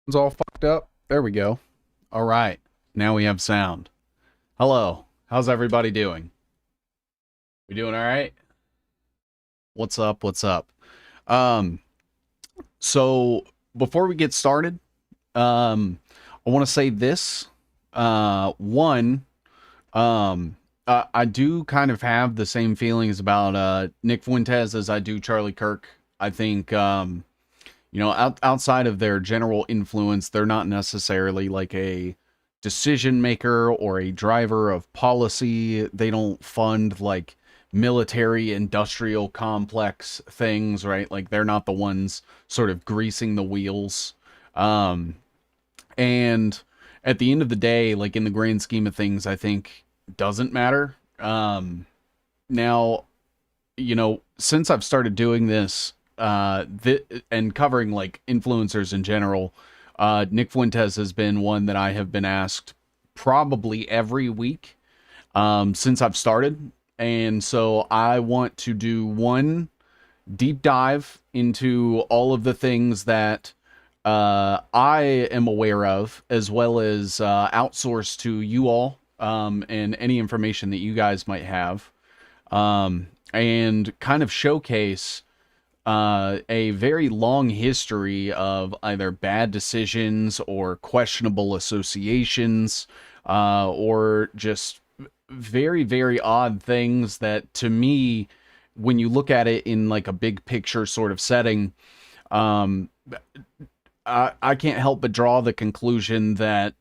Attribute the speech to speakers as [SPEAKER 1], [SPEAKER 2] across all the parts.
[SPEAKER 1] It's all fucked up. There we go. All right. Now we have sound. Hello. How's everybody doing? We doing all right? What's up? What's up? Um, so before we get started, I want to say this. One, I do kind of have the same feelings about Nick Fuentes as I do Charlie Kirk. I think outside of their general influence, they're not necessarily like a decision maker or a driver of policy. They don't fund like military industrial complex things, right? Like they're not the ones sort of greasing the wheels. Um, and at the end of the day, like in the grand scheme of things, I think doesn't matter. Now, since I've started doing this, and covering like influencers in general, Nick Fuentes has been one that I have been asked probably every week, since I've started. And so I want to do one deep dive into all of the things that I am aware of, as well as outsource to you all, and any information that you guys might have, and kind of showcase a very long history of either bad decisions or questionable associations, or just very, very odd things that to me, when you look at it in like a big picture sort of setting, um, I can't help but draw the conclusion that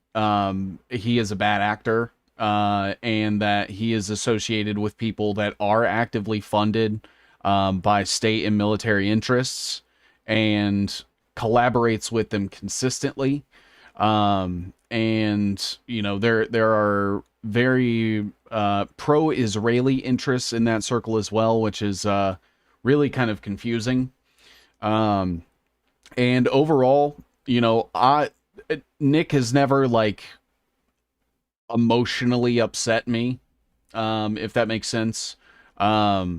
[SPEAKER 1] he is a bad actor, and that he is associated with people that are actively funded by state and military interests and collaborates with them consistently. And there are very pro-Israeli interests in that circle as well, which is really kind of confusing. Um, and overall, I Nick has never like emotionally upset me, if that makes sense. I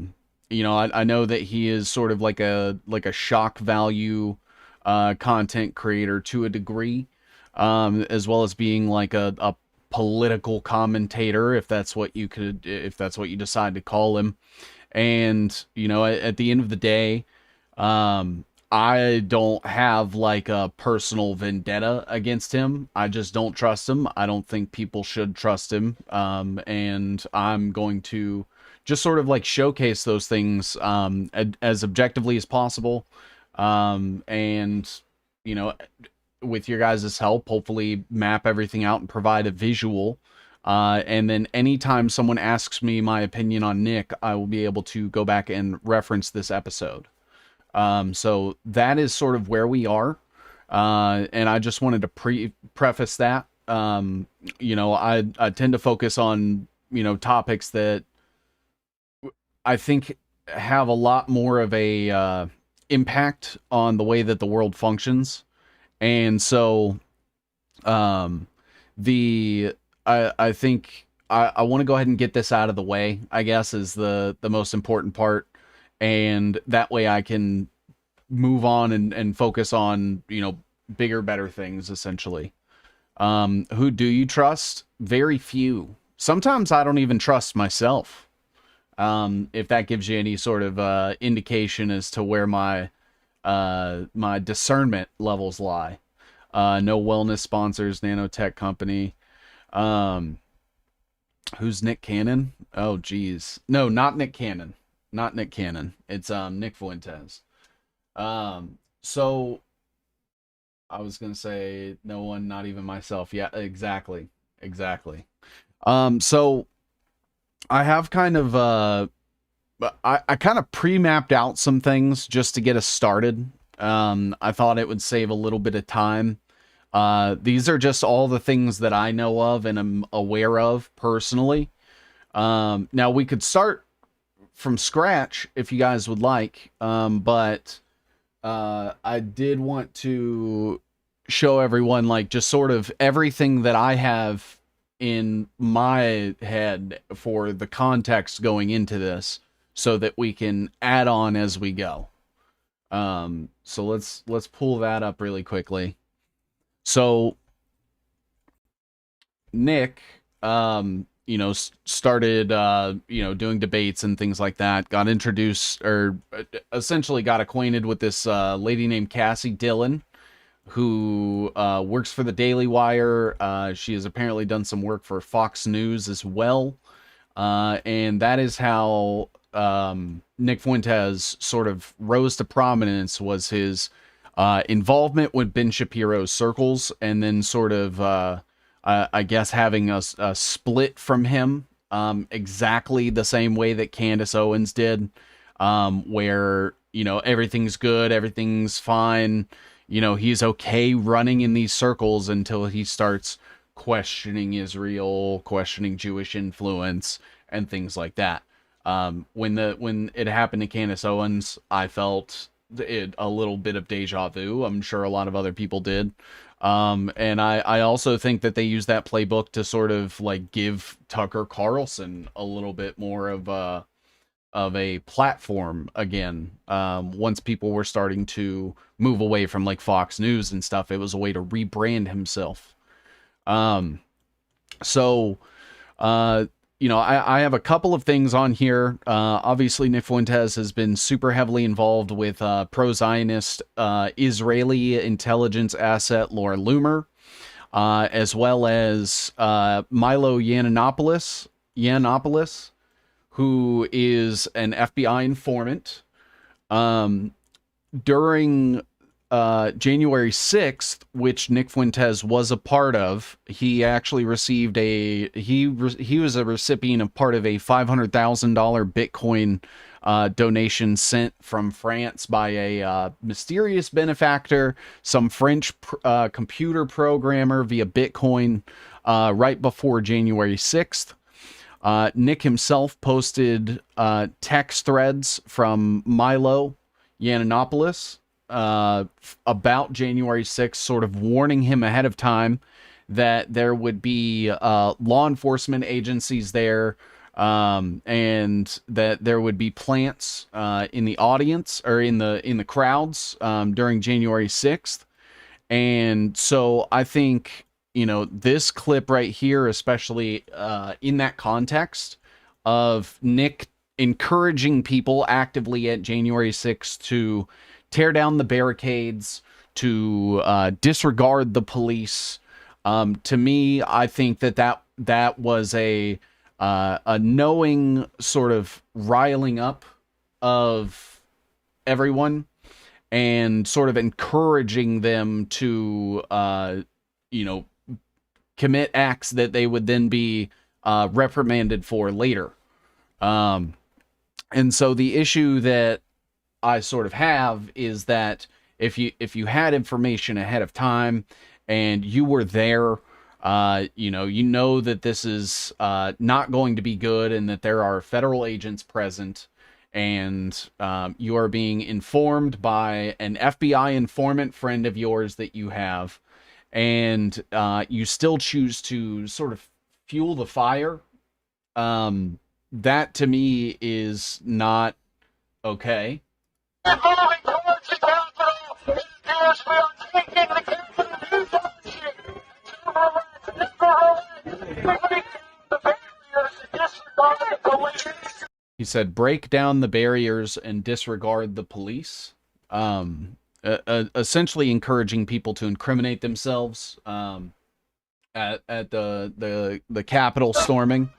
[SPEAKER 1] know that he is sort of like a shock value content creator to a degree, as well as being like a political commentator, if that's what you decide to call him. And at the end of the day, I don't have like a personal vendetta against him. I just don't trust him. I don't think people should trust him. And I'm going to just sort of like showcase those things as objectively as possible. And you know, with your guys' help, hopefully map everything out and provide a visual. And then anytime someone asks me my opinion on Nick, I will be able to go back and reference this episode. So that is sort of where we are. And I just wanted to preface that. I tend to focus on, topics that I think have a lot more of a impact on the way that the world functions. And so the I think I want to go ahead and get this out of the way, I guess, is the most important part. And that way I can move on and focus on, bigger, better things, essentially. Who do you trust? Very few. Sometimes I don't even trust myself. If that gives you any sort of indication as to where my discernment levels lie. No wellness sponsors, nanotech company. Who's Nick Cannon? Oh, geez. No, not Nick Cannon. Not Nick Cannon. It's Nick Fuentes. So I was gonna say no one, not even myself. Yeah, exactly. Exactly. So I have kind of I kind of pre-mapped out some things just to get us started. I thought it would save a little bit of time. These are just all the things that I know of and am aware of personally. Now we could start from scratch if you guys would like, but I did want to show everyone like just sort of everything that I have in my head for the context going into this so that we can add on as we go. So let's pull that up really quickly. So Nick, started, doing debates and things like that, got introduced or essentially got acquainted with this lady named Cassie Dillon, who works for the Daily Wire. She has apparently done some work for Fox News as well. And that is how Nick Fuentes sort of rose to prominence, was his involvement with Ben Shapiro's circles, and then sort of, I guess, having a split from him, exactly the same way that Candace Owens did, where, everything's good, everything's fine. He's okay running in these circles until he starts questioning Israel, questioning Jewish influence, and things like that. When it happened to Candace Owens, I felt it a little bit of deja vu. I'm sure a lot of other people did. And I also think that they use that playbook to sort of like give Tucker Carlson a little bit more of a platform again. Once people were starting to move away from like Fox News and stuff, it was a way to rebrand himself. So, I have a couple of things on here. Obviously, Nick Fuentes has been super heavily involved with pro-Zionist Israeli intelligence asset Laura Loomer, as well as Milo Yiannopoulos, who is an FBI informant. During January 6th, which Nick Fuentes was a part of, he actually received he was a recipient of part of a $500,000 Bitcoin donation sent from France by a mysterious benefactor, some French computer programmer via Bitcoin, right before January 6th. Nick himself posted text threads from Milo Yiannopoulos about January 6th, sort of warning him ahead of time that there would be law enforcement agencies there, and that there would be plants in the audience or in the crowds during January 6th. And so I think, this clip right here, especially in that context of Nick encouraging people actively at January 6th to tear down the barricades, to disregard the police. To me, I think that was a knowing sort of riling up of everyone and sort of encouraging them to, commit acts that they would then be reprimanded for later. And so the issue that I sort of have is that if you had information ahead of time and you were there, you know that this is not going to be good and that there are federal agents present, and you are being informed by an FBI informant friend of yours that you have, and you still choose to sort of fuel the fire. That to me is not okay. He said, break down the barriers and disregard the police. Essentially encouraging people to incriminate themselves at the Capitol storming.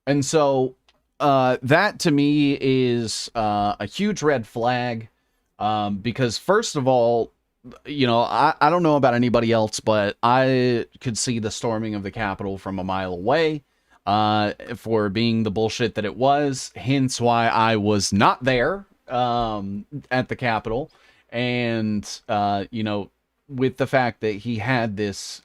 [SPEAKER 1] And so that to me is a huge red flag, because first of all, I don't know about anybody else, but I could see the storming of the Capitol from a mile away for being the bullshit that it was, hence why I was not there at the Capitol. And, with the fact that he had this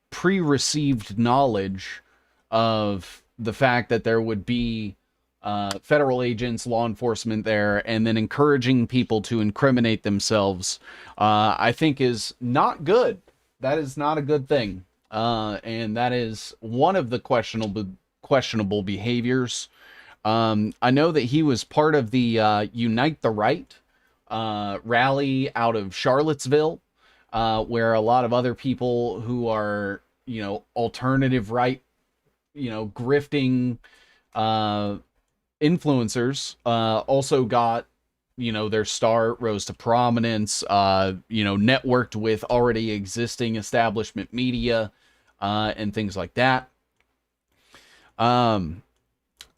[SPEAKER 1] pre-received knowledge of the fact that there would be federal agents, law enforcement there, and then encouraging people to incriminate themselves, I think is not good. That is not a good thing. And that is one of the questionable behaviors. I know that he was part of the Unite the Right rally out of Charlottesville, where a lot of other people who are, alternative right, grifting influencers also got, their star rose to prominence, networked with already existing establishment media and things like that.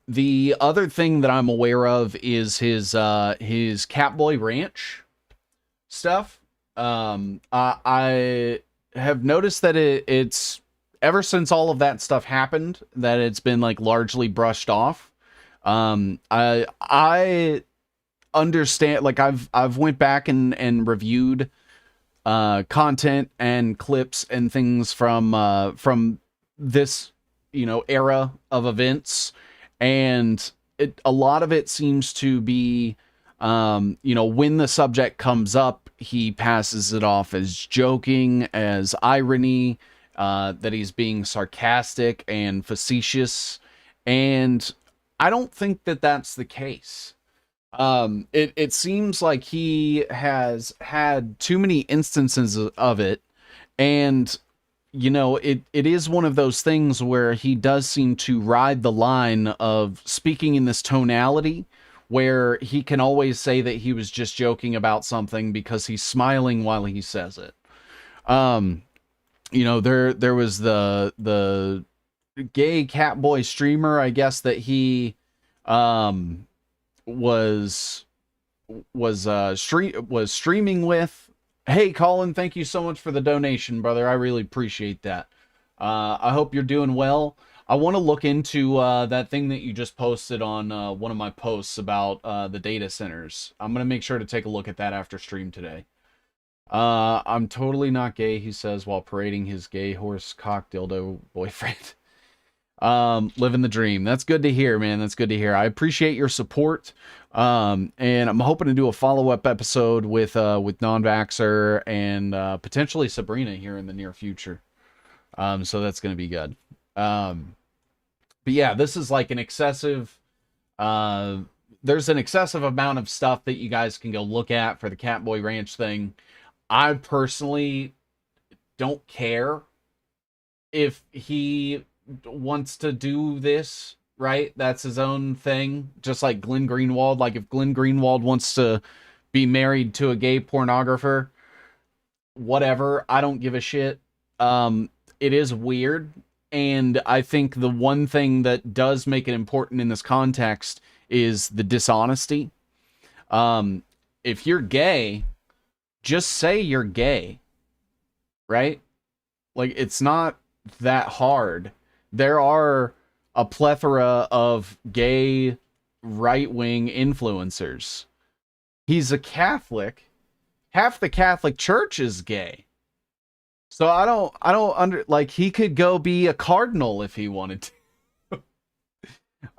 [SPEAKER 1] The other thing that I'm aware of is his Catboy Ranch stuff. I have noticed that it's ever since all of that stuff happened, that it's been like largely brushed off. I understand, like I've went back and reviewed content and clips and things from this era of events, and a lot of it seems to be when the subject comes up, he passes it off as joking, as irony, that he's being sarcastic and facetious, and I don't think that that's the case. It seems like he has had too many instances of it, and it is one of those things where he does seem to ride the line of speaking in this tonality where he can always say that he was just joking about something because he's smiling while he says it. There was the gay Catboy streamer, I guess, that he was streaming with. Hey, Colin, thank you so much for the donation, brother. I really appreciate that. I hope you're doing well. I want to look into that thing that you just posted on one of my posts about the data centers. I'm gonna make sure to take a look at that after stream today. I'm totally not gay, he says while parading his gay horse cock dildo boyfriend. Living the dream. That's good to hear, man. That's good to hear. I appreciate your support. And I'm hoping to do a follow-up episode with non-vaxxer and potentially Sabrina here in the near future. So that's going to be good. But yeah, this is like an excessive, there's an excessive amount of stuff that you guys can go look at for the Catboy Ranch thing. I personally don't care if he wants to do this, right? That's his own thing. Just like Glenn Greenwald. Like if Glenn Greenwald wants to be married to a gay pornographer, whatever. I don't give a shit. It is weird. And I think the one thing that does make it important in this context is the dishonesty. If you're gay, just say you're gay, right? Like, it's not that hard. There are a plethora of gay right-wing influencers. He's a Catholic. Half the Catholic Church is gay. So I don't like, he could go be a cardinal if he wanted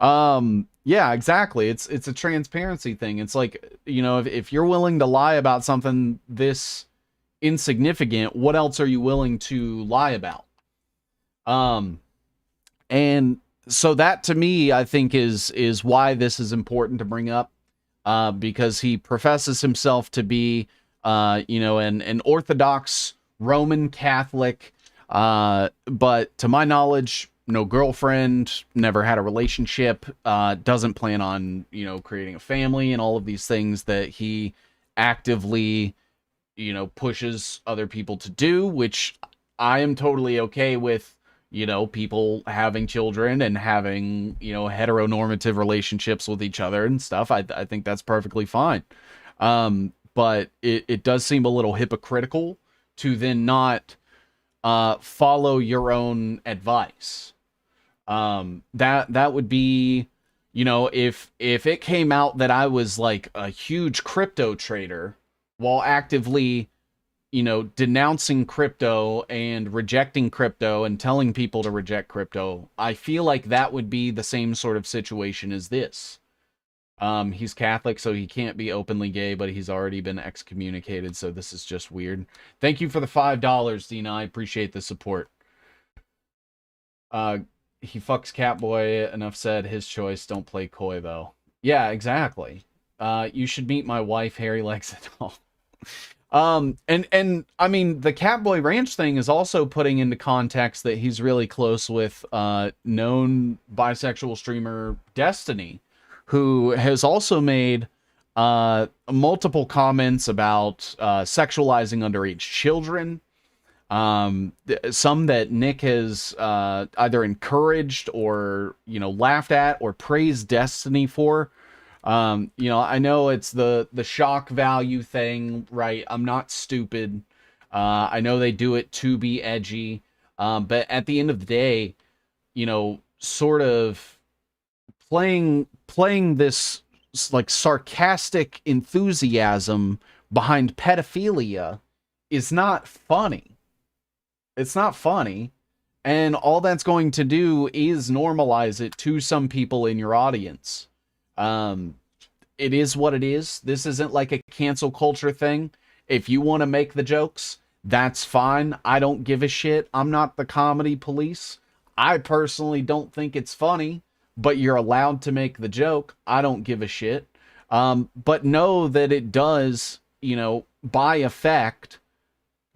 [SPEAKER 1] to. Yeah, exactly. It's a transparency thing. It's like, you know, if you're willing to lie about something this insignificant, what else are you willing to lie about? And so that to me, I think is why this is important to bring up, because he professes himself to be, you know, an Orthodox Roman Catholic, but to my knowledge, no girlfriend, never had a relationship, doesn't plan on, you know, creating a family and all of these things that he actively, you know, pushes other people to do, which I am totally okay with, you know, people having children and having, you know, heteronormative relationships with each other and stuff. I think that's perfectly fine. But it does seem a little hypocritical to then not follow your own advice. That would be, you know, if it came out that I was like a huge crypto trader while actively, you know, denouncing crypto and rejecting crypto and telling people to reject crypto, I feel like that would be the same sort of situation as this. He's Catholic, so he can't be openly gay, but he's already been excommunicated, so this is just weird. Thank you for the $5, Dina. I appreciate the support. He fucks Catboy. Enough said. His choice. Don't play coy, though. Yeah, exactly. You should meet my wife, Harry likes it all. And I mean, the Catboy Ranch thing is also putting into context that he's really close with known bisexual streamer Destiny, who has also made multiple comments about sexualizing underage children. Some that Nick has either encouraged or, you know, laughed at or praised Destiny for. You know, I know it's the shock value thing, right? I'm not stupid. I know they do it to be edgy. But at the end of the day, you know, sort of playing this like sarcastic enthusiasm behind pedophilia is not funny. It's not funny. And all that's going to do is normalize it to some people in your audience. It is what it is. This isn't like a cancel culture thing. If you want to make the jokes, that's fine. I don't give a shit. I'm not the comedy police. I personally don't think it's funny, but you're allowed to make the joke. I don't give a shit. But know that it does, you know, by effect,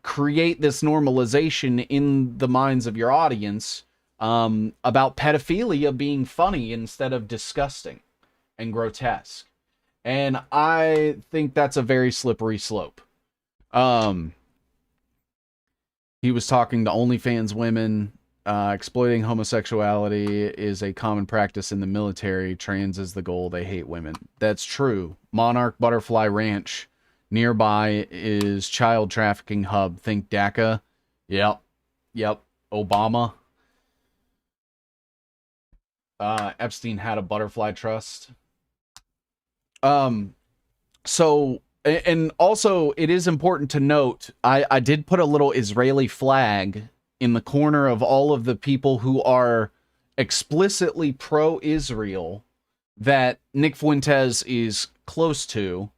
[SPEAKER 1] create this normalization in the minds of your audience about pedophilia being funny instead of disgusting and grotesque. And I think that's a very slippery slope. He was talking to OnlyFans women. Exploiting homosexuality is a common practice in the military. Trans is the goal. They hate women. That's true. Monarch Butterfly Ranch nearby is child trafficking hub. Think DACA. Yep. Obama. Epstein had a butterfly trust. Um, and also it is important to note, I did put a little Israeli flag in the corner of all of the people who are explicitly pro-Israel that Nick Fuentes is close to,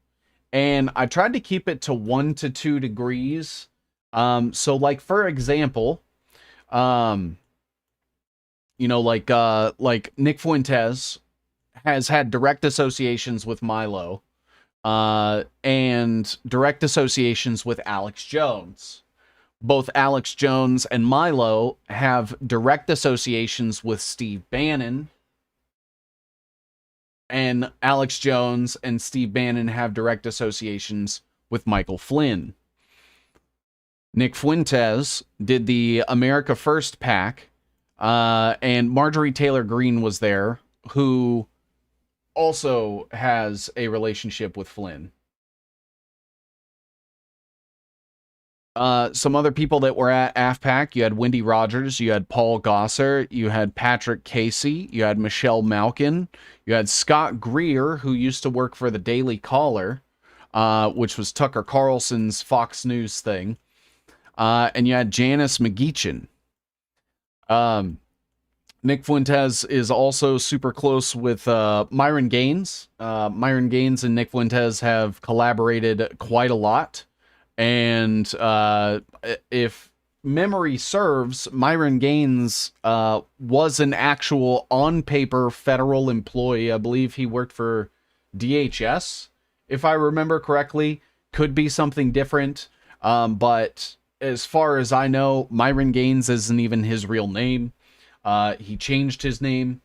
[SPEAKER 1] and I tried to keep it to 1 to 2 degrees. So like for example, um, like Nick Fuentes has had direct associations with Milo, and direct associations with Alex Jones. Both Alex Jones and Milo have direct associations with Steve Bannon, and Alex Jones and Steve Bannon have direct associations with Michael Flynn. Nick Fuentes did the America First PAC, and Marjorie Taylor Greene was there, who also has a relationship with Flynn. Some other people that were at AFPAC, you had Wendy Rogers, you had Paul Gosser, you had Patrick Casey, you had Michelle Malkin, you had Scott Greer, who used to work for the Daily Caller, which was Tucker Carlson's Fox News thing, and you had Janice McGeechan. Nick Fuentes is also super close with Myron Gaines. Myron Gaines and Nick Fuentes have collaborated quite a lot. And if memory serves, Myron Gaines was an actual on-paper federal employee. I believe he worked for DHS, if I remember correctly. Could be something different. But as far as I know, Myron Gaines isn't even his real name. He changed his name,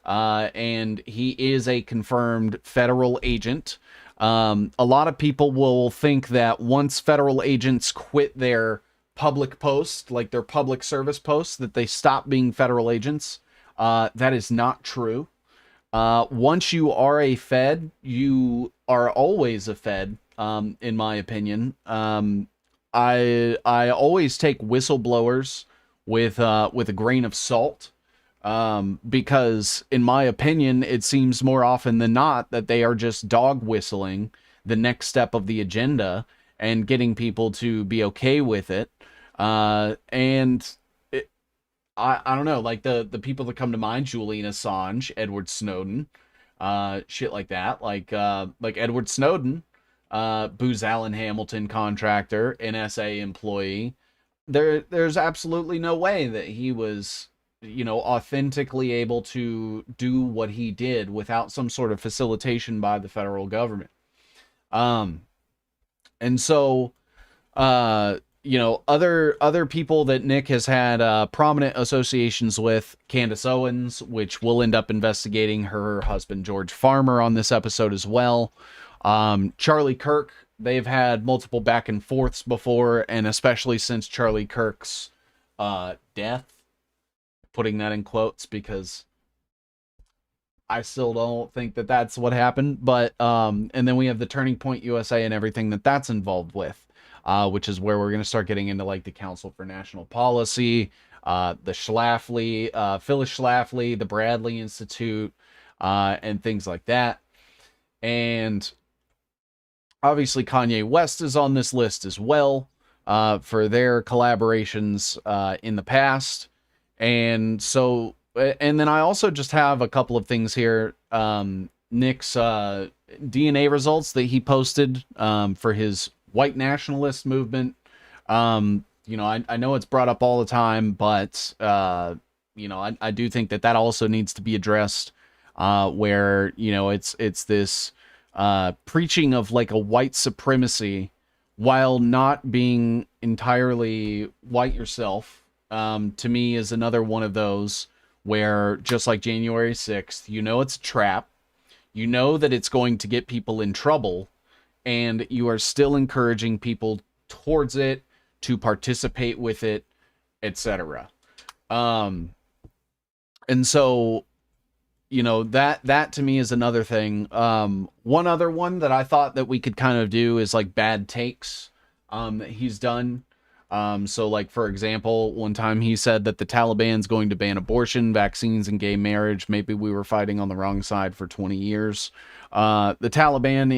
[SPEAKER 1] and he is a confirmed federal agent. A lot of people will think that once federal agents quit their public post, like their public service posts, that they stop being federal agents. That is not true. Once you are a Fed, you are always a Fed, in my opinion. I always take whistleblowers with a grain of salt. Because in my opinion, it seems more often than not that they are just dog whistling the next step of the agenda and getting people to be okay with it. And I don't know, like the people that come to mind, Julian Assange, Edward Snowden, shit like that, like Edward Snowden, Booz Allen Hamilton contractor, NSA employee. There's absolutely no way that he was, authentically able to do what he did without some sort of facilitation by the federal government. And so, other people that Nick has had prominent associations with, Candace Owens, which we'll end up investigating her husband George Farmer on this episode as well. Charlie Kirk, they've had multiple back and forths before, and especially since Charlie Kirk's death, putting that in quotes because I still don't think that that's what happened. But and then we have the Turning Point USA and everything that's involved with, which is where we're going to start getting into like the Council for National Policy, the Schlafly, Phyllis Schlafly, the Bradley Institute, and things like that. And obviously Kanye West is on this list as well, for their collaborations in the past. And so, and then I also just have a couple of things here. Nick's DNA results that he posted for his white nationalist movement. I know it's brought up all the time, but I do think that also needs to be addressed. Where it's this preaching of like a white supremacy while not being entirely white yourself. To me is another one of those where, just like January 6th, it's a trap, that it's going to get people in trouble, and you are still encouraging people towards it, to participate with it, etc. And so, that to me is another thing. One other one that I thought that we could kind of do is like bad takes that he's done. So, like, for example, one time he said that the Taliban's going to ban abortion, vaccines, and gay marriage. Maybe we were fighting on the wrong side for 20 years. The Taliban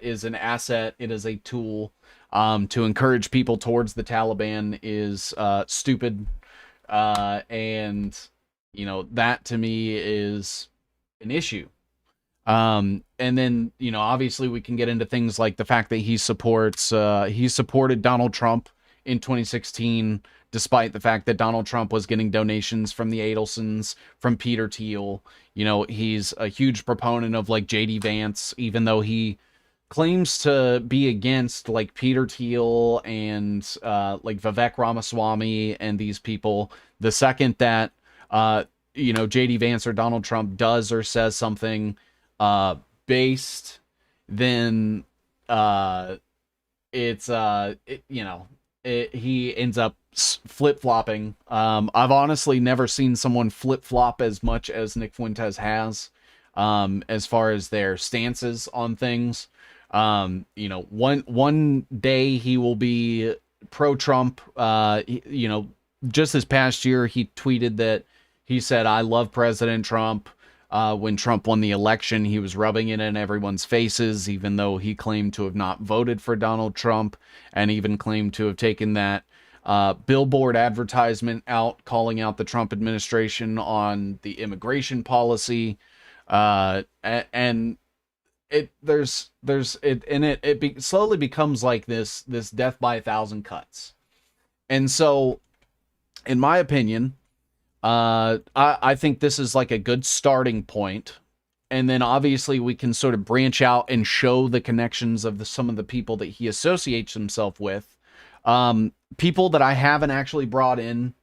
[SPEAKER 1] is an asset. It is a tool. To encourage people towards the Taliban is stupid, and that to me is an issue. And then, obviously we can get into things like the fact that he supported Donald Trump in 2016, despite the fact that Donald Trump was getting donations from the Adelsons, from Peter Thiel. He's a huge proponent of like JD Vance, even though he claims to be against like Peter Thiel and like Vivek Ramaswamy and these people. The second that JD Vance or Donald Trump does or says something based, then he ends up flip-flopping. I've honestly never seen someone flip-flop as much as Nick Fuentes has, as far as their stances on things. One day he will be pro-Trump. Just this past year he tweeted that he said, "I love President Trump." When Trump won the election, he was rubbing it in everyone's faces, even though he claimed to have not voted for Donald Trump, and even claimed to have taken that billboard advertisement out, calling out the Trump administration on the immigration policy. And it slowly becomes like this death by a thousand cuts. And so, in my opinion, I think this is like a good starting point, and then obviously we can sort of branch out and show the connections of some of the people that he associates himself with. People that I haven't actually brought in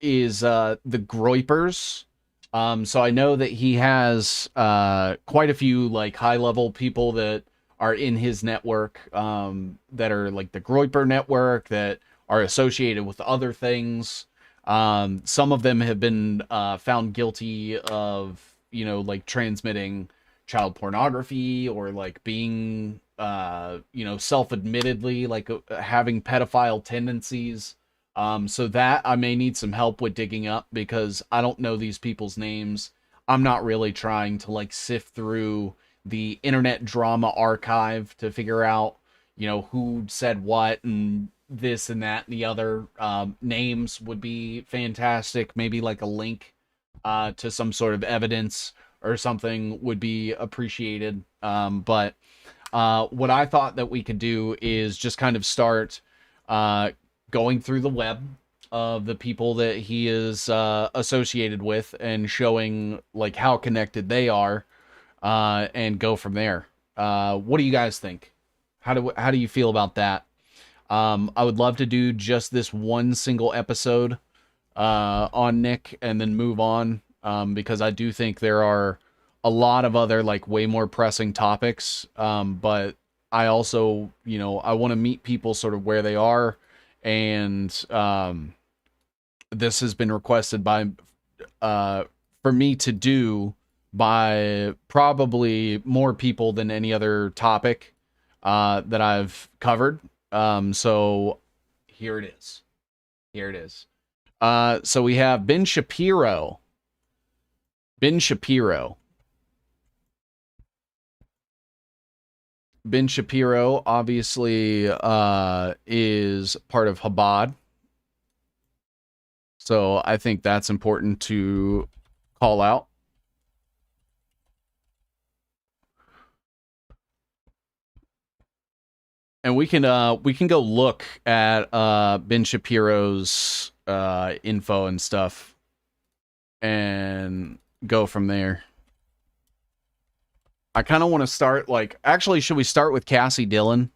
[SPEAKER 1] is the Groypers. So I know that he has quite a few like high level people that are in his network, that are like the Groyper network, that are associated with other things. Some of them have been found guilty of, like transmitting child pornography, or like being, self-admittedly like having pedophile tendencies. So that I may need some help with digging up, because I don't know these people's names. I'm not really trying to like sift through the internet drama archive to figure out, who said what and this and that and the other. Names would be fantastic. Maybe like a link to some sort of evidence or something would be appreciated. But what I thought that we could do is just kind of start going through the web of the people that he is associated with, and showing like how connected they are, and go from there. What do you guys think? How do you feel about that? I would love to do just this one single episode on Nick, and then move on, because I do think there are a lot of other like way more pressing topics. But I also, I want to meet people sort of where they are, and this has been requested by for me to do by probably more people than any other topic that I've covered. So here it is. Here it is. So we have Ben Shapiro. Ben Shapiro. Ben Shapiro obviously is part of Chabad. So I think that's important to call out. And we can go look at Ben Shapiro's info and stuff, and go from there. I kind of want to start like, actually, should we start with Cassie Dillon?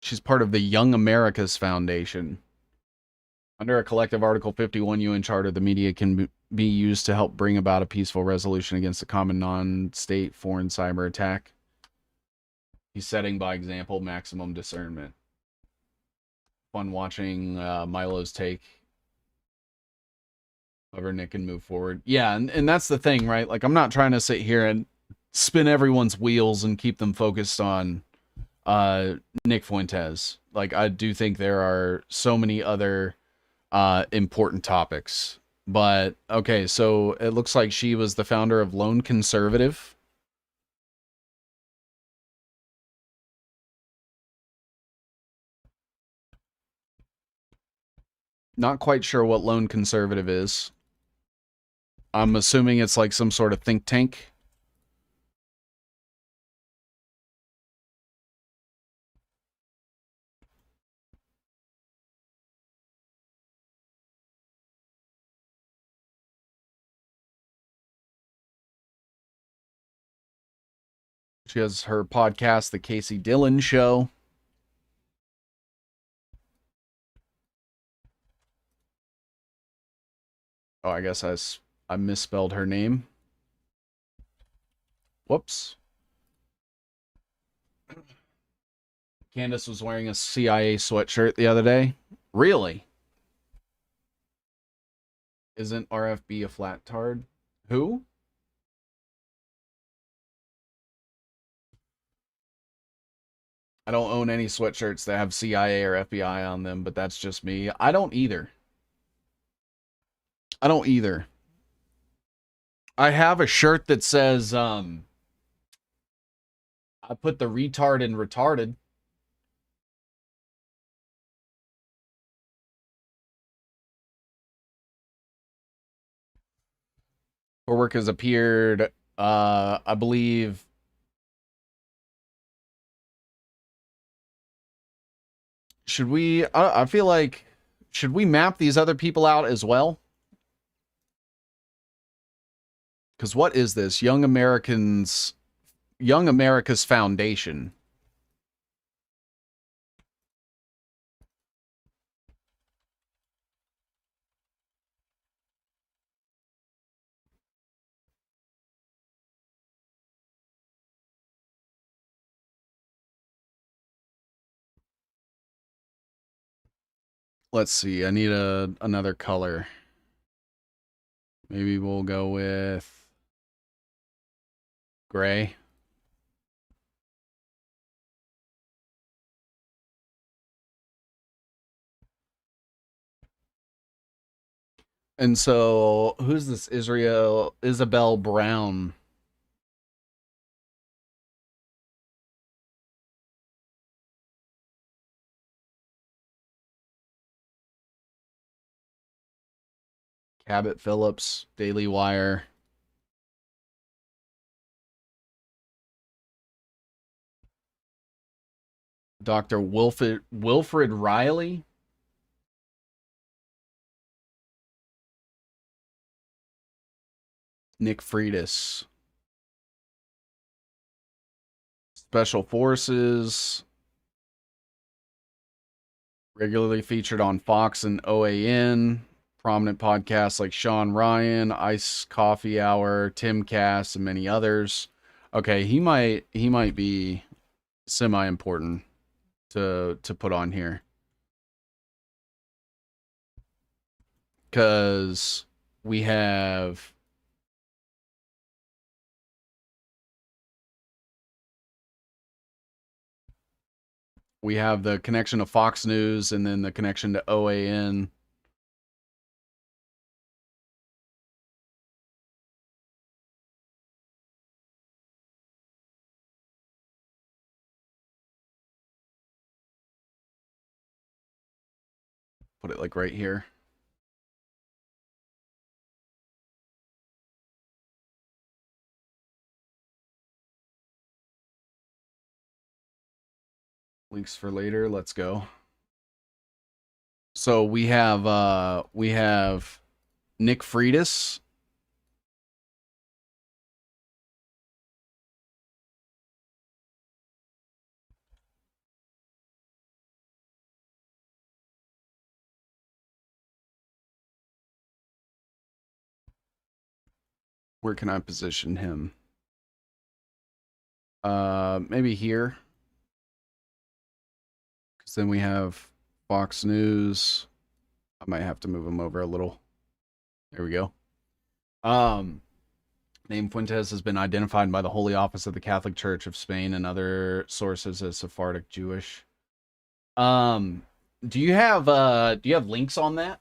[SPEAKER 1] She's part of the Young Americas Foundation. Under a collective Article 51 UN Charter, the media can be used to help bring about a peaceful resolution against a common non-state foreign cyber attack. He's setting by example maximum discernment. Fun watching Milo's take. However, Nick can move forward. Yeah, and that's the thing, right? Like, I'm not trying to sit here and spin everyone's wheels and keep them focused on uh Nick Fuentes. Like, I do think there are so many other important topics. But okay, so it looks like she was the founder of Lone Conservative. Not quite sure what Lone Conservative is. I'm assuming it's like some sort of think tank. She has her podcast, The Casey Dillon Show. Oh, I guess I misspelled her name. Whoops. Candace was wearing a CIA sweatshirt the other day. Really? Isn't RFB a flat tard? Who? I don't own any sweatshirts that have CIA or FBI on them, but that's just me. I don't either. I don't either. I have a shirt that says, I put the retard in retarded. Her work has appeared, I believe, should we, I feel like, should we map these other people out as well? Because what is this? Young America's Foundation. Let's see. I need another color. Maybe we'll go with gray. And so, who's this Isabel Brown? Cabot Phillips, Daily Wire. Dr. Wilfred Riley. Nick Freitas. Special Forces. Regularly featured on Fox and OAN. Prominent podcasts like Sean Ryan, Ice Coffee Hour, Tim Cass, and many others. Okay, he might be semi important to put on here. Cause we have the connection to Fox News and then the connection to OAN. Put it like right here. Links for later. Let's go. So we have Nick Freitas. Where can I position him? Maybe here. Because then we have Fox News. I might have to move him over a little. There we go. Um, Name Fuentes has been identified by the Holy Office of the Catholic Church of Spain and other sources as Sephardic Jewish. Um, do you have links on that?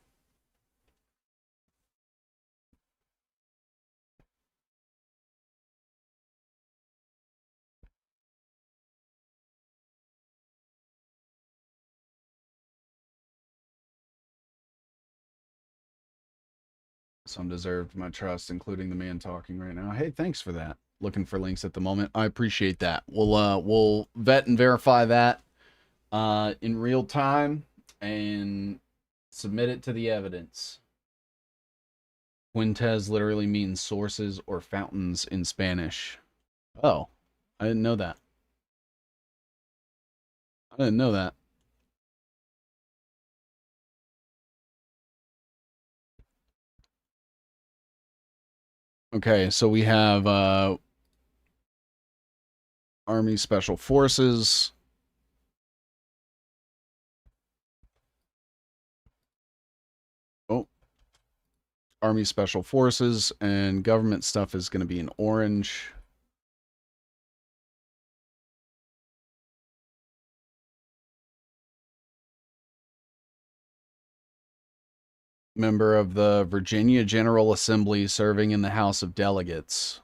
[SPEAKER 1] Some deserved my trust, including the man talking right now. Hey, thanks for that. Looking for links at the moment. I appreciate that. We'll vet and verify that in real time and submit it to the evidence. Fuentes literally means sources or fountains in Spanish. Oh, I didn't know that. I didn't know that. Okay, so we have Army Special Forces. Oh, Army Special Forces, and government stuff is going to be in orange. Member of the Virginia General Assembly serving in the House of Delegates.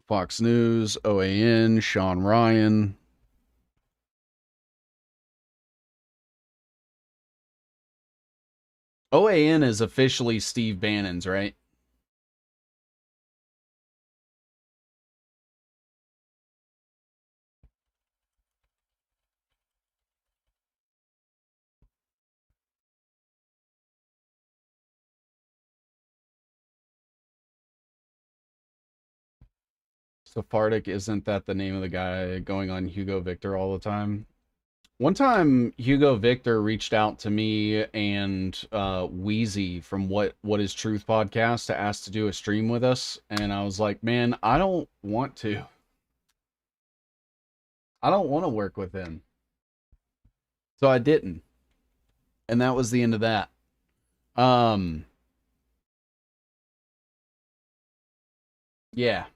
[SPEAKER 1] Fox News, OAN, Sean Ryan. OAN is officially Steve Bannon's, right? Sephardic, isn't that the name of the guy going on Hugo Victor all the time? One time, Hugo Victor reached out to me and Wheezy from What Is Truth podcast to ask to do a stream with us, and I was like, man, I don't want to. I don't want to work with him, so I didn't, and that was the end of that. Um, yeah.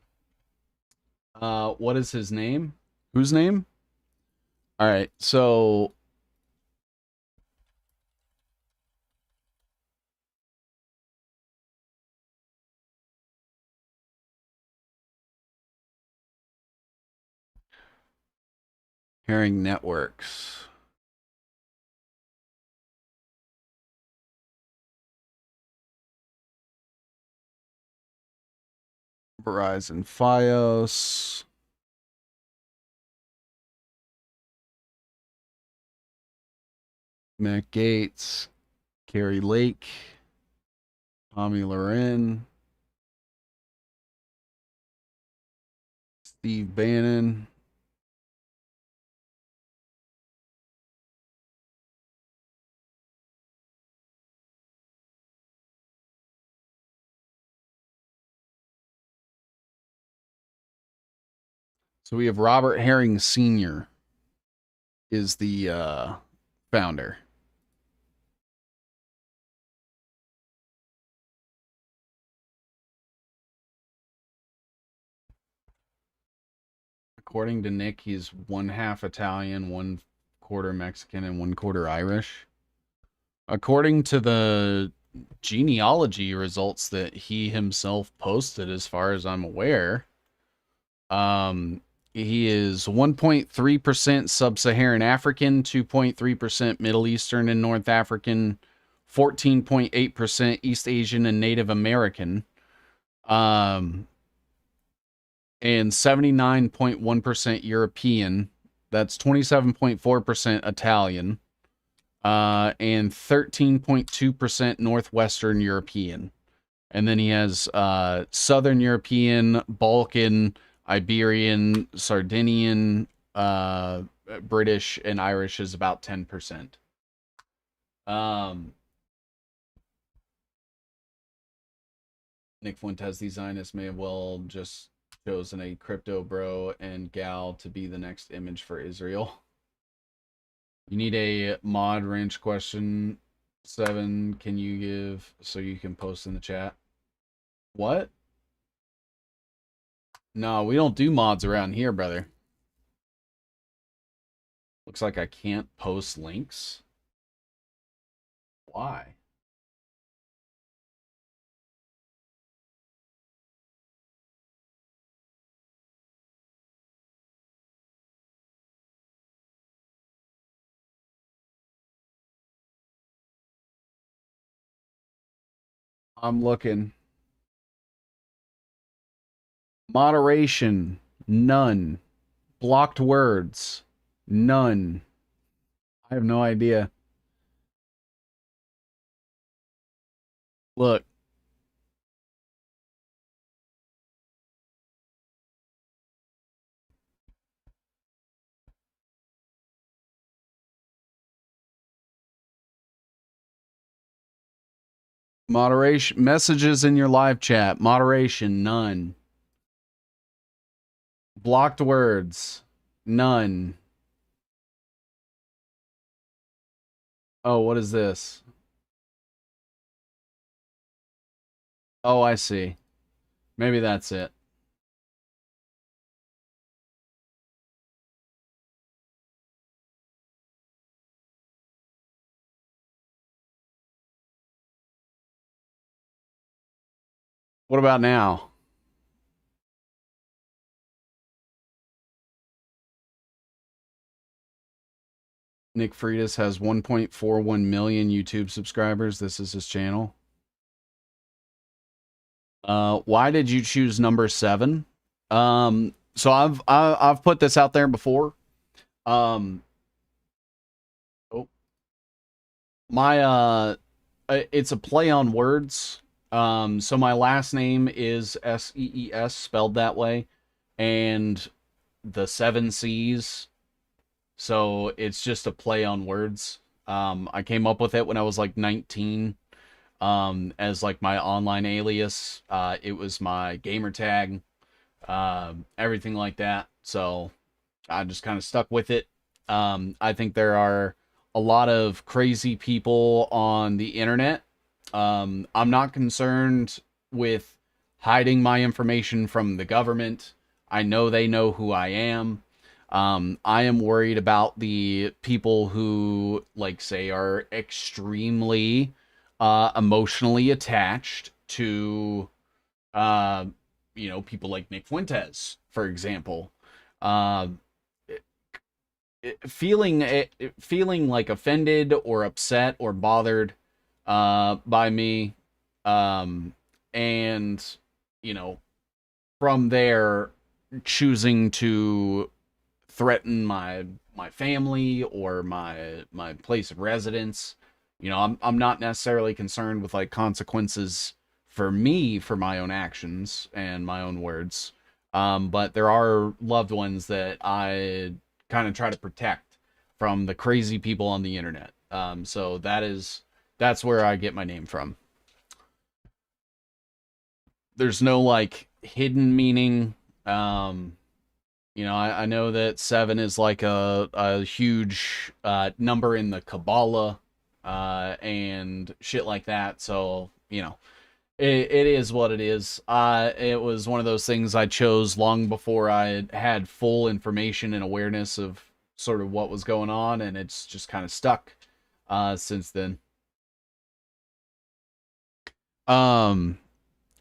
[SPEAKER 1] What is his name? Whose name? All right, so Herring Networks. Verizon Fios. Matt Gates. Carrie Lake. Tommy Loren. Steve Bannon. So we have Robert Herring Sr. is the founder. According to Nick, he's one half Italian, one quarter Mexican, and one quarter Irish. According to the genealogy results that he himself posted, as far as I'm aware, he is 1.3% sub-Saharan African, 2.3% Middle Eastern and North African, 14.8% East Asian and Native American, um, and 79.1% European. That's 27.4% Italian, and 13.2% Northwestern European. And then he has Southern European, Balkan, Iberian, Sardinian, British, and Irish is about 10%. Um, Nick Fuentes, the Zionist, may have well just chosen a crypto bro and gal to be the next image for Israel. You need a mod range question 7. Can you give so you can post in the chat? What? No, we don't do mods around here, brother. Looks like I can't post links. Why? I'm looking. Moderation, none. Blocked words, none. I have no idea. Look. Moderation, messages in your live chat, moderation, none. Blocked words, none. Oh, what is this? Oh, I see. Maybe that's it. What about now? Nick Freitas has 1.41 million YouTube subscribers. This is his channel. Why did you choose number 7? So I've put this out there before. Oh, my it's a play on words. So my last name is Sees, spelled that way, and the 7 C's. So it's just a play on words. I came up with it when I was like 19, as like my online alias. It was my gamer tag, everything like that. So I just kind of stuck with it. I think there are a lot of crazy people on the internet. I'm not concerned with hiding my information from the government. I know they know who I am. I am worried about the people who, like, say, are extremely emotionally attached to, uh, people like Nick Fuentes, for example. Uh, feeling like offended or upset or bothered by me, um and you know from there choosing to threaten my family or my place of residence. I'm not necessarily concerned with like consequences for me for my own actions and my own words, but there are loved ones that I kind of try to protect from the crazy people on the internet. So that's where I get my name from. There's no like hidden meaning. I know that 7 is like a huge number in the Kabbalah, and shit like that. So, it is what it is. It was one of those things I chose long before I had full information and awareness of sort of what was going on, and it's just kind of stuck since then. Um,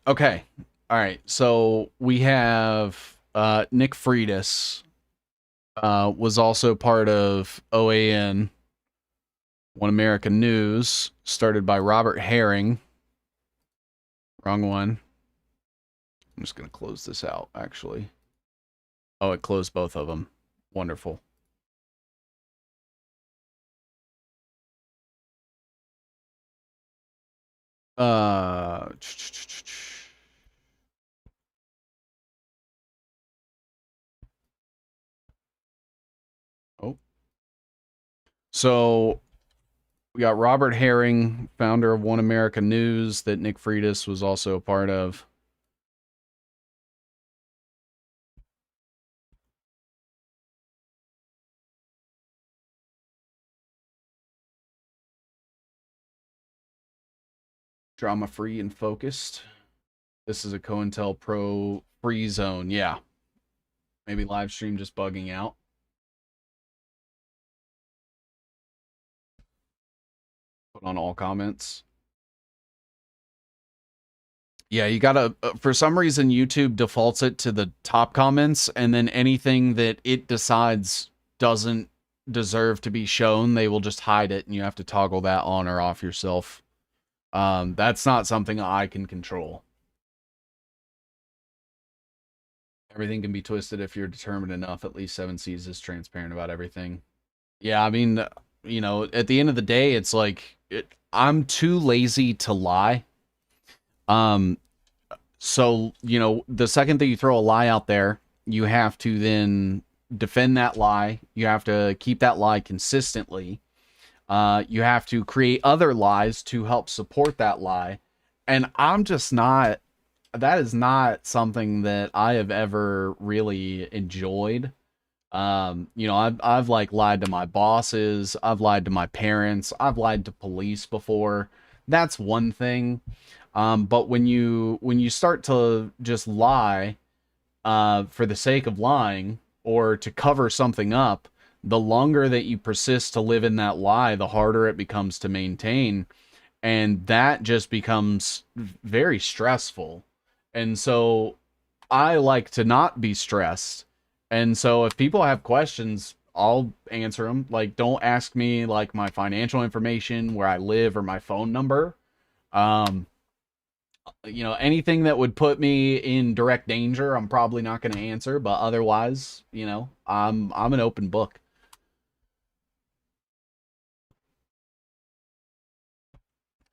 [SPEAKER 1] okay. All right. So we have Nick Freitas, was also part of OAN, One American News, started by Robert Herring. Wrong one. I'm just going to close this out, actually. Oh, it closed both of them. Wonderful. Uh, oh. So we got Robert Herring, founder of One American News, that Nick Freitas was also a part of. Drama free and focused. This is a COINTELPRO free zone. Yeah. Maybe live stream just bugging out. Put on all comments. Yeah, you gotta, for some reason, YouTube defaults it to the top comments, and then anything that it decides doesn't deserve to be shown, they will just hide it, and you have to toggle that on or off yourself. That's not something I can control. Everything can be twisted if you're determined enough. At least 7Cs is transparent about everything. Yeah, I mean, at the end of the day, it's like, I'm too lazy to lie. So, the second that you throw a lie out there, you have to then defend that lie. You have to keep that lie consistently. You have to create other lies to help support that lie. And I'm just not, that is not something that I have ever really enjoyed. I've like lied to my bosses, I've lied to my parents, I've lied to police before. That's one thing. But when you start to just lie for the sake of lying or to cover something up, the longer that you persist to live in that lie, the harder it becomes to maintain, and that just becomes very stressful. And so I like to not be stressed. And so if people have questions, I'll answer them. Like, don't ask me like my financial information, where I live, or my phone number. Um, anything that would put me in direct danger, I'm probably not going to answer. But otherwise, I'm an open book.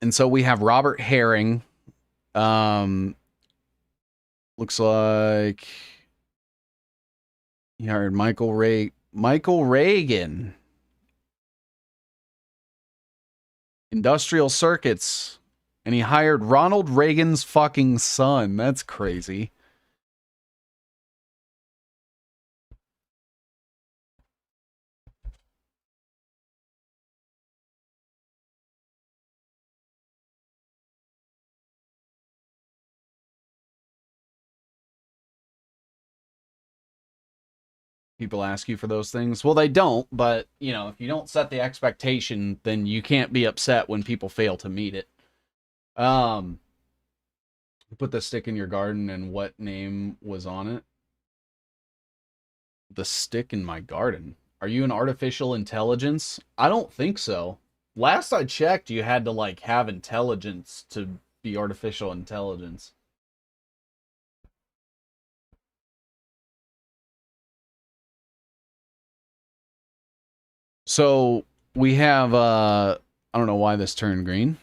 [SPEAKER 1] And so we have Robert Herring. Looks like he hired Michael Reagan. Industrial Circuits. And he hired Ronald Reagan's fucking son. That's crazy. People ask you for those things. Well, they don't, but, if you don't set the expectation, then you can't be upset when people fail to meet it. Put the stick in your garden, and what name was on it? The stick in my garden. Are you an artificial intelligence? I don't think so. Last I checked, you had to, like, have intelligence to be artificial intelligence. So we have I don't know why this turned green.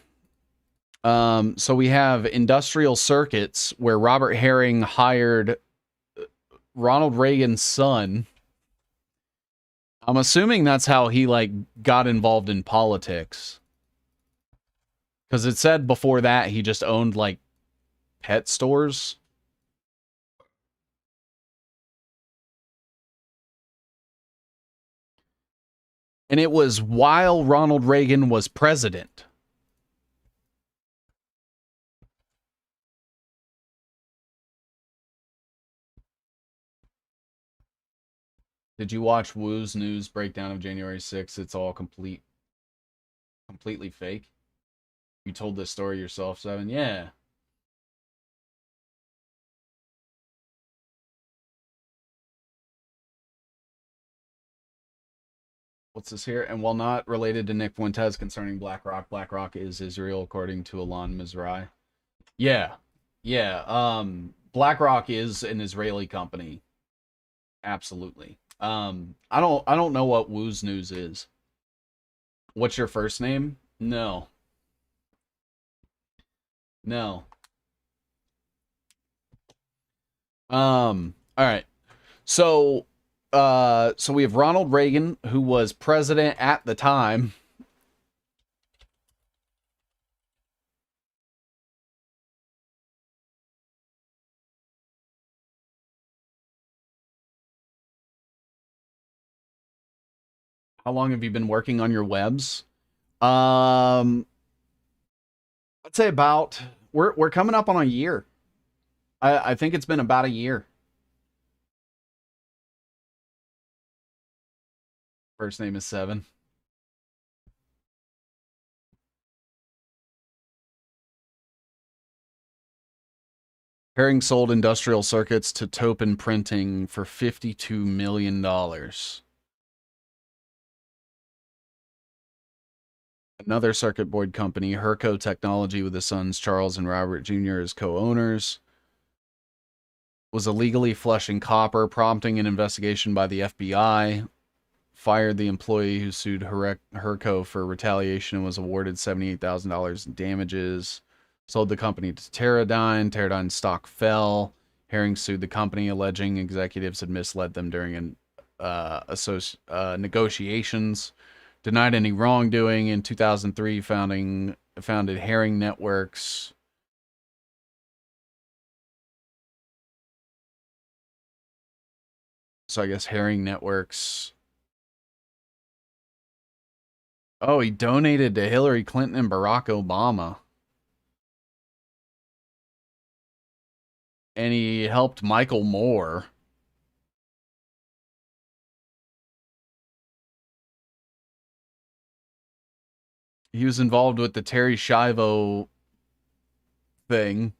[SPEAKER 1] So we have Industrial Circuits, where Robert Herring hired Ronald Reagan's son. I'm assuming that's how he like got involved in politics. Because it said before that he just owned like pet stores. And it was while Ronald Reagan was president. Did you watch Woo's news breakdown of January 6th? It's all completely fake. You told this story yourself, Seven? Yeah. What's this here? And while not related to Nick Fuentes concerning BlackRock, BlackRock is Israel, according to Alon Mizrahi. Yeah. Yeah. BlackRock is an Israeli company. Absolutely. I don't know what Woo's news is. What's your first name? No. No. All right. So we have Ronald Reagan, who was president at the time. How long have you been working on your webs? Um I'd say about we're coming up on a year. I think it's been about a year. First name is Seven. Herring sold industrial circuits to Topin Printing for $52 million. Another circuit board company, Herco Technology, with his sons Charles and Robert Jr. as co-owners, was illegally flushing copper, prompting an investigation by the FBI. Fired the employee who sued Herco for retaliation and was awarded $78,000 in damages. Sold the company to Teradyne. Teradyne's stock fell. Herring sued the company, alleging executives had misled them during negotiations. Denied any wrongdoing. In 2003, founded Herring Networks. So I guess Herring Networks. Oh, he donated to Hillary Clinton and Barack Obama. And he helped Michael Moore. He was involved with the Terry Schiavo thing.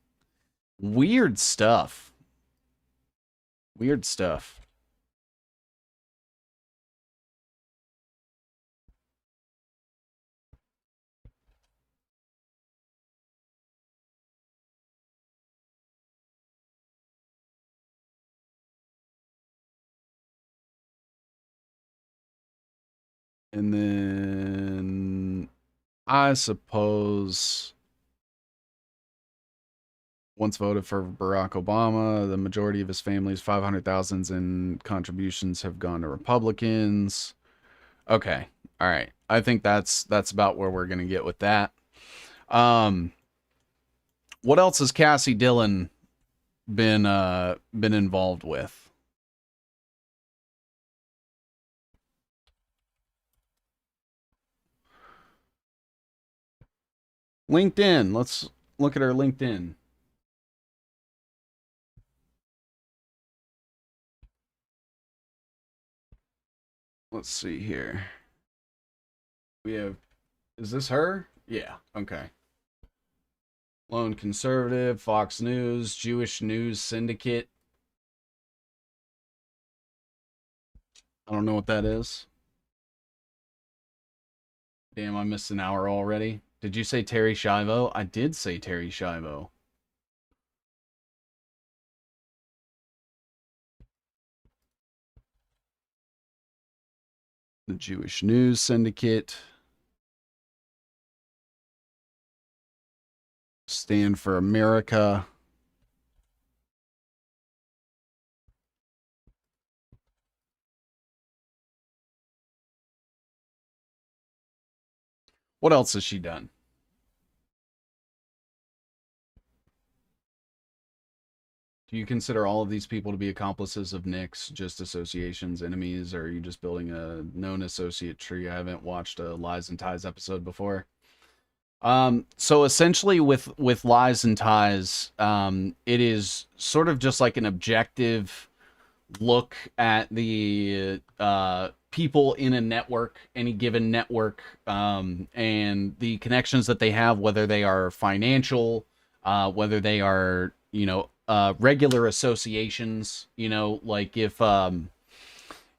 [SPEAKER 1] Weird stuff. Weird stuff. And then I suppose once voted for Barack Obama, the majority of his family's 500,000s in contributions have gone to Republicans. Okay. All right. I think that's about where we're going to get with that. What else has Cassie Dillon been involved with? LinkedIn. Let's look at her LinkedIn. Let's see here. We have, is this her? Yeah. Okay. Lone Conservative, Fox News, Jewish News Syndicate. I don't know what that is. Damn, I missed an hour already. Did you say Terry Schiavo? I did say Terry Schiavo. The Jewish News Syndicate. Stand for America. What else has she done? Do you consider all of these people to be accomplices of Nick's, just associations, enemies, or are you just building a known associate tree? I haven't watched a Lies and Ties episode before. So essentially with Lies and Ties, it is sort of just like an objective look at the people in a network, any given network, and the connections that they have, whether they are financial, whether they are, regular associations, like if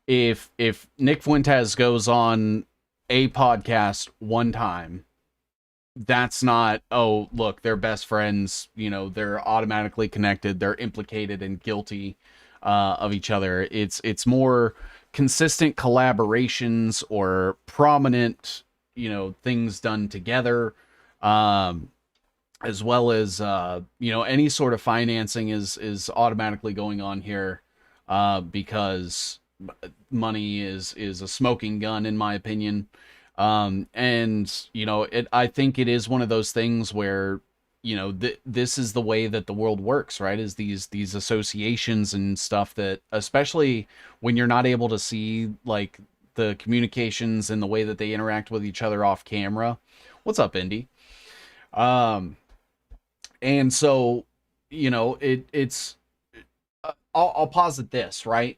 [SPEAKER 1] Nick Fuentes goes on a podcast one time, that's not, oh, look, they're best friends, they're automatically connected, they're implicated and guilty of each other. It's more consistent collaborations or prominent, things done together, as well as any sort of financing is automatically going on here, because money is a smoking gun, in my opinion. And I think it is one of those things where, this is the way that the world works, right? Is these associations and stuff that, especially when you're not able to see like the communications and the way that they interact with each other off camera. What's up, Indy? Um, and so, it's I'll posit this, right?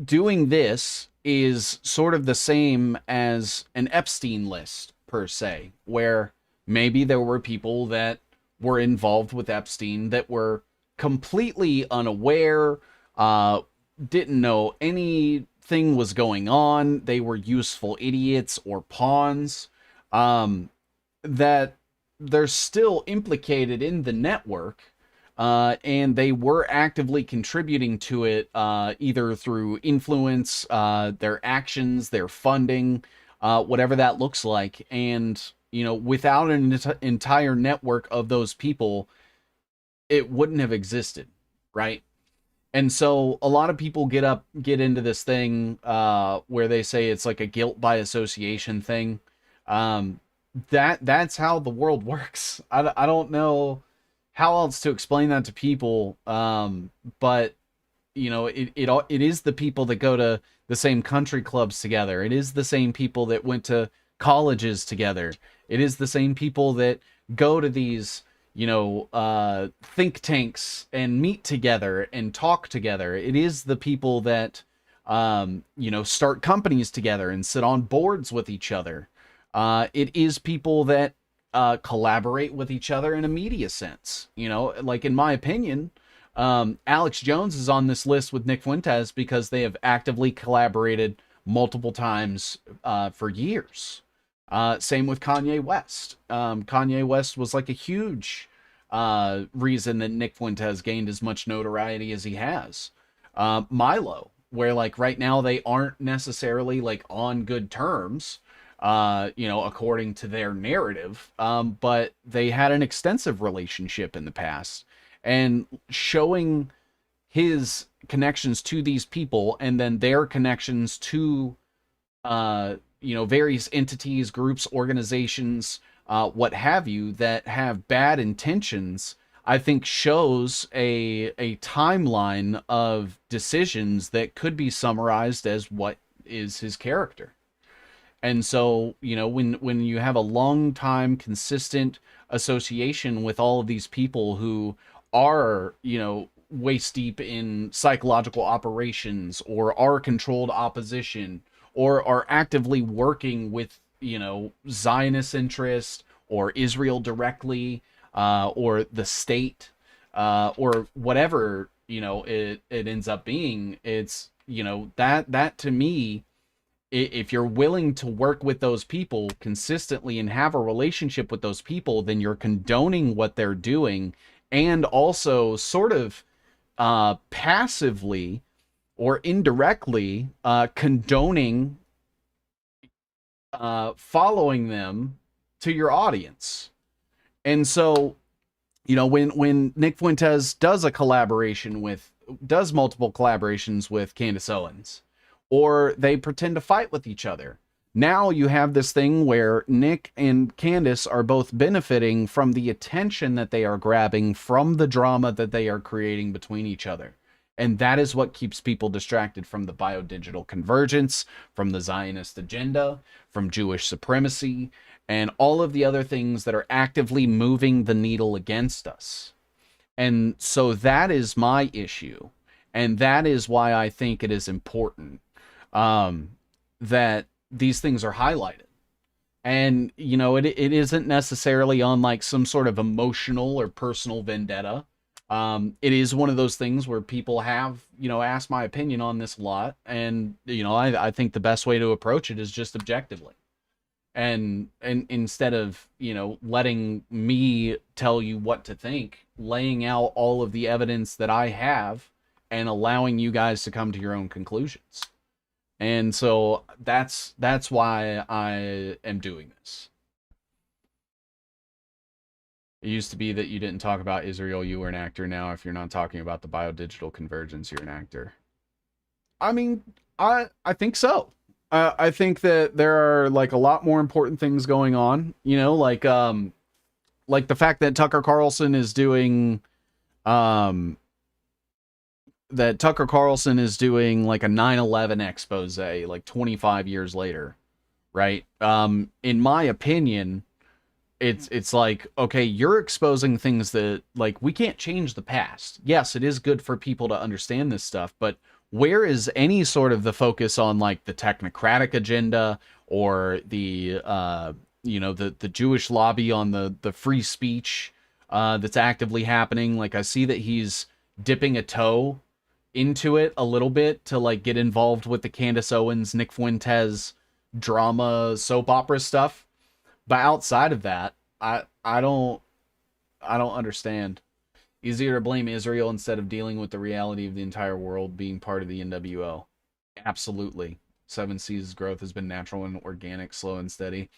[SPEAKER 1] Doing this is sort of the same as an Epstein list per se, where maybe there were people that were involved with Epstein that were completely unaware, uh, didn't know anything was going on. They were useful idiots or pawns. That they're still implicated in the network, and they were actively contributing to it, either through influence, their actions, their funding, whatever that looks like. And, without an entire network of those people, it wouldn't have existed, right? And so a lot of people get into this thing, where they say it's like a guilt by association thing. Um, that's how the world works. I don't know how else to explain that to people. But it is the people that go to the same country clubs together. It is the same people that went to colleges together. It is the same people that go to these, think tanks and meet together and talk together. It is the people that, start companies together and sit on boards with each other. It is people that collaborate with each other in a media sense. Like in my opinion, Alex Jones is on this list with Nick Fuentes because they have actively collaborated multiple times, for years. Same with Kanye West. Kanye West was like a huge reason that Nick Fuentes gained as much notoriety as he has. Milo, where like right now they aren't necessarily like on good terms, according to their narrative, but they had an extensive relationship in the past. And showing his connections to these people and then their connections to, various entities, groups, organizations, what have you, that have bad intentions, I think shows a timeline of decisions that could be summarized as what is his character. And so, when you have a long time consistent association with all of these people who are, waist deep in psychological operations, or are controlled opposition, or are actively working with, Zionist interest or Israel directly, or the state, or whatever, it ends up being, it's, that to me, if you're willing to work with those people consistently and have a relationship with those people, then you're condoning what they're doing, and also sort of, passively or indirectly, condoning, following them to your audience. And so, when Nick Fuentes does multiple collaborations with Candace Owens, or they pretend to fight with each other, now you have this thing where Nick and Candace are both benefiting from the attention that they are grabbing from the drama that they are creating between each other. And that is what keeps people distracted from the biodigital convergence, from the Zionist agenda, from Jewish supremacy, and all of the other things that are actively moving the needle against us. And so that is my issue. And that is why I think it is important, that these things are highlighted. And, it isn't necessarily on like some sort of emotional or personal vendetta. It is one of those things where people have, asked my opinion on this a lot. And, I think the best way to approach it is just objectively. And instead of, letting me tell you what to think, laying out all of the evidence that I have and allowing you guys to come to your own conclusions. And so that's why I am doing this. It used to be that you didn't talk about Israel, you were an actor. Now, if you're not talking about the biodigital convergence, you're an actor. I mean, I think so. I think that there are like a lot more important things going on. Like the fact that Tucker Carlson is doing, like a 9/11 expose like 25 years later, right? In my opinion, it's like, okay, you're exposing things that, like, we can't change the past. Yes, it is good for people to understand this stuff, but where is any sort of the focus on like the technocratic agenda or the the Jewish lobby on the free speech that's actively happening? Like, I see that he's dipping a toe into it a little bit to like get involved with the Candace Owens, Nick Fuentes drama soap opera stuff. But outside of that, I don't understand. Easier to blame Israel instead of dealing with the reality of the entire world being part of the NWO. Absolutely. Seven Seas growth has been natural and organic, slow and steady.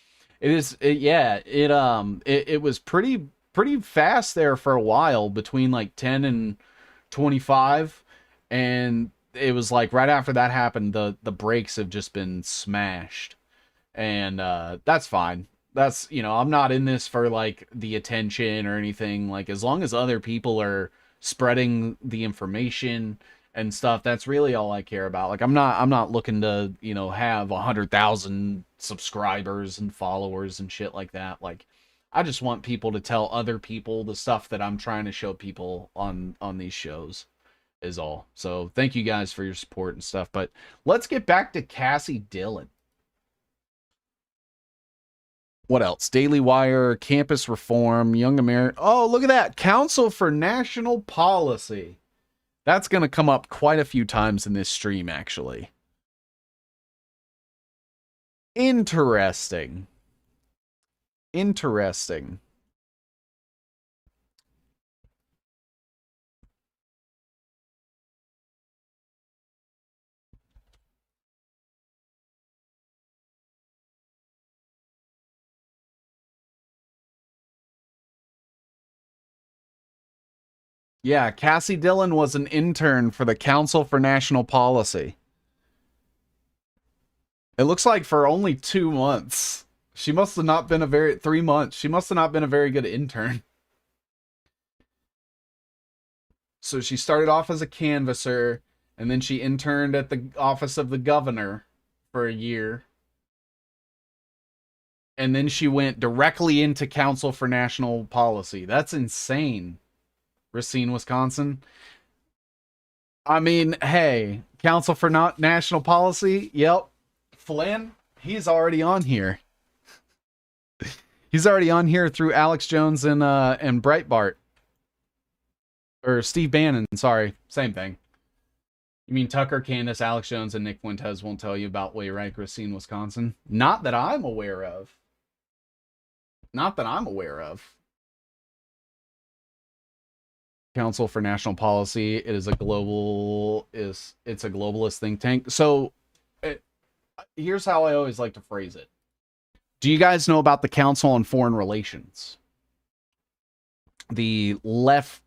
[SPEAKER 1] It was pretty fast there for a while between like 10 and 25, and it was like right after that happened the brakes have just been smashed. And that's fine. That's, I'm not in this for like the attention or anything. Like, as long as other people are spreading the information and stuff, that's really all I care about. Like, I'm not looking to, have 100,000 subscribers and followers and shit like that. Like, I just want people to tell other people the stuff that I'm trying to show people on these shows is all. So thank you guys for your support and stuff. But let's get back to Cassie Dillon. What else? Daily Wire, Campus Reform, Young American. Oh, look at that. Council for National Policy. That's going to come up quite a few times in this stream, actually. Interesting. Interesting. Yeah, Cassie Dillon was an intern for the Council for National Policy. It looks like for only 2 months. She must have not been 3 months. She must have not been a very good intern. So she started off as a canvasser, and then she interned at the office of the governor for a year. And then she went directly into Council for National Policy. That's insane. Racine, Wisconsin. I mean, hey, Council for National Policy. Yep. Flynn, he's already on here. He's already on here through Alex Jones and Breitbart. Or Steve Bannon, sorry. Same thing. You mean Tucker, Candace, Alex Jones, and Nick Fuentes won't tell you about Wayrike, Racine, Wisconsin? Not that I'm aware of. Not that I'm aware of. Council for National Policy. It is a it's a globalist think tank. So here's how I always like to phrase it. Do you guys know about the Council on Foreign Relations? The left,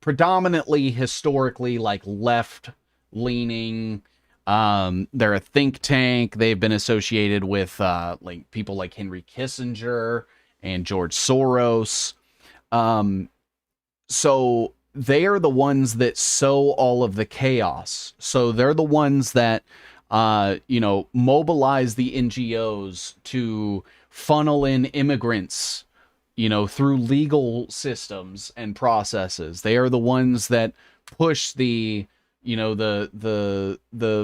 [SPEAKER 1] predominantly historically like left leaning. They're a think tank. They've been associated with like people like Henry Kissinger and George Soros. So they are the ones that sow all of the chaos. So they're the ones that, mobilize the NGOs to funnel in immigrants, through legal systems and processes. They are the ones that push the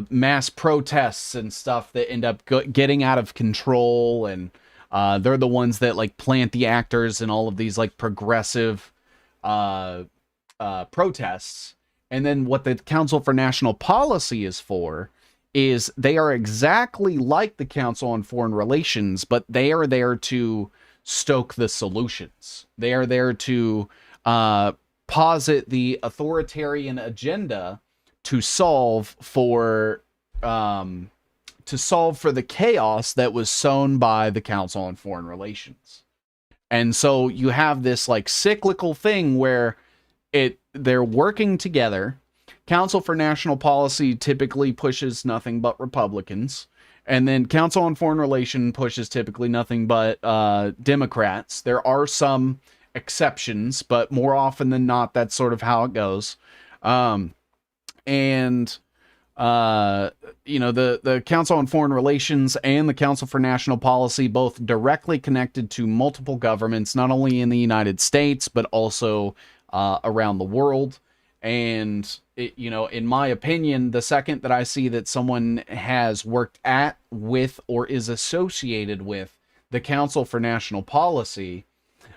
[SPEAKER 1] mass protests and stuff that end up getting out of control. And they're the ones that like plant the actors in all of these like progressive protests. And then what the Council for National Policy is for is they are exactly like the Council on Foreign Relations, but they are there to stoke the solutions. They are there to posit the authoritarian agenda to solve for the chaos that was sown by the Council on Foreign Relations. And so you have this like cyclical thing where they're working together. Council for National Policy typically pushes nothing but Republicans. And then Council on Foreign Relations pushes typically nothing but Democrats. There are some exceptions, but more often than not, that's sort of how it goes. And uh, the Council on Foreign Relations and the Council for National Policy, both directly connected to multiple governments, not only in the United States, but also around the world. And, in my opinion, the second that I see that someone has worked at, with, or is associated with the Council for National Policy,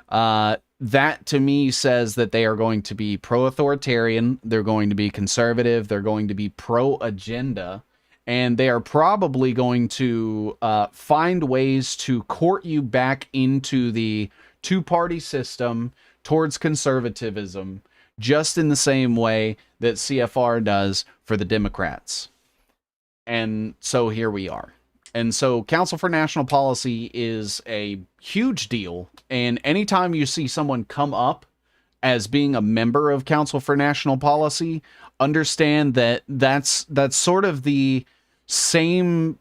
[SPEAKER 1] that to me says that they are going to be pro authoritarian, they're going to be conservative, they're going to be pro agenda, and they are probably going to find ways to court you back into the two-party system towards conservatism, just in the same way that CFR does for the Democrats. And so here we are. And so Council for National Policy is a huge deal. And anytime you see someone come up as being a member of Council for National Policy, understand that that's sort of the same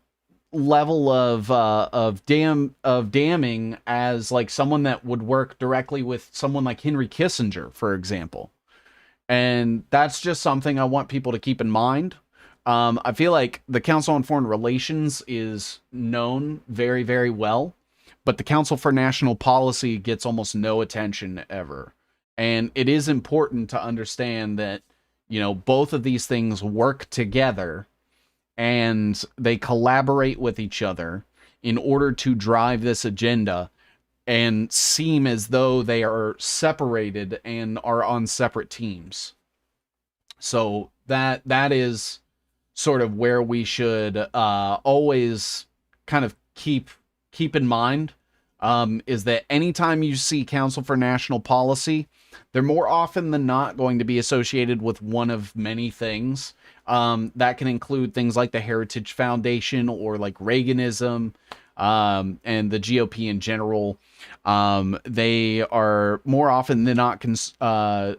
[SPEAKER 1] level of damning as like someone that would work directly with someone like Henry Kissinger, for example. And that's just something I want people to keep in mind. I feel like the Council on Foreign Relations is known very, very well, but the Council for National Policy gets almost no attention ever. And it is important to understand that, both of these things work together and they collaborate with each other in order to drive this agenda and seem as though they are separated and are on separate teams. So that is sort of where we should always kind of keep in mind, is that anytime you see Council for National Policy, they're more often than not going to be associated with one of many things. That can include things like the Heritage Foundation or like Reaganism, and the GOP in general. They are more often than not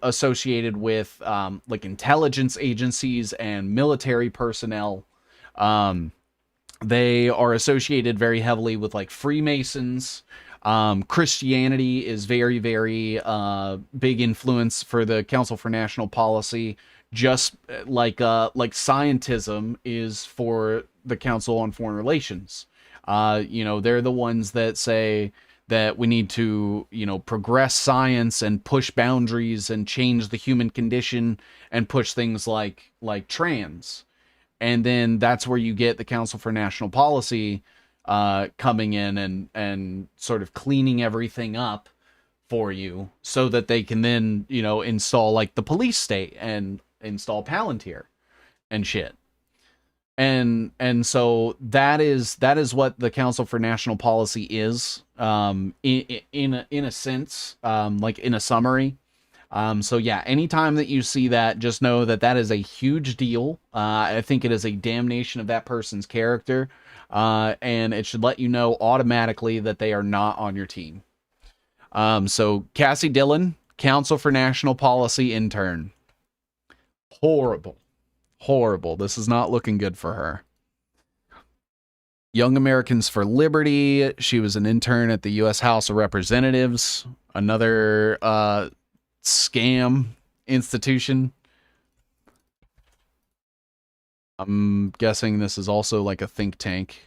[SPEAKER 1] associated with like intelligence agencies and military personnel. They are associated very heavily with like Freemasons. Christianity is very, very big influence for the Council for National Policy, just like scientism is for the Council on Foreign Relations. They're the ones that say that we need to, progress science and push boundaries and change the human condition and push things like trans. And then that's where you get the Council for National Policy coming in and sort of cleaning everything up for you so that they can then, install like the police state and install Palantir and shit. And so that is what the Council for National Policy is, in a sense, like in a summary. So yeah, anytime that you see that, just know that that is a huge deal. I think it is a damnation of that person's character, and it should let you know automatically that they are not on your team. So Cassie Dillon, Council for National Policy intern. Horrible. Horrible. This is not looking good for her. Young Americans for Liberty. She was an intern at the U.S. House of Representatives. Another scam institution. I'm guessing this is also like a think tank.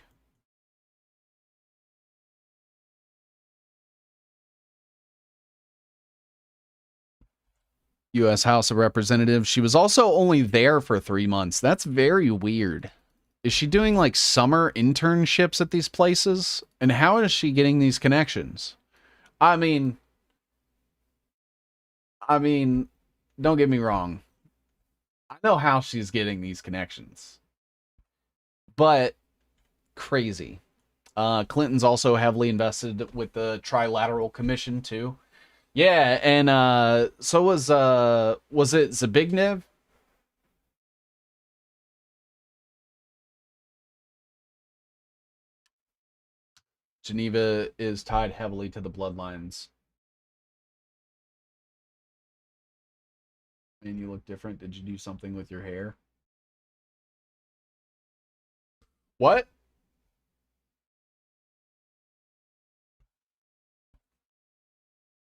[SPEAKER 1] U.S. House of Representatives. She was also only there for 3 months. That's very weird. Is she doing like summer internships at these places? And how is she getting these connections? I mean, don't get me wrong. I know how she's getting these connections. But crazy. Clinton's also heavily invested with the Trilateral Commission too. Yeah, and so was it Zbigniew? Geneva is tied heavily to the bloodlines. Man, you look different. Did you do something with your hair? What?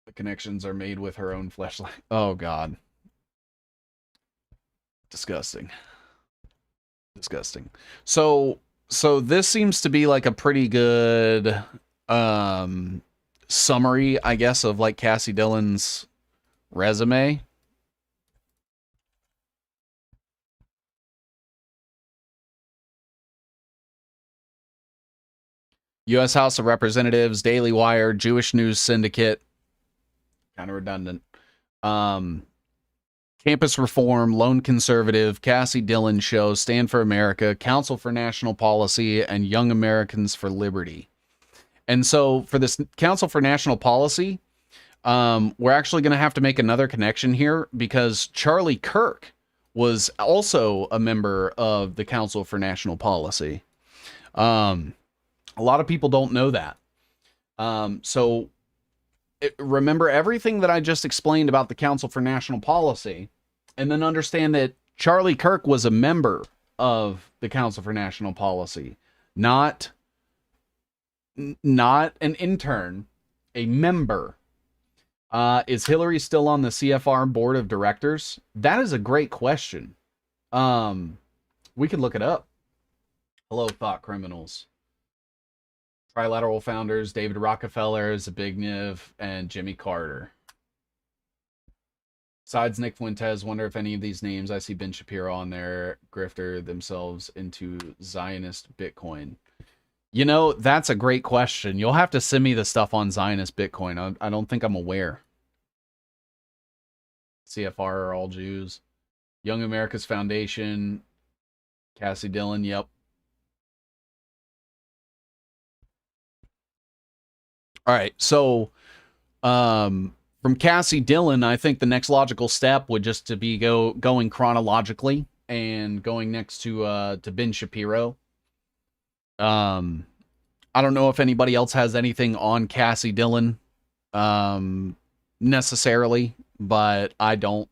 [SPEAKER 1] The connections are made with her own fleshlight. Oh god. Disgusting. Disgusting. So this seems to be like a pretty good um summary, I guess, of like Cassie Dillon's resume. U.S. House of Representatives, Daily Wire, Jewish News Syndicate, kind of redundant. Um, Campus Reform, Lone Conservative, Cassie Dillon Show, Stand for America, Council for National Policy, and Young Americans for Liberty. And so for this Council for National Policy, we're actually going to have to make another connection here because Charlie Kirk was also a member of the Council for National Policy. Um, a lot of people don't know that. So remember everything that I just explained about the Council for National Policy, and then understand that Charlie Kirk was a member of the Council for National Policy, not an intern, a member. Is Hillary still on the CFR board of directors? That is a great question. We could look it up. Hello, thought criminals. Trilateral founders David Rockefeller, Zbigniew, and Jimmy Carter. Besides Nick Fuentes, wonder if any of these names I see Ben Shapiro on there grifter themselves into Zionist Bitcoin. You know, that's a great question. You'll have to send me the stuff on Zionist Bitcoin. I don't think I'm aware. CFR are all Jews. Young America's Foundation. Cassie Dillon, yep. All right, so from Cassie Dillon, I think the next logical step would just to be going chronologically and going next to Ben Shapiro. I don't know if anybody else has anything on Cassie Dillon necessarily, but I don't.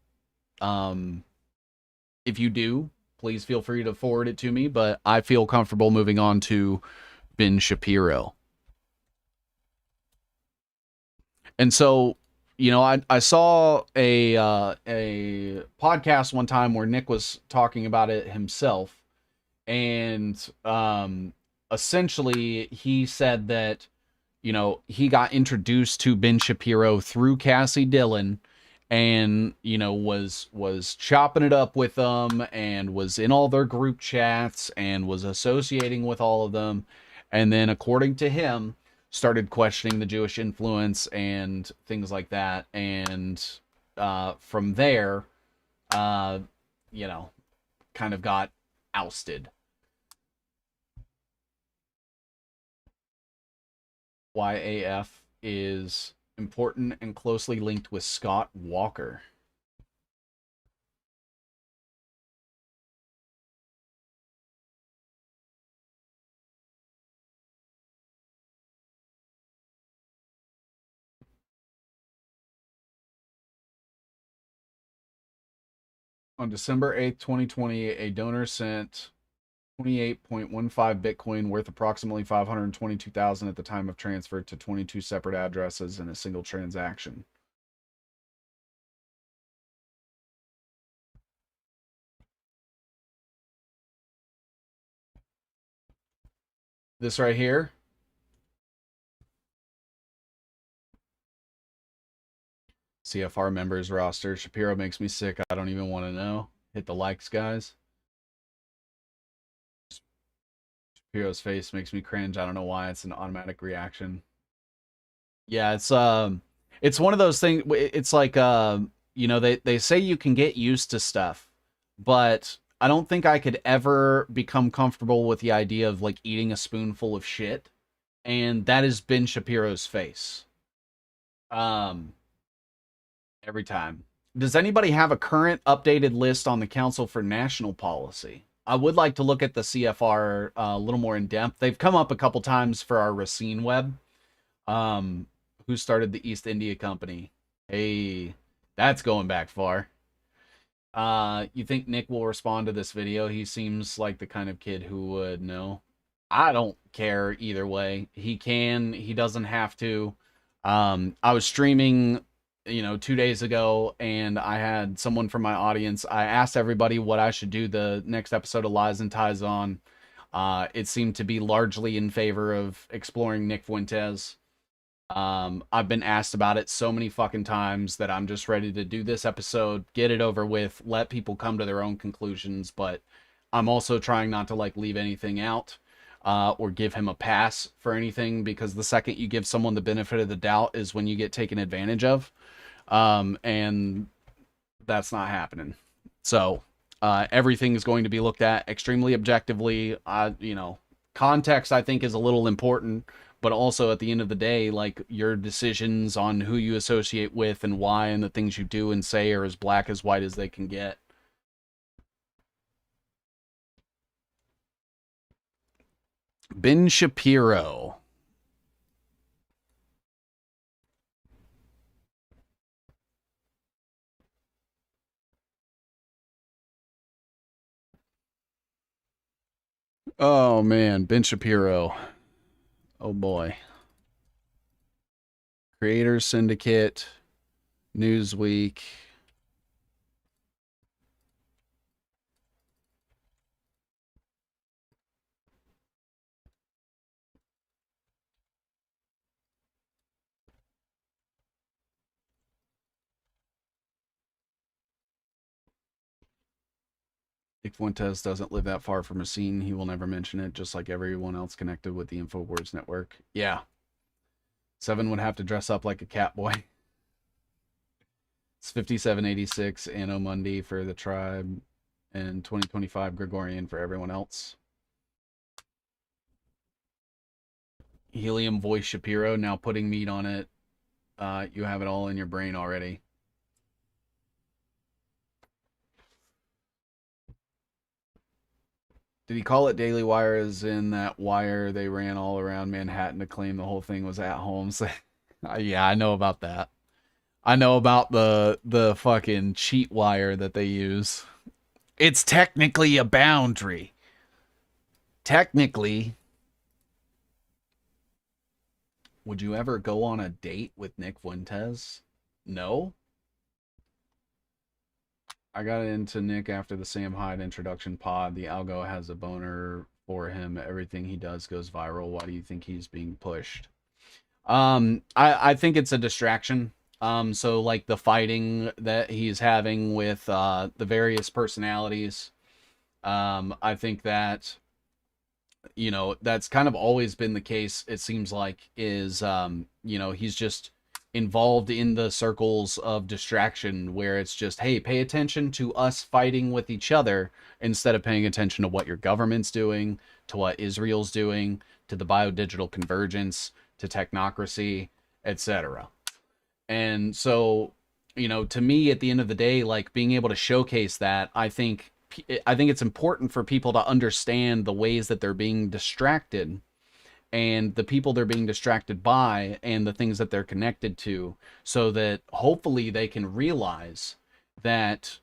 [SPEAKER 1] If you do, please feel free to forward it to me, but I feel comfortable moving on to Ben Shapiro. And so, you know, I saw a podcast one time where Nick was talking about it himself, and essentially he said that, you know, he got introduced to Ben Shapiro through Cassie Dillon, and you know was chopping it up with them and was in all their group chats and was associating with all of them, and then according to him started questioning the Jewish influence and things like that, and from there you know, kind of got ousted. YAF is important and closely linked with Scott Walker. On December 8th, 2020, a donor sent 28.15 Bitcoin worth approximately 522,000 at the time of transfer to 22 separate addresses in a single transaction. This right here. CFR members roster. Shapiro makes me sick. I don't even want to know. Hit the likes, guys. Shapiro's face makes me cringe. I don't know why. It's an automatic reaction. Yeah, it's one of those things. It's like you know, they say you can get used to stuff, but I don't think I could ever become comfortable with the idea of like eating a spoonful of shit, and that is Ben Shapiro's face. Um, every time. Does anybody have a current updated list on the Council for National Policy? I would like to look at the CFR a little more in depth. They've come up a couple times for our Racine web. Who started the East India Company? Hey, that's going back far. You think Nick will respond to this video? He seems like the kind of kid who would know. I don't care either way. He can, he doesn't have to. I was streaming 2 days ago, and I had someone from my audience. I asked everybody what I should do the next episode of Lies and Ties on. It seemed to be largely in favor of exploring Nick Fuentes. I've been asked about it so many fucking times that I'm just ready to do this episode, get it over with, let people come to their own conclusions. But I'm also trying not to like leave anything out, or give him a pass for anything, because the second you give someone the benefit of the doubt is when you get taken advantage of. And that's not happening. So everything is going to be looked at extremely objectively. Context I think is a little important, but also at the end of the day, like, your decisions on who you associate with and why, and the things you do and say are as black as white as they can get. Ben Shapiro. Oh man, Ben Shapiro. Oh boy. Creators Syndicate, Newsweek. Nick Fuentes doesn't live that far from a scene. He will never mention it, just like everyone else connected with the InfoWars network. Yeah. Seven would have to dress up like a cat boy. It's 5786 Anno Mundi for the tribe, and 2025 Gregorian for everyone else. Helium Voice Shapiro, now putting meat on it. You have it all in your brain already. Did he call it Daily Wire as in that wire they ran all around Manhattan to claim the whole thing was at home? So, yeah, I know about that. I know about the fucking cheat wire that they use. It's technically a boundary. Technically. Would you ever go on a date with Nick Fuentes? No. I got into Nick after the Sam Hyde introduction pod. The algo has a boner for him. Everything he does goes viral. Why do you think he's being pushed? I think it's a distraction. So like the fighting that he's having with the various personalities. I think that that's kind of always been the case. It seems like is he's just involved in the circles of distraction where it's just, hey, pay attention to us fighting with each other instead of paying attention to what your government's doing, to what Israel's doing, to the biodigital convergence, to technocracy, etc. And so, to me, at the end of the day, like, being able to showcase that, I think it's important for people to understand the ways that they're being distracted, and the people they're being distracted by, and the things that they're connected to, so that hopefully they can realize that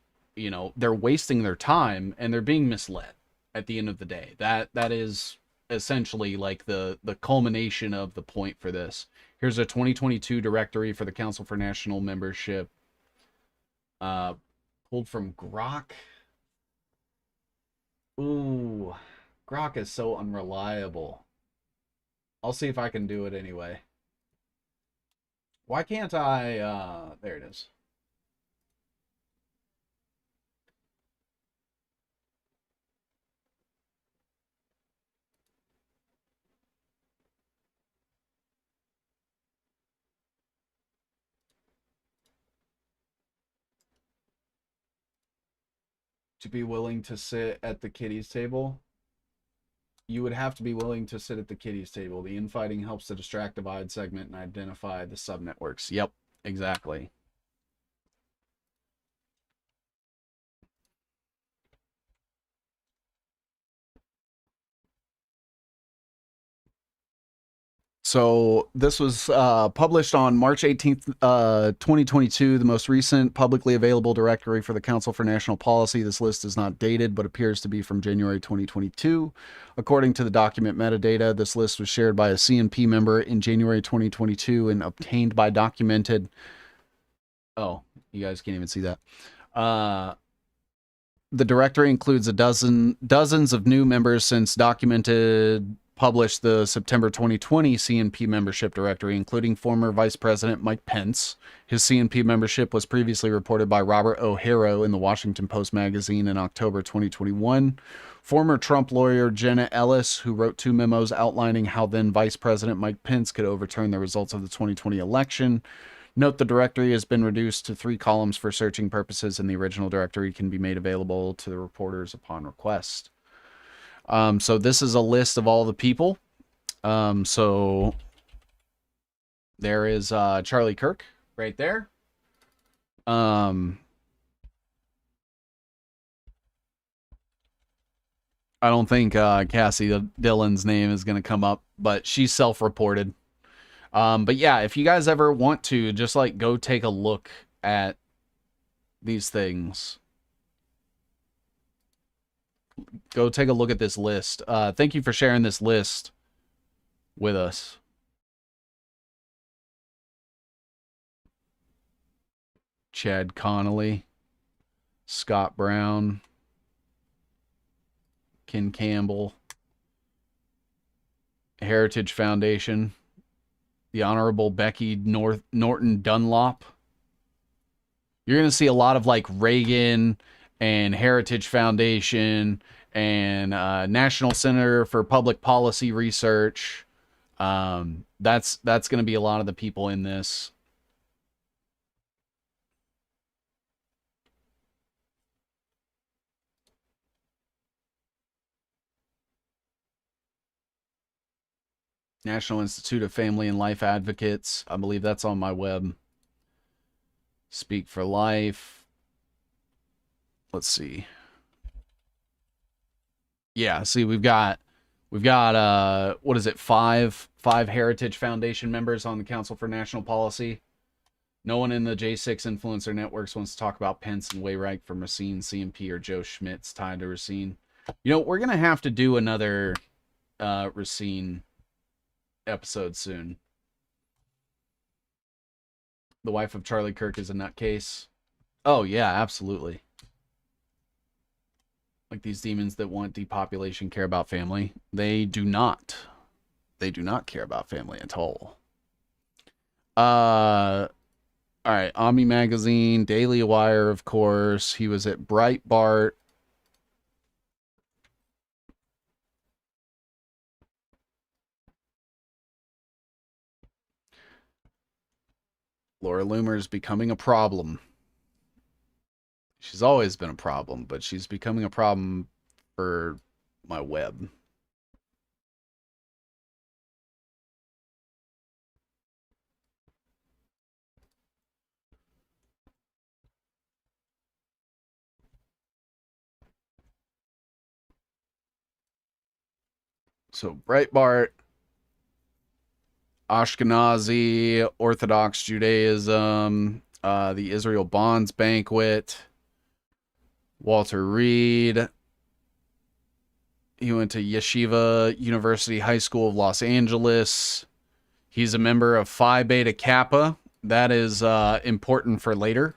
[SPEAKER 1] they're wasting their time and they're being misled at the end of the day. That is essentially like the culmination of the point for this. Here's a 2022 directory for the Council for National Membership, pulled from Grok. Ooh, Grok is so unreliable. I'll see if I can do it anyway. Why can't I, there it is. To be willing to sit at the kiddies table, you would have to be willing to sit at the kiddies table. The infighting helps to distract, divide, segment, and identify the subnetworks. Yep, exactly. So this was published on March 18th, 2022, the most recent publicly available directory for the Council for National Policy. This list is not dated, but appears to be from January 2022. According to the document metadata, this list was shared by a CNP member in January 2022 and obtained by documented Oh, you guys can't even see that. Uh, the directory includes dozens of new members since documented published the September 2020 CNP membership directory, including former Vice President Mike Pence. His CNP membership was previously reported by Robert O'Hara in the Washington Post magazine in October 2021. Former Trump lawyer Jenna Ellis, who wrote 2 memos outlining how then Vice President Mike Pence could overturn the results of the 2020 election. Note the directory has been reduced to 3 columns for searching purposes, and the original directory can be made available to the reporters upon request. So this is a list of all the people. So there is Charlie Kirk right there. I don't think Cassie Dillon's name is going to come up, but she's self-reported. But yeah, if you guys ever want to, just like go take a look at these things. Go take a look at this list. Thank you for sharing this list with us. Chad Connolly, Scott Brown, Ken Campbell, Heritage Foundation, the Honorable Becky Norton Dunlop. You're going to see a lot of like Reagan and Heritage Foundation and National Center for Public Policy Research. That's going to be a lot of the people in this. National Institute of Family and Life Advocates. I believe that's on my web. Speak for Life. Let's see. Yeah, see, we've got what is it, five Heritage Foundation members on the Council for National Policy. No one in the J6 influencer networks wants to talk about Pence and Wainwright from Racine, CMP, or Joe Schmidt's tied to Racine. You know, we're gonna have to do another Racine episode soon. The wife of Charlie Kirk is a nutcase. Oh yeah, absolutely. Like these demons that want depopulation care about family. They do not. They do not care about family at all. All right, Omni Magazine, Daily Wire, of course. He was at Breitbart. Laura Loomer is becoming a problem. She's always been a problem, but she's becoming a problem for my web. So Breitbart, Ashkenazi, Orthodox Judaism, the Israel Bonds Banquet, Walter Reed. He went to Yeshiva University High School of Los Angeles. He's a member of Phi Beta Kappa. That is important for later.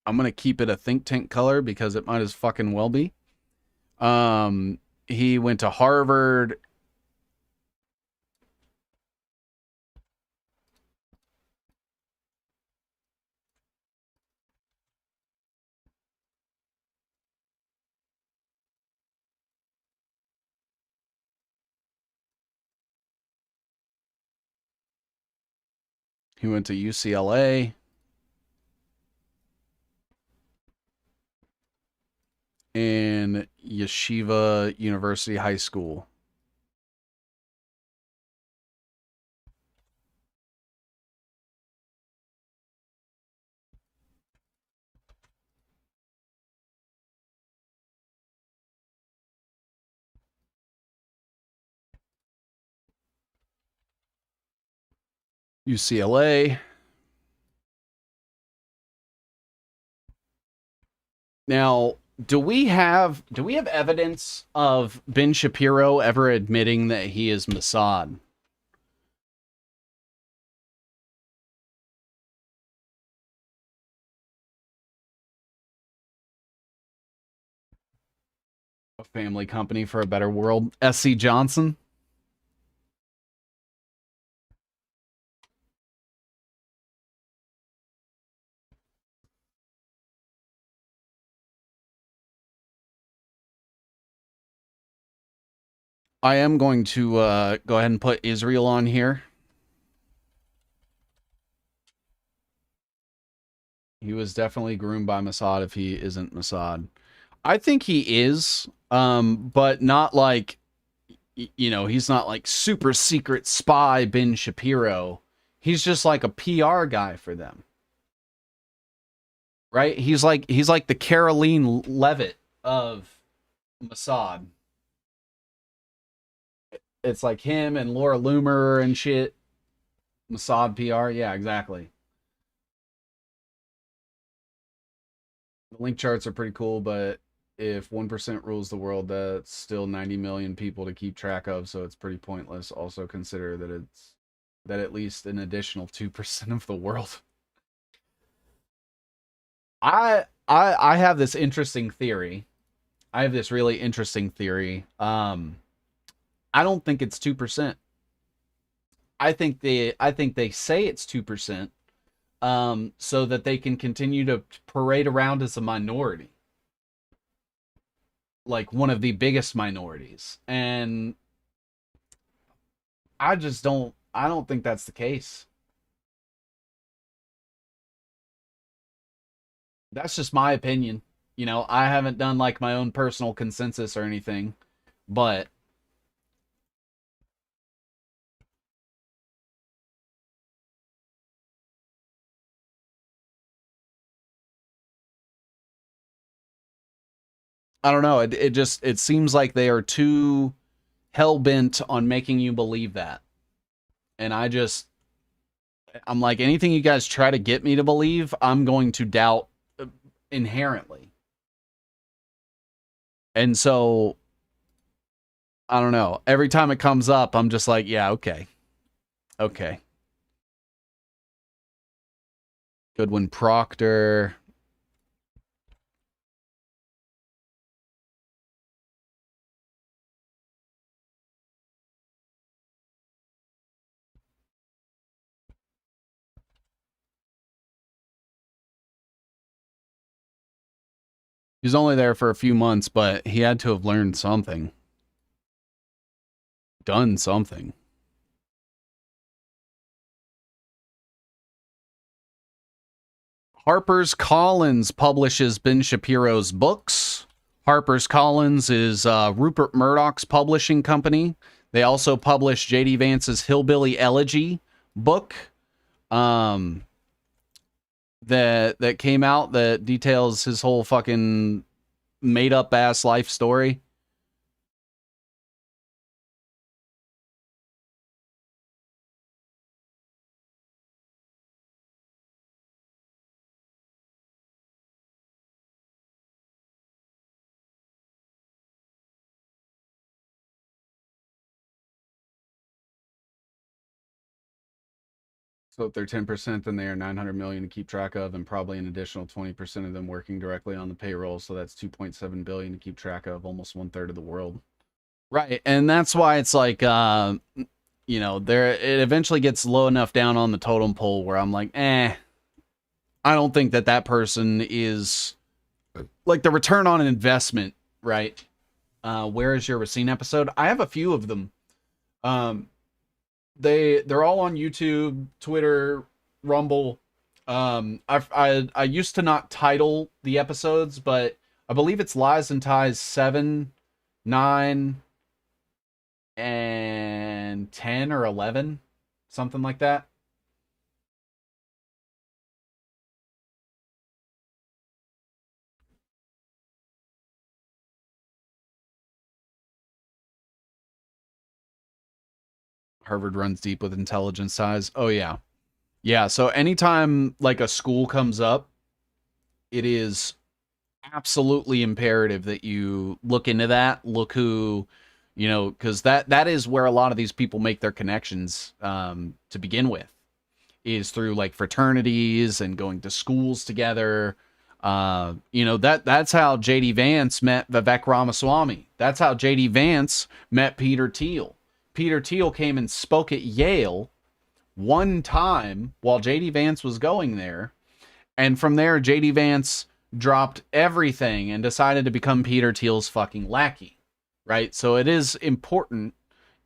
[SPEAKER 1] I'm going to keep it a think tank color because it might as fucking well be. He went to Harvard. He went to UCLA. And Yeshiva University High School. UCLA. Now, do we have evidence of Ben Shapiro ever admitting that he is Mossad? A family company for a better world. SC Johnson. I am going to go ahead and put Israel on here. He was definitely groomed by Mossad if he isn't Mossad. I think he is, but not like, he's not like super secret spy Ben Shapiro. He's just like a PR guy for them, right? He's like the Caroline Levitt of Mossad. It's like him and Laura Loomer and shit. Mossad PR, yeah, exactly. The link charts are pretty cool, but if 1% rules the world, that's still 90 million people to keep track of, so it's pretty pointless. Also consider that at least an additional 2% of the world. I have this interesting theory. I have this really interesting theory. I don't think it's 2%. I think they say it's 2%, so that they can continue to parade around as a minority, like one of the biggest minorities. And I don't think that's the case. That's just my opinion. I haven't done like my own personal consensus or anything, but I don't know. It seems like they are too hell bent on making you believe that. And I'm like, anything you guys try to get me to believe, I'm going to doubt inherently. And so I don't know. Every time it comes up, I'm just like, yeah, okay. Okay. Goodwin Proctor. He's only there for a few months, but he had to have learned something, done something. Harper's Collins publishes Ben Shapiro's books. Harper's Collins is Rupert Murdoch's publishing company. They also published J.D. Vance's Hillbilly Elegy book, um, that came out that details his whole fucking made up ass life story. So if they're 10%, then they are 900 million to keep track of, and probably an additional 20% of them working directly on the payroll. So that's 2.7 billion to keep track of, almost one third of the world. Right, and that's why it's like, there it eventually gets low enough down on the totem pole where I'm like, I don't think that person is like the return on an investment, right? Where is your Racine episode? I have a few of them. Um, they're all on YouTube, Twitter, Rumble. I used to not title the episodes, but I believe it's Lies and Ties 7, 9, and 10 or 11, something like that. Harvard runs deep with intelligence ties. Oh yeah. Yeah, so anytime like a school comes up, it is absolutely imperative that you look into that. Look who, because that is where a lot of these people make their connections to begin with, is through like fraternities and going to schools together. That's how JD Vance met Vivek Ramaswamy. That's how JD Vance met Peter Thiel. Peter Thiel came and spoke at Yale one time while JD Vance was going there. And from there, JD Vance dropped everything and decided to become Peter Thiel's fucking lackey. Right? So it is important,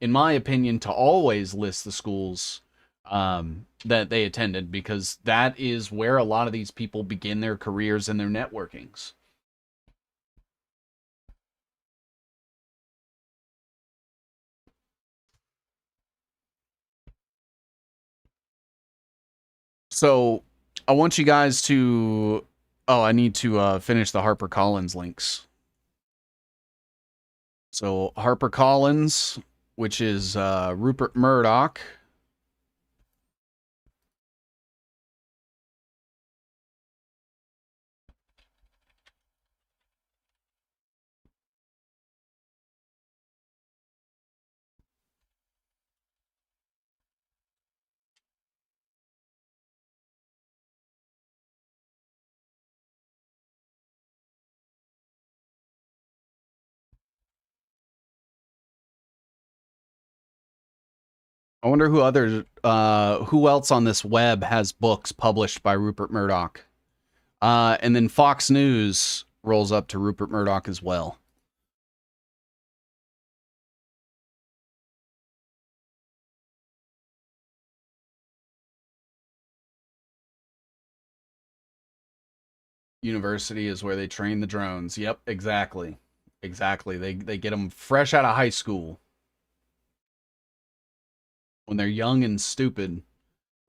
[SPEAKER 1] in my opinion, to always list the schools that they attended, because that is where a lot of these people begin their careers and their networkings. So I want you guys to. Oh, I need to finish the HarperCollins links. So HarperCollins, which is Rupert Murdoch. I wonder who else on this web has books published by Rupert Murdoch. And then Fox News rolls up to Rupert Murdoch as well. University is where they train the drones. Yep, exactly. Exactly. They get them fresh out of high school when they're young and stupid.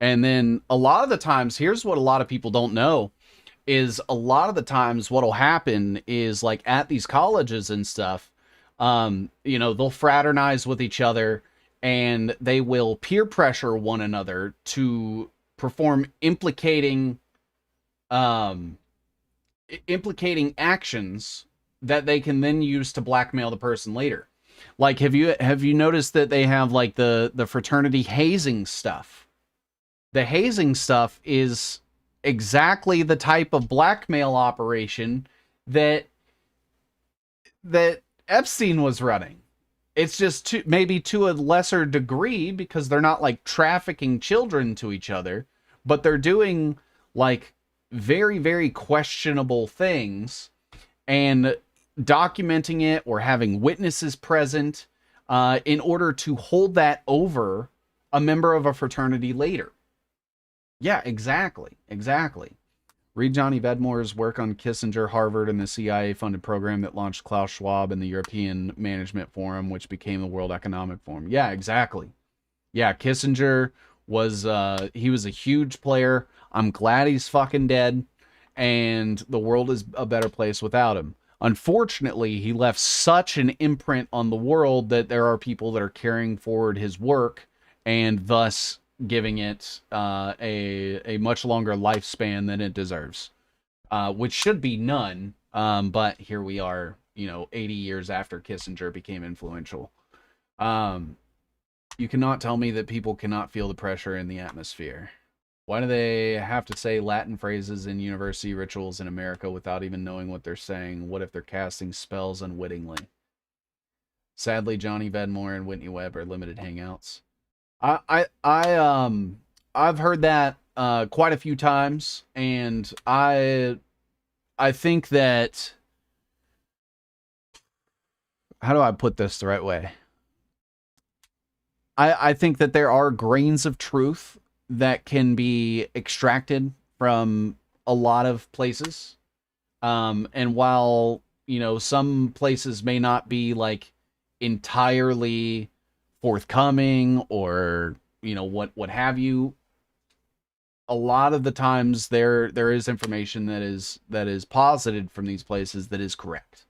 [SPEAKER 1] And then a lot of the times, here's what a lot of people don't know, is a lot of the times what'll happen is like at these colleges and stuff, they'll fraternize with each other and they will peer pressure one another to perform um, implicating actions that they can then use to blackmail the person later. Like, have you noticed that they have like the fraternity hazing stuff? The hazing stuff is exactly the type of blackmail operation that that Epstein was running. It's just maybe to a lesser degree, because they're not like trafficking children to each other, but they're doing like very, very questionable things and documenting it or having witnesses present in order to hold that over a member of a fraternity later. Yeah, exactly. Exactly. Read Johnny Vedmore's work on Kissinger, Harvard, and the CIA funded program that launched Klaus Schwab and the European Management Forum, which became the World Economic Forum. Yeah, exactly. Yeah, Kissinger he was a huge player. I'm glad he's fucking dead, and the world is a better place without him. Unfortunately, he left such an imprint on the world that there are people that are carrying forward his work and thus giving it a much longer lifespan than it deserves, which should be none. But here we are, 80 years after Kissinger became influential. Um, you cannot tell me that people cannot feel the pressure in the atmosphere. Why do they have to say Latin phrases in university rituals in America without even knowing what they're saying? What if they're casting spells unwittingly? Sadly, Johnny Vedmore and Whitney Webb are limited hangouts. I've heard that quite a few times, and I think that, how do I put this the right way? I think that there are grains of truth that can be extracted from a lot of places. And while, some places may not be like entirely forthcoming or, what have you, a lot of the times there is information that is posited from these places that is correct.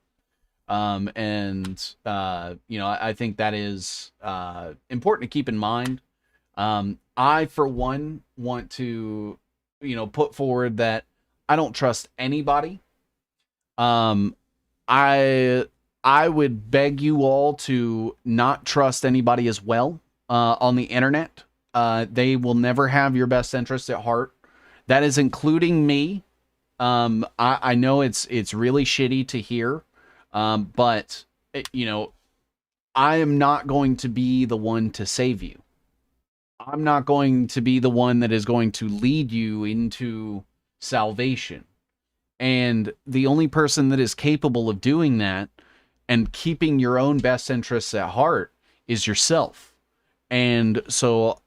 [SPEAKER 1] I think that is important to keep in mind. I, for one, want to, put forward that I don't trust anybody. Um, I I would beg you all to not trust anybody as well on the internet. They will never have your best interest at heart. That is including me. I know it's really shitty to hear, but you know, I am not going to be the one to save you. I'm not going to be the one that is going to lead you into salvation. And the only person that is capable of doing that and keeping your own best interests at heart is yourself. And so,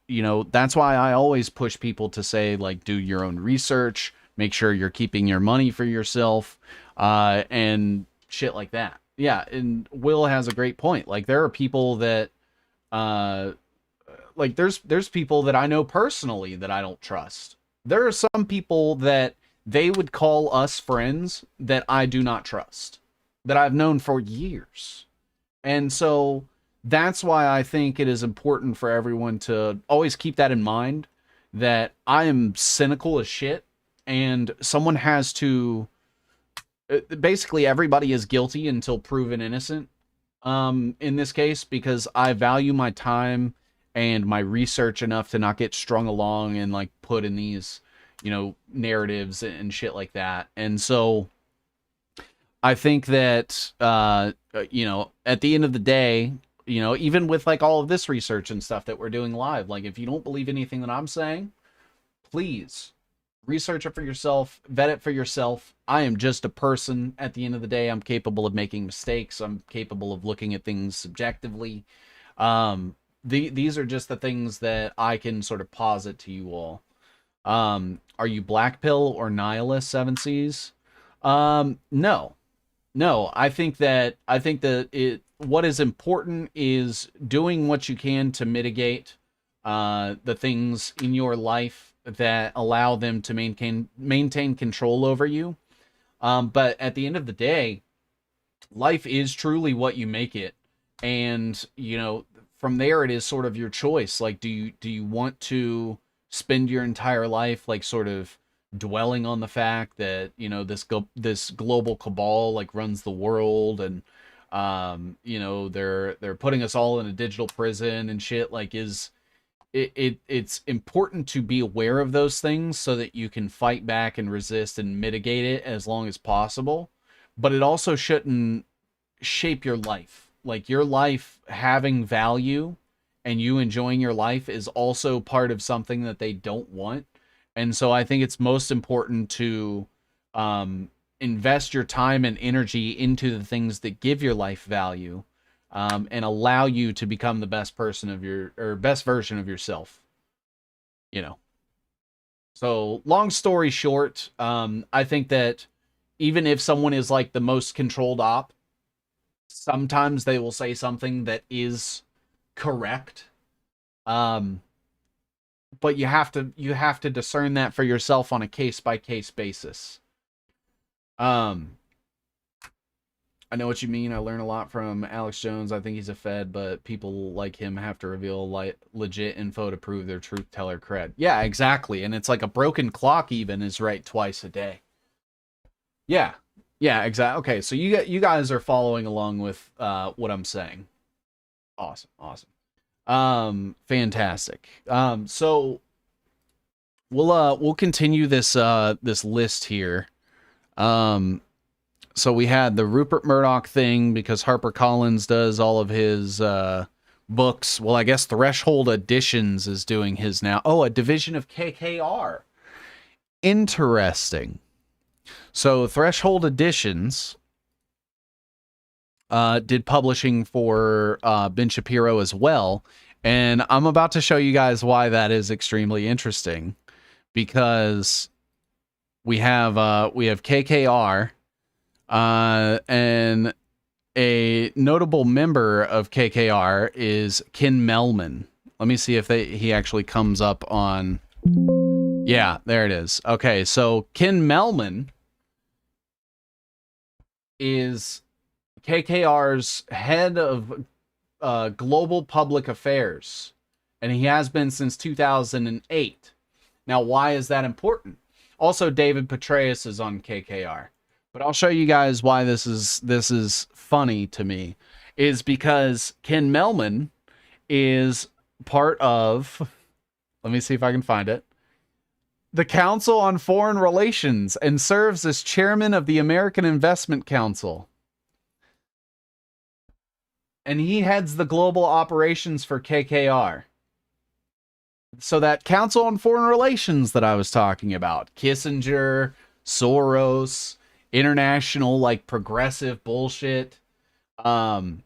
[SPEAKER 1] that's why I always push people to say, like, do your own research, make sure you're keeping your money for yourself, and shit like that. Yeah. And Will has a great point. Like, there are people that, uh, like there's people that I know personally that I don't trust. There are some people that they would call us friends that I do not trust, that I've known for years. And so that's why I think it is important for everyone to always keep that in mind, that I am cynical as shit and someone has to basically everybody is guilty until proven innocent, in this case, because I value my time and my research enough to not get strung along and like put in these, narratives and shit like that. And so I think that at the end of the day, even with like all of this research and stuff that we're doing live, like if you don't believe anything that I'm saying, please research it for yourself, vet it for yourself. I am just a person at the end of the day. I'm capable of making mistakes. I'm capable of looking at things subjectively. These are just the things that I can sort of posit to you all. Are you black pill or nihilist, Seven Seas? No. No, I think that what is important is doing what you can to mitigate the things in your life that allow them to maintain control over you. But at the end of the day, life is truly what you make it, and from there it is sort of your choice. Like, do you want to spend your entire life like sort of dwelling on the fact that this global cabal like runs the world, and they're putting us all in a digital prison and shit? Like, it's important to be aware of those things so that you can fight back and resist and mitigate it as long as possible. But it also shouldn't shape your life. Like, your life having value and you enjoying your life is also part of something that they don't want. And so I think it's most important to invest your time and energy into the things that give your life value, and allow you to become the best person of your or best version of yourself. You know. So long story short, I think that even if someone is like the most controlled op, sometimes they will say something that is correct. Um, but you have to discern that for yourself on a case by case basis. Um, I know what you mean. I learn a lot from Alex Jones. I think he's a Fed, but people like him have to reveal like legit info to prove their truth teller cred. Yeah, exactly. And it's like a broken clock even is right twice a day. Yeah. Yeah, exactly. Okay, so you guys are following along with what I'm saying. Awesome. Awesome. Fantastic. So we'll continue this list here. Um so we had the Rupert Murdoch thing because HarperCollins does all of his books. Well, I guess Threshold Editions is doing his now. Oh, a division of KKR. Interesting. So Threshold Editions did publishing for Ben Shapiro as well. And I'm about to show you guys why that is extremely interesting, because we have KKR, and a notable member of KKR is Ken Melman. Let me see if he actually comes up on. Yeah, there it is. Okay, so Ken Melman is KKR's head of global public affairs, and he has been since 2008. Now, why is that important? Also, David Petraeus is on KKR. But I'll show you guys why this is funny to me. Is because Ken Melman is part of, let me see if I can find it, the Council on Foreign Relations, and serves as chairman of the American Investment Council. And he heads the global operations for KKR. So that Council on Foreign Relations that I was talking about, Kissinger, Soros, international like progressive bullshit. Um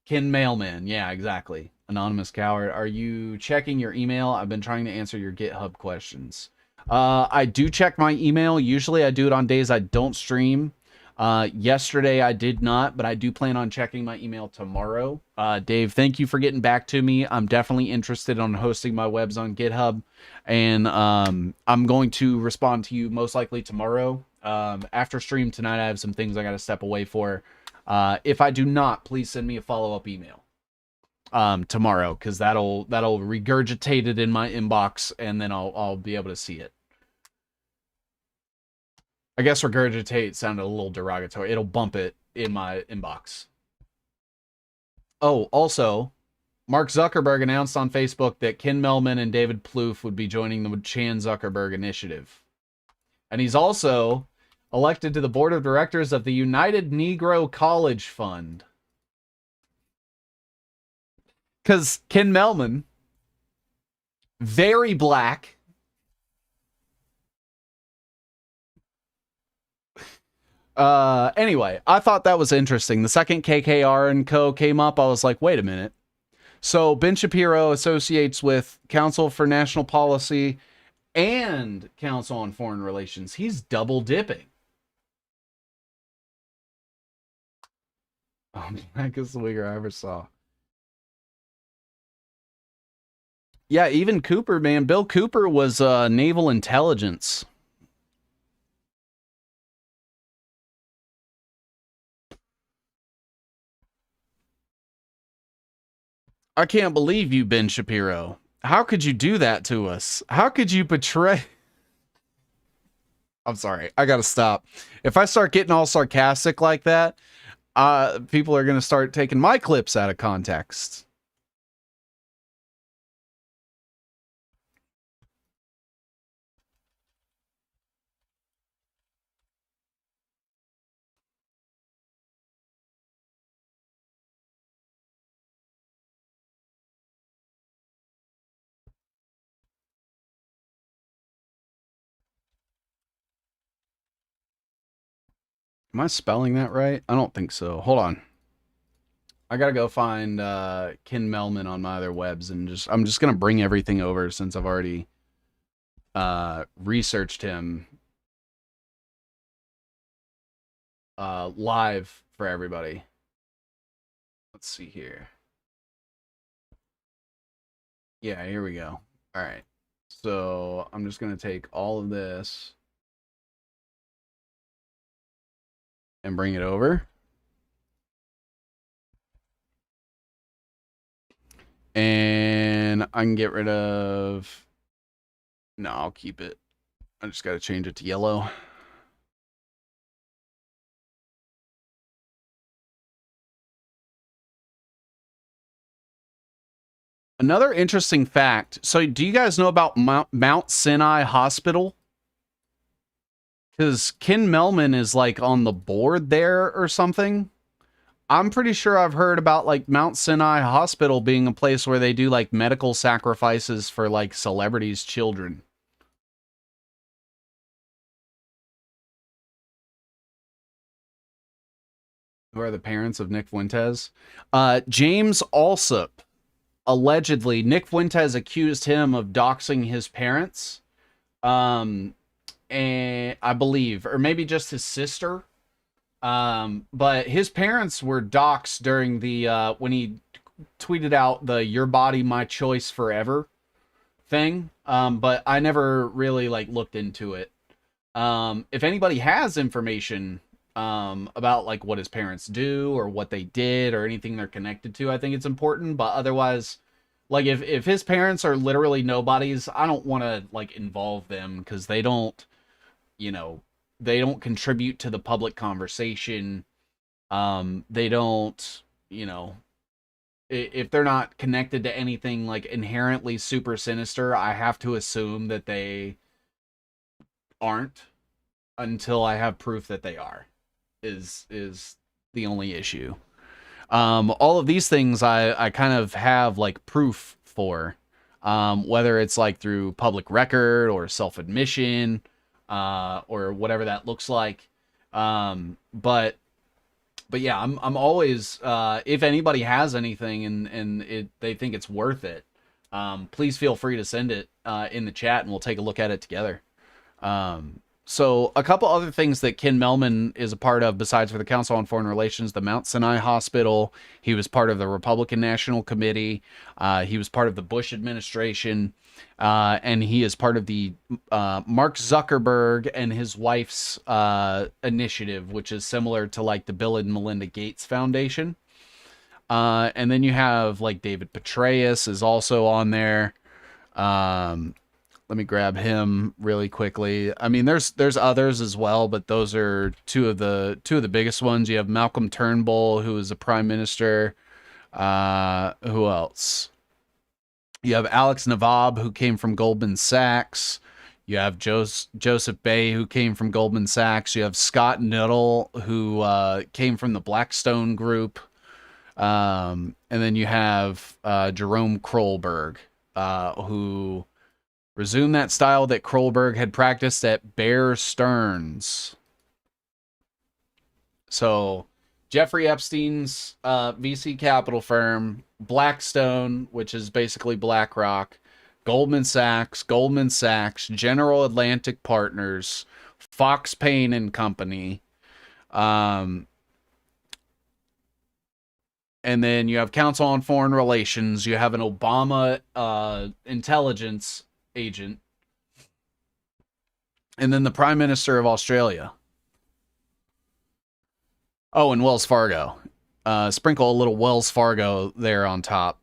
[SPEAKER 1] Ken Mailman, yeah, exactly. Anonymous coward. Are you checking your email? I've been trying to answer your GitHub questions. I do check my email. Usually I do it on days I don't stream. Yesterday I did not, but I do plan on checking my email tomorrow. Dave, thank you for getting back to me. I'm definitely interested on hosting my webs on GitHub, and I'm going to respond to you most likely tomorrow. After stream tonight, I have some things I got to step away for. If I do not, please send me a follow-up email tomorrow, because that'll regurgitate it in my inbox, and then I'll be able to see it. I guess regurgitate sounded a little derogatory. It'll bump it in my inbox. Oh, also, Mark Zuckerberg announced on Facebook that Ken Melman and David Plouffe would be joining the Chan Zuckerberg Initiative. And he's also elected to the board of directors of the United Negro College Fund. Because Ken Melman, very black. Anyway, I thought that was interesting. The second KKR and Co. came up, I was like, wait a minute. So Ben Shapiro associates with Council for National Policy and Council on Foreign Relations. He's double dipping. Oh, blackest wigger I ever saw. Yeah, even Cooper, man. Bill Cooper was naval intelligence. I can't believe you, Ben Shapiro. How could you do that to us? How could you betray? I'm sorry. I gotta stop. If I start getting all sarcastic like that, people are gonna start taking my clips out of context. Am I spelling that right? I don't think so. Hold on. I gotta go find Ken Melman on my other webs, and I'm just gonna bring everything over since I've already researched him live for everybody. Let's see here. Yeah, here we go. All right. So I'm just gonna take all of this and bring it over. And I can get rid of... No, I'll keep it. I just got to change it to yellow. Another interesting fact. So do you guys know about Mount Sinai Hospital? Because Ken Melman is like on the board there or something. I'm pretty sure I've heard about like Mount Sinai Hospital being a place where they do like medical sacrifices for like celebrities' children. Who are the parents of Nick Fuentes? James Alsop. Allegedly, Nick Fuentes accused him of doxing his parents. And I believe, or maybe just his sister. But his parents were doxxed during the when he tweeted out the "Your Body, My Choice Forever" thing. But I never really like looked into it. If anybody has information about like what his parents do or what they did or anything they're connected to, I think it's important. But otherwise, like if his parents are literally nobodies, I don't want to like involve them because they don't, you know, they don't contribute to the public conversation. They don't, you know, if they're not connected to anything like inherently super sinister, I have to assume that they aren't until I have proof that they are. Is the only issue. All of these things I kind of have like proof for, whether it's like through public record or self admission, or whatever that looks like. But yeah, I'm always, if anybody has anything and they think it's worth it, please feel free to send it in the chat and we'll take a look at it together. So a couple other things that Ken Melman is a part of besides for the Council on Foreign Relations, the Mount Sinai Hospital. He was part of the Republican National Committee. He was part of the Bush administration. And he is part of the Mark Zuckerberg and his wife's initiative, which is similar to like the Bill and Melinda Gates Foundation. And then you have like David Petraeus is also on there. Let me grab him really quickly. I mean, there's others as well, but those are two of the biggest ones. You have Malcolm Turnbull, who is a prime minister. Who else? You have Alex Nawab, who came from Goldman Sachs. You have Joseph Bay, who came from Goldman Sachs. You have Scott Nuttall, who came from the Blackstone Group. And then you have Jerome Krollberg, who resumed that style that Krollberg had practiced at Bear Stearns. So Jeffrey Epstein's VC capital firm, Blackstone, which is basically BlackRock, Goldman Sachs, General Atlantic Partners, Fox Payne and Company, and then you have Council on Foreign Relations. You have an Obama intelligence agent, and then the Prime Minister of Australia. Oh, and Wells Fargo. Sprinkle a little Wells Fargo there on top.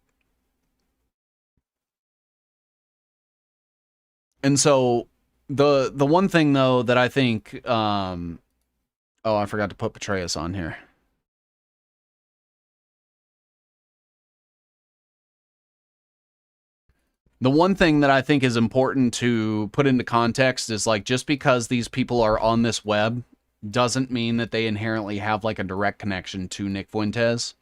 [SPEAKER 1] And so the one thing though that I think oh, I forgot to put Petraeus on here. The one thing that I think is important to put into context is like just because these people are on this web doesn't mean that they inherently have like a direct connection to Nick Fuentes.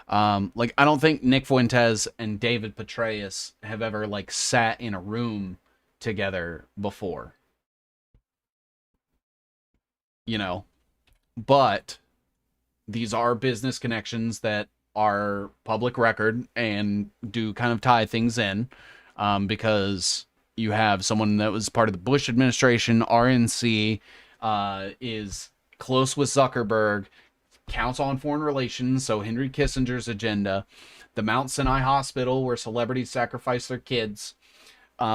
[SPEAKER 1] Like I don't think Nick Fuentes and David Petraeus have ever like sat in a room together before. You know, but these are business connections that are public record and do kind of tie things in, because you have someone that was part of the Bush administration, RNC, is close with Zuckerberg, Council on Foreign Relations, so Henry Kissinger's agenda, the Mount Sinai Hospital where celebrities sacrifice their kids,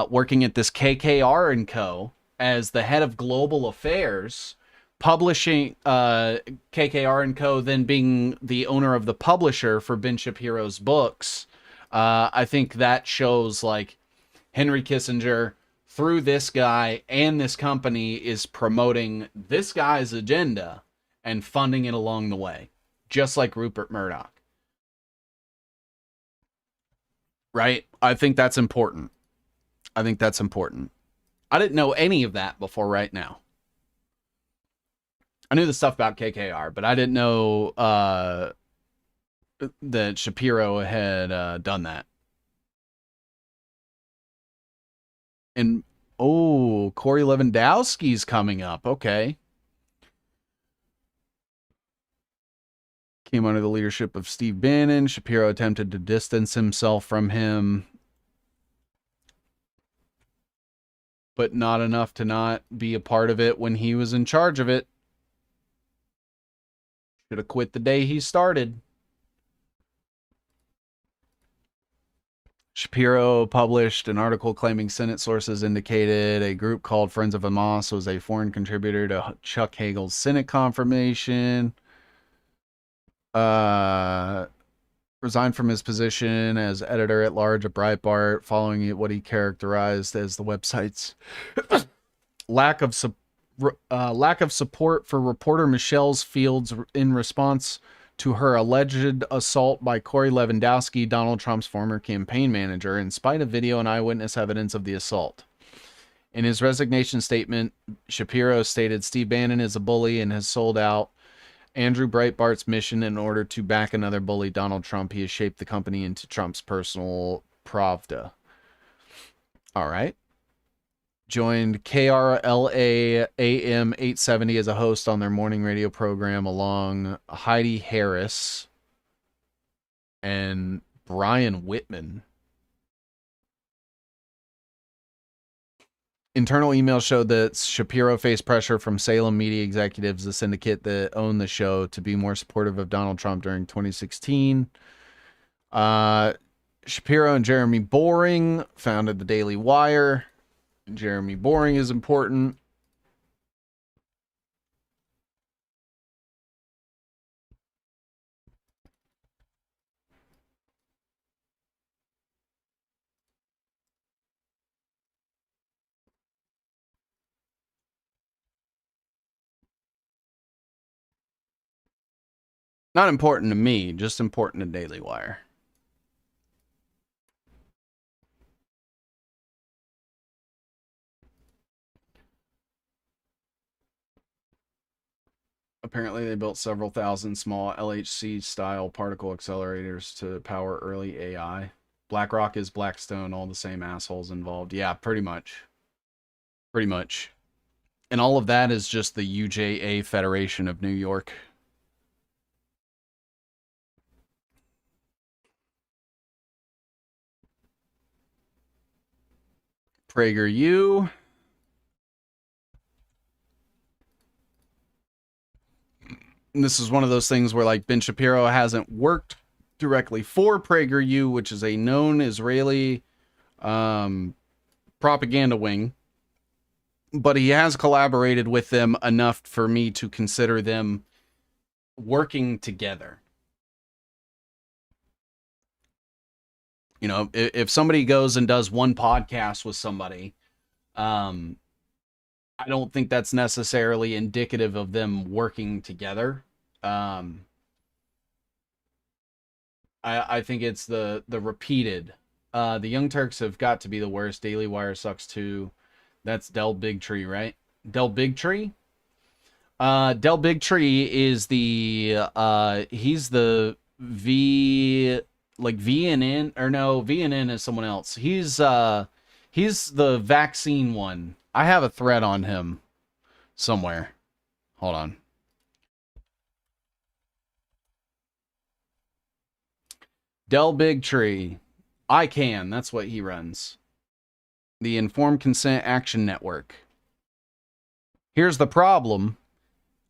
[SPEAKER 1] working at this KKR and Co. as the head of global affairs, publishing KKR and Co. then being the owner of the publisher for Ben Shapiro's books. I think that shows like Henry Kissinger, through this guy and this company, is promoting this guy's agenda and funding it along the way, just like Rupert Murdoch. Right? I think that's important. I didn't know any of that before right now. I knew the stuff about KKR, but I didn't know that Shapiro had done that. And oh, Corey Lewandowski's coming up. Okay. Came under the leadership of Steve Bannon. Shapiro attempted to distance himself from him, but not enough to not be a part of it when he was in charge of it. Should have quit the day he started. Shapiro published an article claiming Senate sources indicated a group called Friends of Hamas was a foreign contributor to Chuck Hagel's Senate confirmation. Resigned from his position as editor-at-large of Breitbart following what he characterized as the website's lack of lack of support for reporter Michelle Fields in response to her alleged assault by Corey Lewandowski, Donald Trump's former campaign manager, in spite of video and eyewitness evidence of the assault. In his resignation statement, Shapiro stated Steve Bannon is a bully and has sold out Andrew Breitbart's mission in order to back another bully, Donald Trump. He has shaped the company into Trump's personal Pravda. All right. Joined KRLA AM 870 as a host on their morning radio program along Heidi Harris and Brian Whitman. Internal emails showed that Shapiro faced pressure from Salem media executives, the syndicate that owned the show, to be more supportive of Donald Trump during 2016. Shapiro and Jeremy Boring founded the Daily Wire. Jeremy Boring is important. Not important to me, just important to Daily Wire. Apparently, they built several thousand small LHC-style particle accelerators to power early AI. BlackRock is Blackstone, all the same assholes involved. Yeah, pretty much. Pretty much. And all of that is just the UJA Federation of New York. PragerU. And this is one of those things where, like, Ben Shapiro hasn't worked directly for PragerU, which is a known Israeli propaganda wing, but he has collaborated with them enough for me to consider them working together. You know, if somebody goes and does one podcast with somebody, I don't think that's necessarily indicative of them working together. I think it's the repeated. The Young Turks have got to be the worst. Daily Wire sucks too. That's Del Bigtree, right? Del Bigtree? Del Bigtree is the he's the VNN, or no, VNN is someone else. He's the vaccine one. I have a thread on him somewhere. Hold on. Del Bigtree. ICANN, that's what he runs. The Informed Consent Action Network. Here's the problem.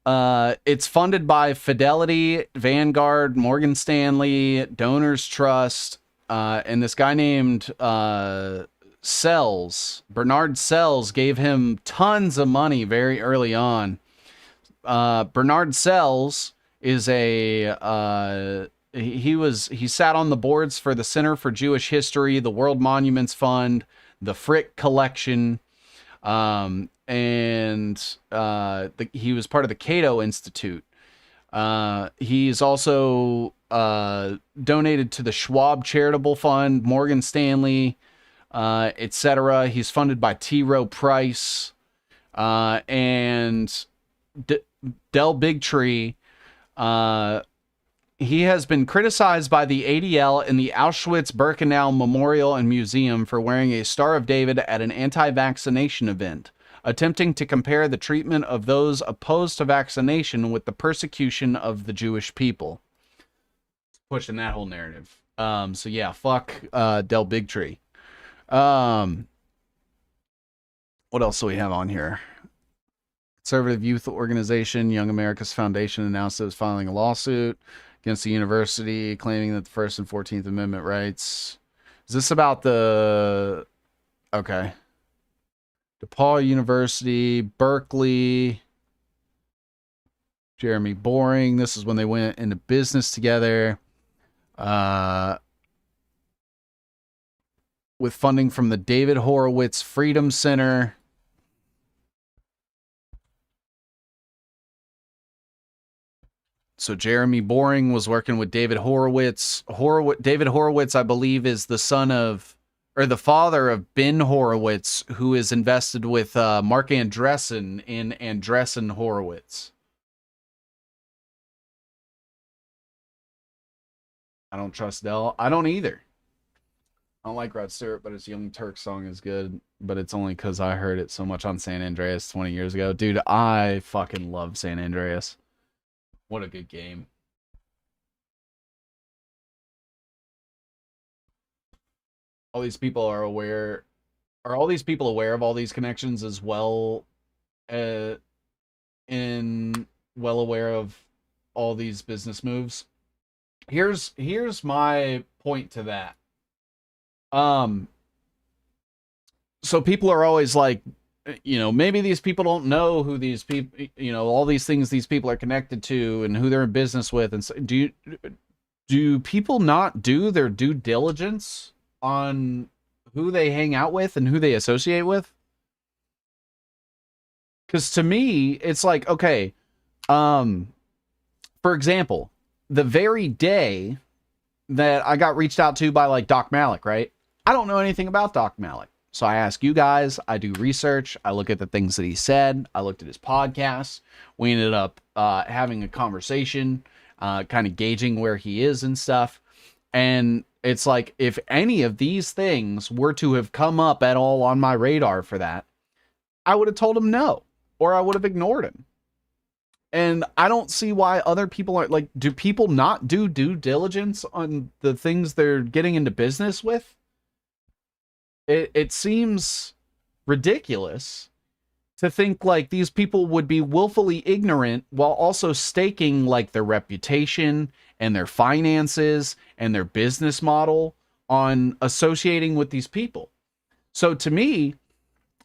[SPEAKER 1] It's funded by Fidelity, Vanguard, Morgan Stanley, Donors Trust, and this guy named Sells. Bernard Sells gave him tons of money very early on. Bernard Sells is he sat on the boards for the Center for Jewish History, the World Monuments Fund, the Frick Collection, and he was part of the Cato Institute. He's also donated to the Schwab Charitable Fund, Morgan Stanley, etc. He's funded by T. Rowe Price, and Del Bigtree. He has been criticized by the ADL and the Auschwitz-Birkenau Memorial and Museum for wearing a Star of David at an anti-vaccination event, attempting to compare the treatment of those opposed to vaccination with the persecution of the Jewish people. Pushing that whole narrative. So yeah, fuck Del Bigtree. What else do we have on here? Conservative youth organization Young America's Foundation announced it was filing a lawsuit against the university, claiming that the First and 14th Amendment rights. Is this about the... Okay. DePaul University, Berkeley, Jeremy Boring. This is when they went into business together. With funding from the David Horowitz Freedom Center. So Jeremy Boring was working with David Horowitz. David Horowitz, I believe, is the son of or the father of Ben Horowitz, who is invested with Mark Andreessen in Andreessen Horowitz. I don't trust Dell. I don't either. I don't like Rod Stewart, but his Young Turk song is good. But it's only because I heard it so much on San Andreas 20 years ago. Dude, I fucking love San Andreas. What a good game. All these people are aware. Are all these people aware of all these connections as well? Uh, in well aware of all these business moves. Here's my point to that. Um, so people are always like, maybe these people don't know who these people, all these things these people are connected to and who they're in business with. And so, do people not do their due diligence on who they hang out with and who they associate with? Because to me, it's like, okay, um, for example, the very day that I got reached out to by like Doc Malik, right? I don't know anything about Doc Malik. So I ask you guys, I do research, I look at the things that he said, I looked at his podcasts. We ended up having a conversation, kind of gauging where he is and stuff. And it's like, if any of these things were to have come up at all on my radar for that, I would have told him no, or I would have ignored him. And I don't see why other people are like, do people not do due diligence on the things they're getting into business with? It seems ridiculous to think like these people would be willfully ignorant while also staking like their reputation and their finances and their business model on associating with these people. So to me,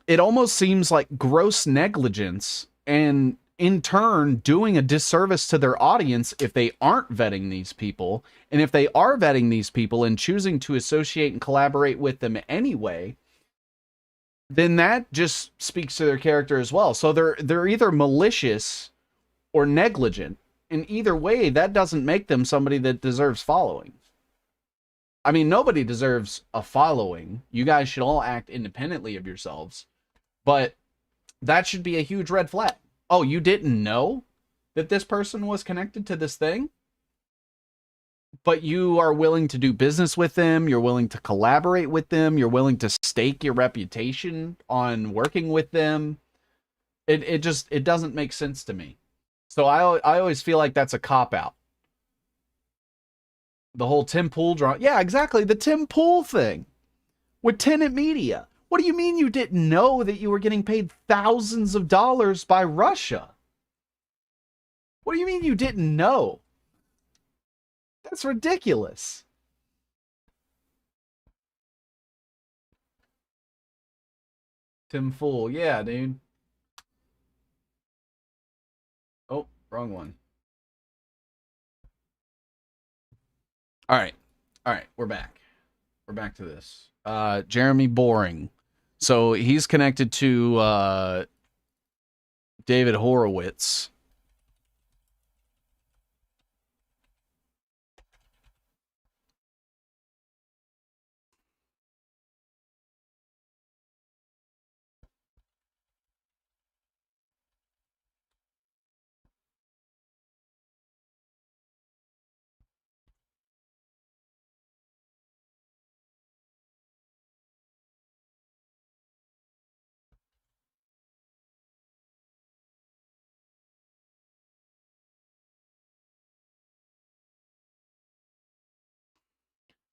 [SPEAKER 1] it almost seems like gross negligence and in turn doing a disservice to their audience if they aren't vetting these people. And if they are vetting these people and choosing to associate and collaborate with them anyway, then that just speaks to their character as well. So they're either malicious or negligent. In either way, that doesn't make them somebody that deserves following. I mean, nobody deserves a following. You guys should all act independently of yourselves. But that should be a huge red flag. Oh, you didn't know that this person was connected to this thing? But you are willing to do business with them, you're willing to collaborate with them, you're willing to stake your reputation on working with them. It doesn't make sense to me. So I always feel like that's a cop out. The whole Tim Pool draw. Yeah, exactly, the Tim Pool thing with Tenant Media. What do you mean you didn't know that you were getting paid thousands of dollars by Russia? What do you mean you didn't know? That's ridiculous. Tim Fool. Yeah, dude. Oh, wrong one. All right. All right, we're back. We're back to this. Jeremy Boring. So he's connected to David Horowitz.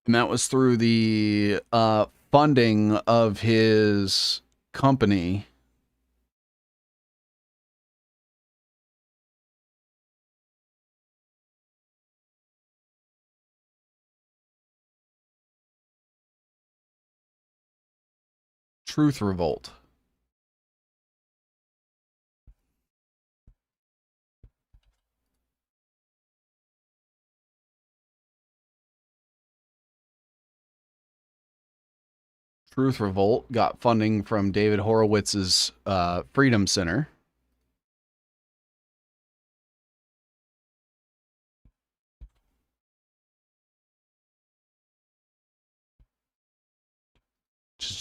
[SPEAKER 1] And that was through the funding of his company. Truth Revolt. Truth Revolt got funding from David Horowitz's Freedom Center.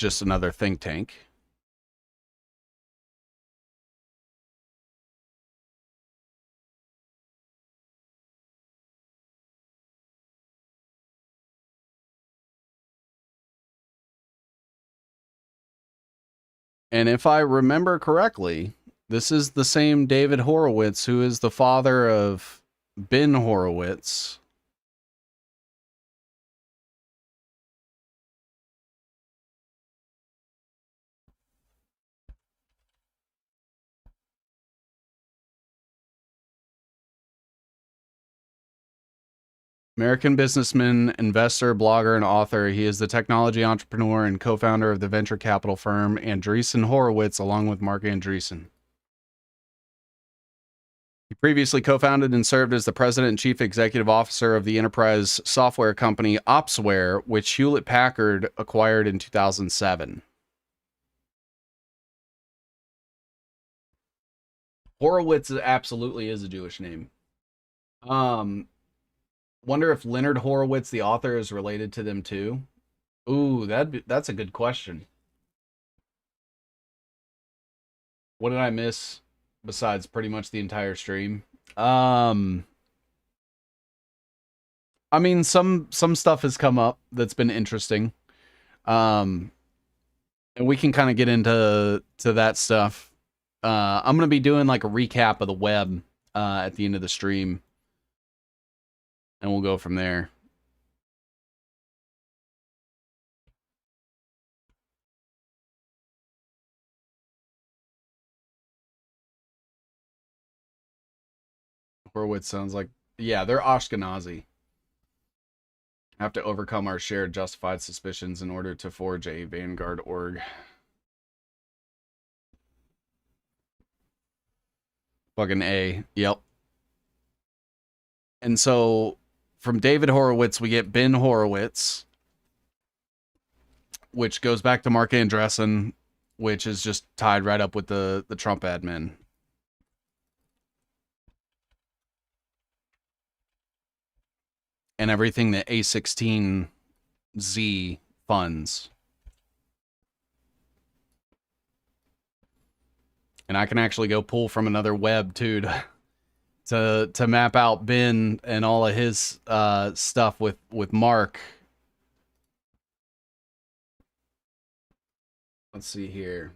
[SPEAKER 1] just another think tank. And if I remember correctly, this is the same David Horowitz who is the father of Ben Horowitz. American businessman, investor, blogger, and author. He is the technology entrepreneur and co-founder of the venture capital firm Andreessen Horowitz, along with Mark Andreessen. He previously co-founded and served as the president and chief executive officer of the enterprise software company Opsware, which Hewlett-Packard acquired in 2007. Horowitz absolutely is a Jewish name. Wonder if Leonard Horowitz, the author, is related to them too. Ooh, that's a good question. What did I miss besides pretty much the entire stream? Um, I mean, some stuff has come up that's been interesting. Um, and we can kind of get into that stuff. I'm gonna be doing like a recap of the web at the end of the stream, and we'll go from there. Horowitz sounds like, yeah, they're Ashkenazi. Have to overcome our shared justified suspicions in order to forge a vanguard org. Fucking A. Yep. And so from David Horowitz, we get Ben Horowitz, which goes back to Mark Andreessen, which is just tied right up with the Trump admin. And everything that A16Z funds. And I can actually go pull from another web too to map out Ben and all of his stuff with Mark. Let's see here.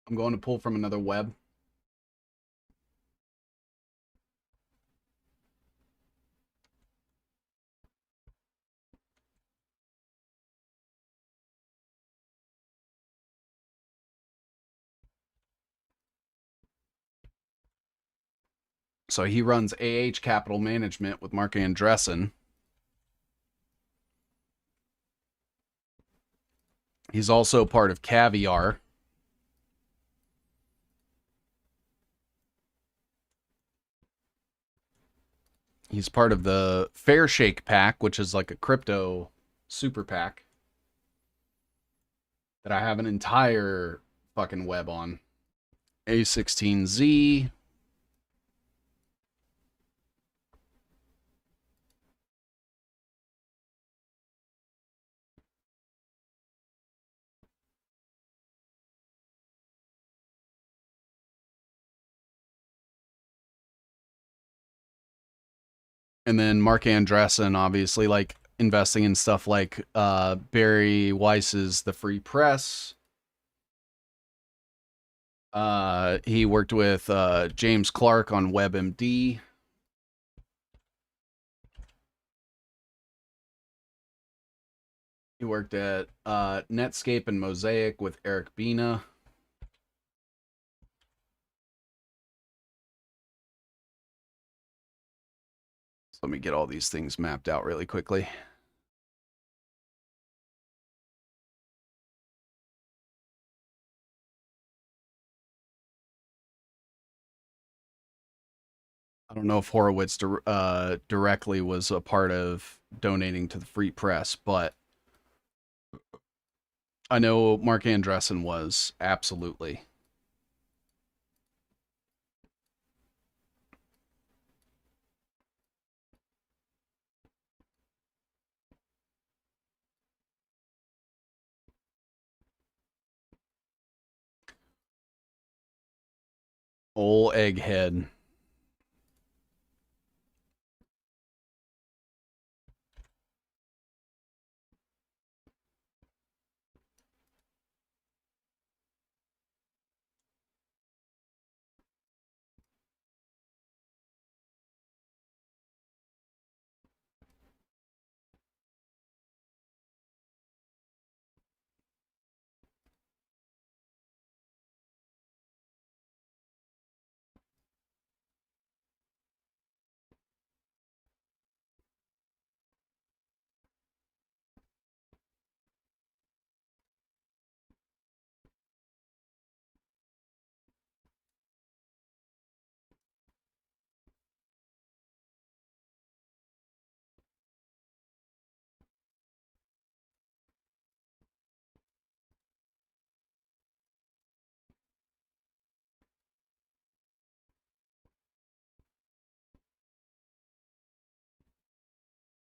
[SPEAKER 1] I'm going to pull from another web. So he runs AH Capital Management with Mark Andreessen. He's also part of Caviar. He's part of the Fair Shake Pack, which is like a crypto super pack that I have an entire fucking web on. A16Z. And then Mark Andreessen, obviously, like investing in stuff like Barry Weiss's The Free Press. He worked with James Clark on WebMD. He worked at Netscape and Mosaic with Eric Bina. So let me get all these things mapped out really quickly. I don't know if Horowitz directly was a part of donating to the Free Press, but I know Mark Andreessen was, absolutely. Ol' egghead.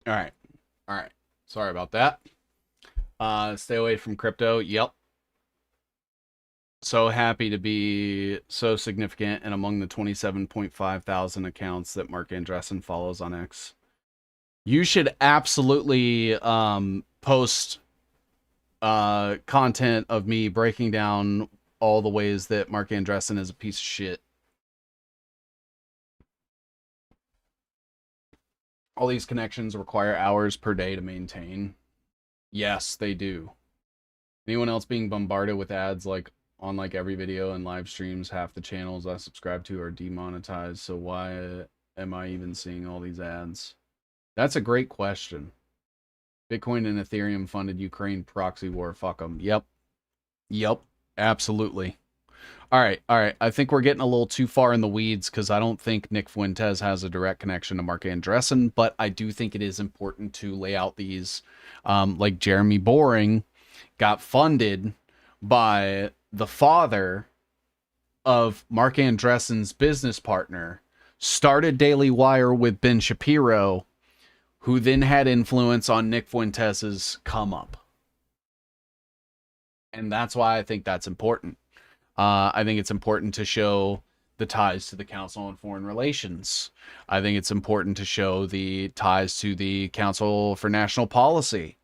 [SPEAKER 1] All right. All right. Sorry about that. Stay away from crypto. Yep. So happy to be so significant and among the 27.5 thousand accounts that Mark Andreessen follows on X. You should absolutely post content of me breaking down all the ways that Mark Andreessen is a piece of shit. All these connections require hours per day to maintain. Yes, they do. Anyone else being bombarded with ads like on like every video and live streams, half the channels I subscribe to are demonetized, so why am I even seeing all these ads? That's a great question. Bitcoin and Ethereum funded Ukraine proxy war. Fuck them. Yep. Yep. Absolutely. All right. All right. I think we're getting a little too far in the weeds because I don't think Nick Fuentes has a direct connection to Mark Andreessen, but I do think it is important to lay out these, like Jeremy Boring got funded by the father of Mark Andreessen's business partner, started Daily Wire with Ben Shapiro, who then had influence on Nick Fuentes's come up. And that's why I think that's important. I think it's important to show the ties to the Council on Foreign Relations. I think it's important to show the ties to the Council for National Policy.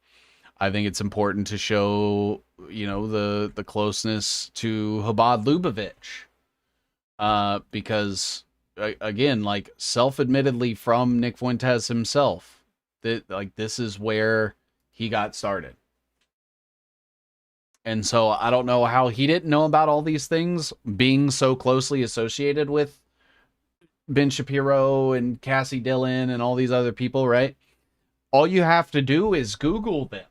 [SPEAKER 1] I think it's important to show, you know, the closeness to Chabad Lubavitch. Because again, like self-admittedly from Nick Fuentes himself, that like this is where he got started. And so I don't know how he didn't know about all these things being so closely associated with Ben Shapiro and Cassie Dillon and all these other people, right? All you have to do is Google them.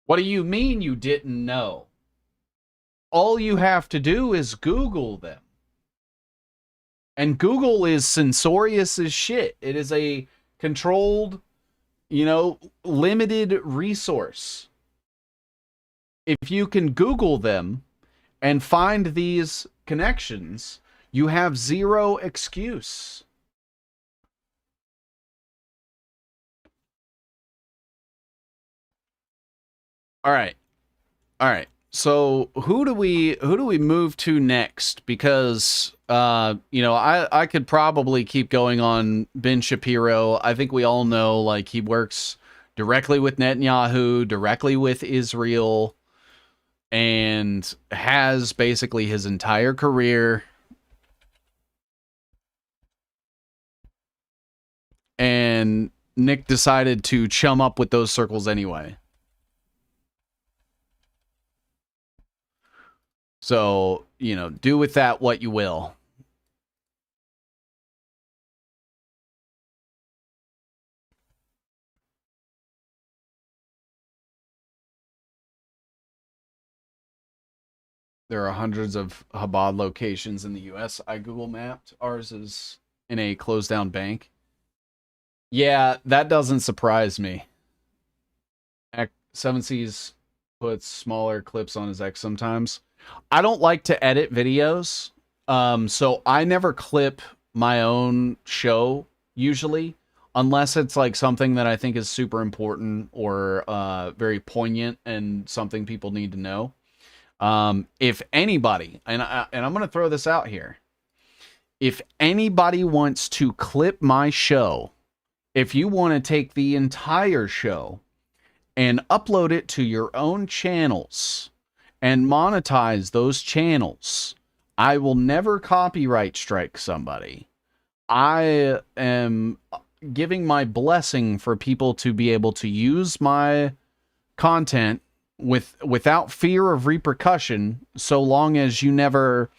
[SPEAKER 1] What do you mean you didn't know? All you have to do is Google them. And Google is censorious as shit. It is a controlled, you know, limited resource. If you can Google them and find these connections, you have zero excuse. All right. All right. So who do we move to next? Because you know, I could probably keep going on Ben Shapiro. I think we all know like he works directly with Netanyahu, directly with Israel, and has basically his entire career. And Nick decided to chum up with those circles anyway. So, you know, do with that what you will. There are hundreds of Chabad locations in the US. I Google mapped. Ours is in a closed down bank. Yeah, that doesn't surprise me. Seven Seas puts smaller clips on his X sometimes. I don't like to edit videos. So I never clip my own show usually, unless it's like something that I think is super important or very poignant and something people need to know. If anybody, and I'm going to throw this out here, if anybody wants to clip my show, if you want to take the entire show and upload it to your own channels and monetize those channels, I will never copyright strike somebody. I am giving my blessing for people to be able to use my content without fear of repercussion, so long as you never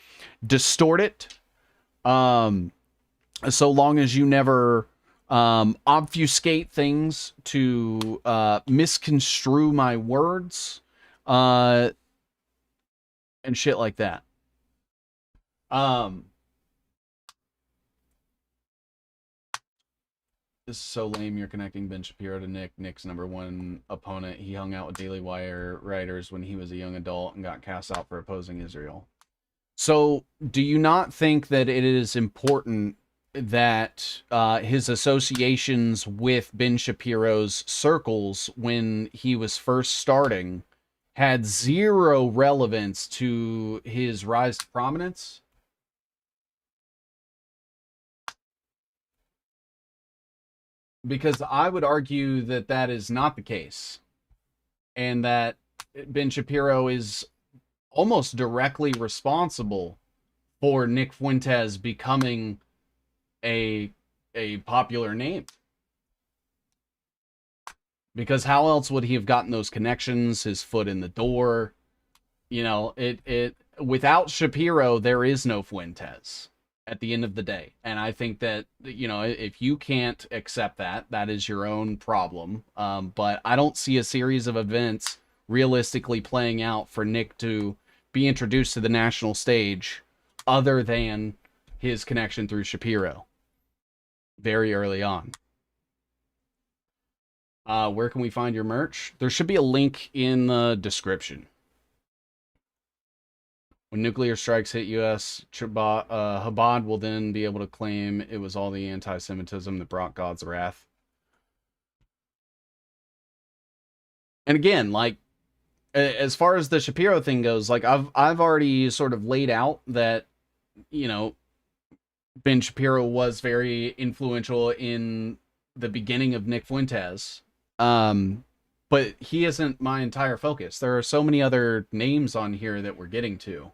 [SPEAKER 1] distort it, so long as you never obfuscate things to misconstrue my words, and shit like that. This is so lame. You're connecting Ben Shapiro to Nick. Nick's number one opponent. He hung out with Daily Wire writers when he was a young adult and got cast out for opposing Israel. So, do you not think that it is important that his associations with Ben Shapiro's circles when he was first starting had zero relevance to his rise to prominence? Because I would argue that that is not the case, and that Ben Shapiro is almost directly responsible for Nick Fuentes becoming a popular name. Because how else would he have gotten those connections, his foot in the door? You know, it without Shapiro, there is no Fuentes at the end of the day. And I think that, you know, if you can't accept that, that is your own problem. But I don't see a series of events realistically playing out for Nick to be introduced to the national stage other than his connection through Shapiro very early on. Where can we find your merch? There should be a link in the description. When nuclear strikes hit U.S., Chabad will then be able to claim it was all the anti-Semitism that brought God's wrath. And again, like, as far as the Shapiro thing goes, like, I've already sort of laid out that, you know, Ben Shapiro was very influential in the beginning of Nick Fuentes. But he isn't my entire focus. There are so many other names on here that we're getting to.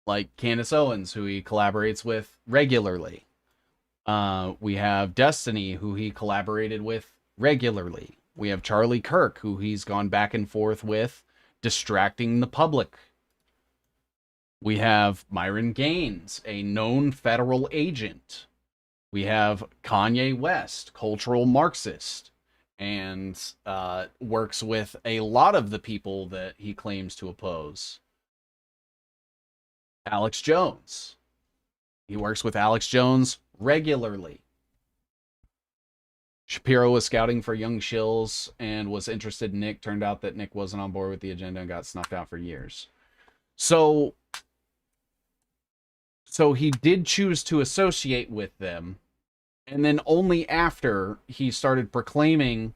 [SPEAKER 1] Like Candace Owens, who he collaborates with regularly. We have Destiny, who he collaborated with regularly. We have Charlie Kirk, who he's gone back and forth with, distracting the public. We have Myron Gaines, a known federal agent. We have Kanye West, cultural Marxist, and works with a lot of the people that he claims to oppose. Alex Jones. He works with Alex Jones regularly. Shapiro was scouting for young shills and was interested in Nick. Turned out that Nick wasn't on board with the agenda and got snuffed out for years. So he did choose to associate with them. And then only after he started proclaiming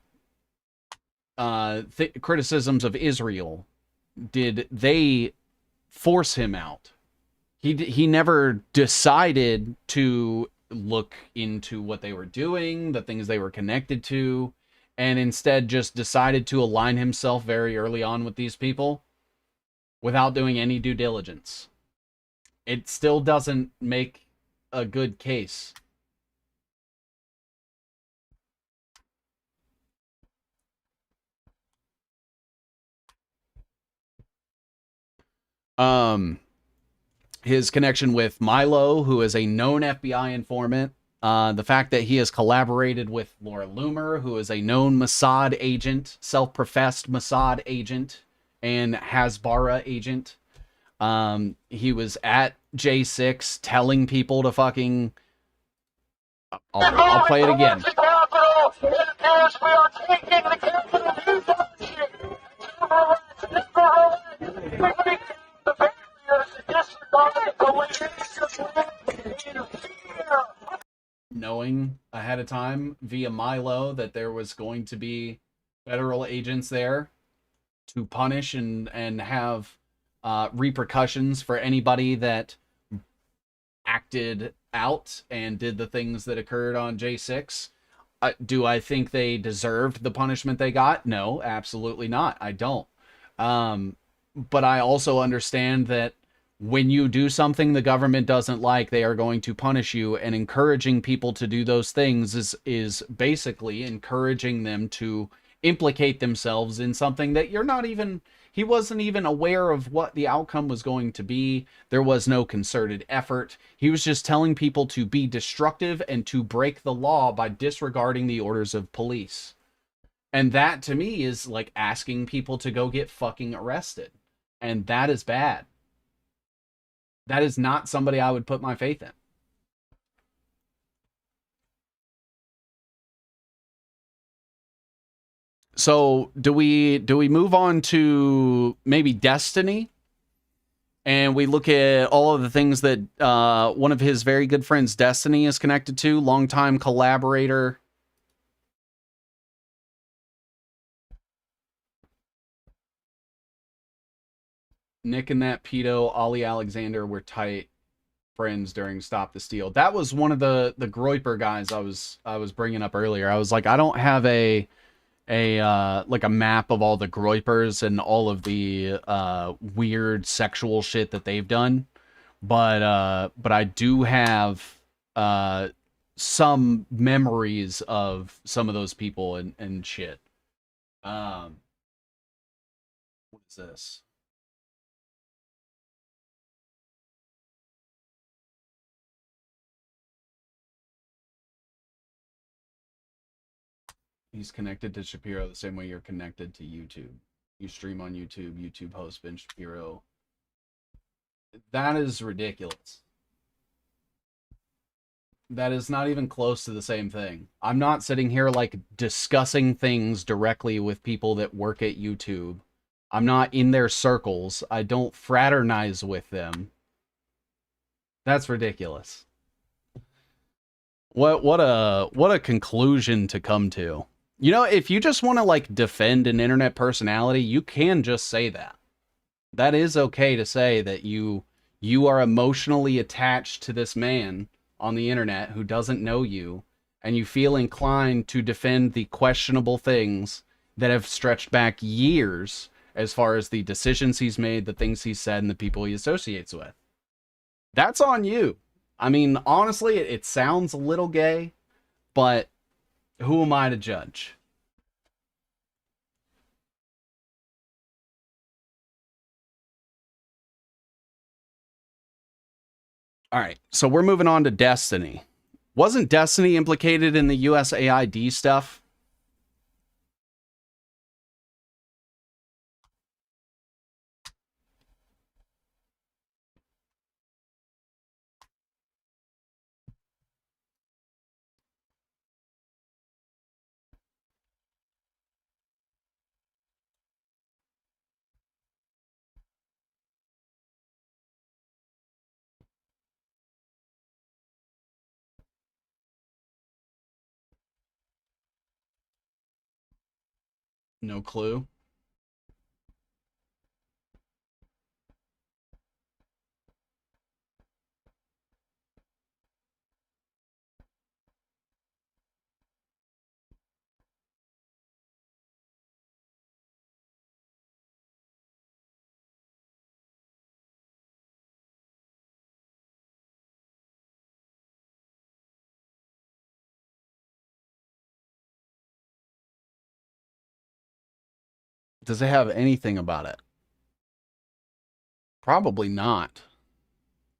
[SPEAKER 1] criticisms of Israel did they force him out. He never decided to look into what they were doing, the things they were connected to, and instead just decided to align himself very early on with these people without doing any due diligence. It still doesn't make a good case. His connection with Milo, who is a known FBI informant, the fact that he has collaborated with Laura Loomer, who is a known Mossad agent, self-professed Mossad agent, and Hasbara agent. He was at J6 telling people to fucking... I'll play it again. Knowing ahead of time via Milo that there was going to be federal agents there, to punish and have repercussions for anybody that acted out and did the things that occurred on J6. Do I think they deserved the punishment they got? No, absolutely not. I don't. But I also understand that when you do something the government doesn't like, they are going to punish you, and encouraging people to do those things is basically encouraging them to implicate themselves in something that you're not even he wasn't even aware of what the outcome was going to be. There was no concerted effort. He was just telling people to be destructive and to break the law by disregarding the orders of police. And that to me is like asking people to go get fucking arrested. And that is bad. That is not somebody I would put my faith in. So do we move on to maybe Destiny? And we look at all of the things that one of his very good friends, Destiny, is connected to, longtime collaborator. Nick and that pedo, Ollie Alexander, were tight friends during Stop the Steal. That was one of the Groiper guys I was bringing up earlier. I was like, I don't have a like a map of all the Groipers and all of the weird sexual shit that they've done, but I do have some memories of some of those people and shit. Um, what is this? He's connected to Shapiro the same way you're connected to YouTube. You stream on YouTube, YouTube host Ben Shapiro. That is ridiculous. That is not even close to the same thing. I'm not sitting here like discussing things directly with people that work at YouTube. I'm not in their circles. I don't fraternize with them. That's ridiculous. What a conclusion to come to. You know, if you just want to like defend an internet personality, you can just say that. That is okay to say that you are emotionally attached to this man on the internet who doesn't know you, and you feel inclined to defend the questionable things that have stretched back years as far as the decisions he's made, the things he's said, and the people he associates with. That's on you. I mean, honestly, it sounds a little gay, but who am I to judge? All right, so we're moving on to Destiny. Wasn't Destiny implicated in the USAID stuff? No clue. Does it have anything about it? Probably not.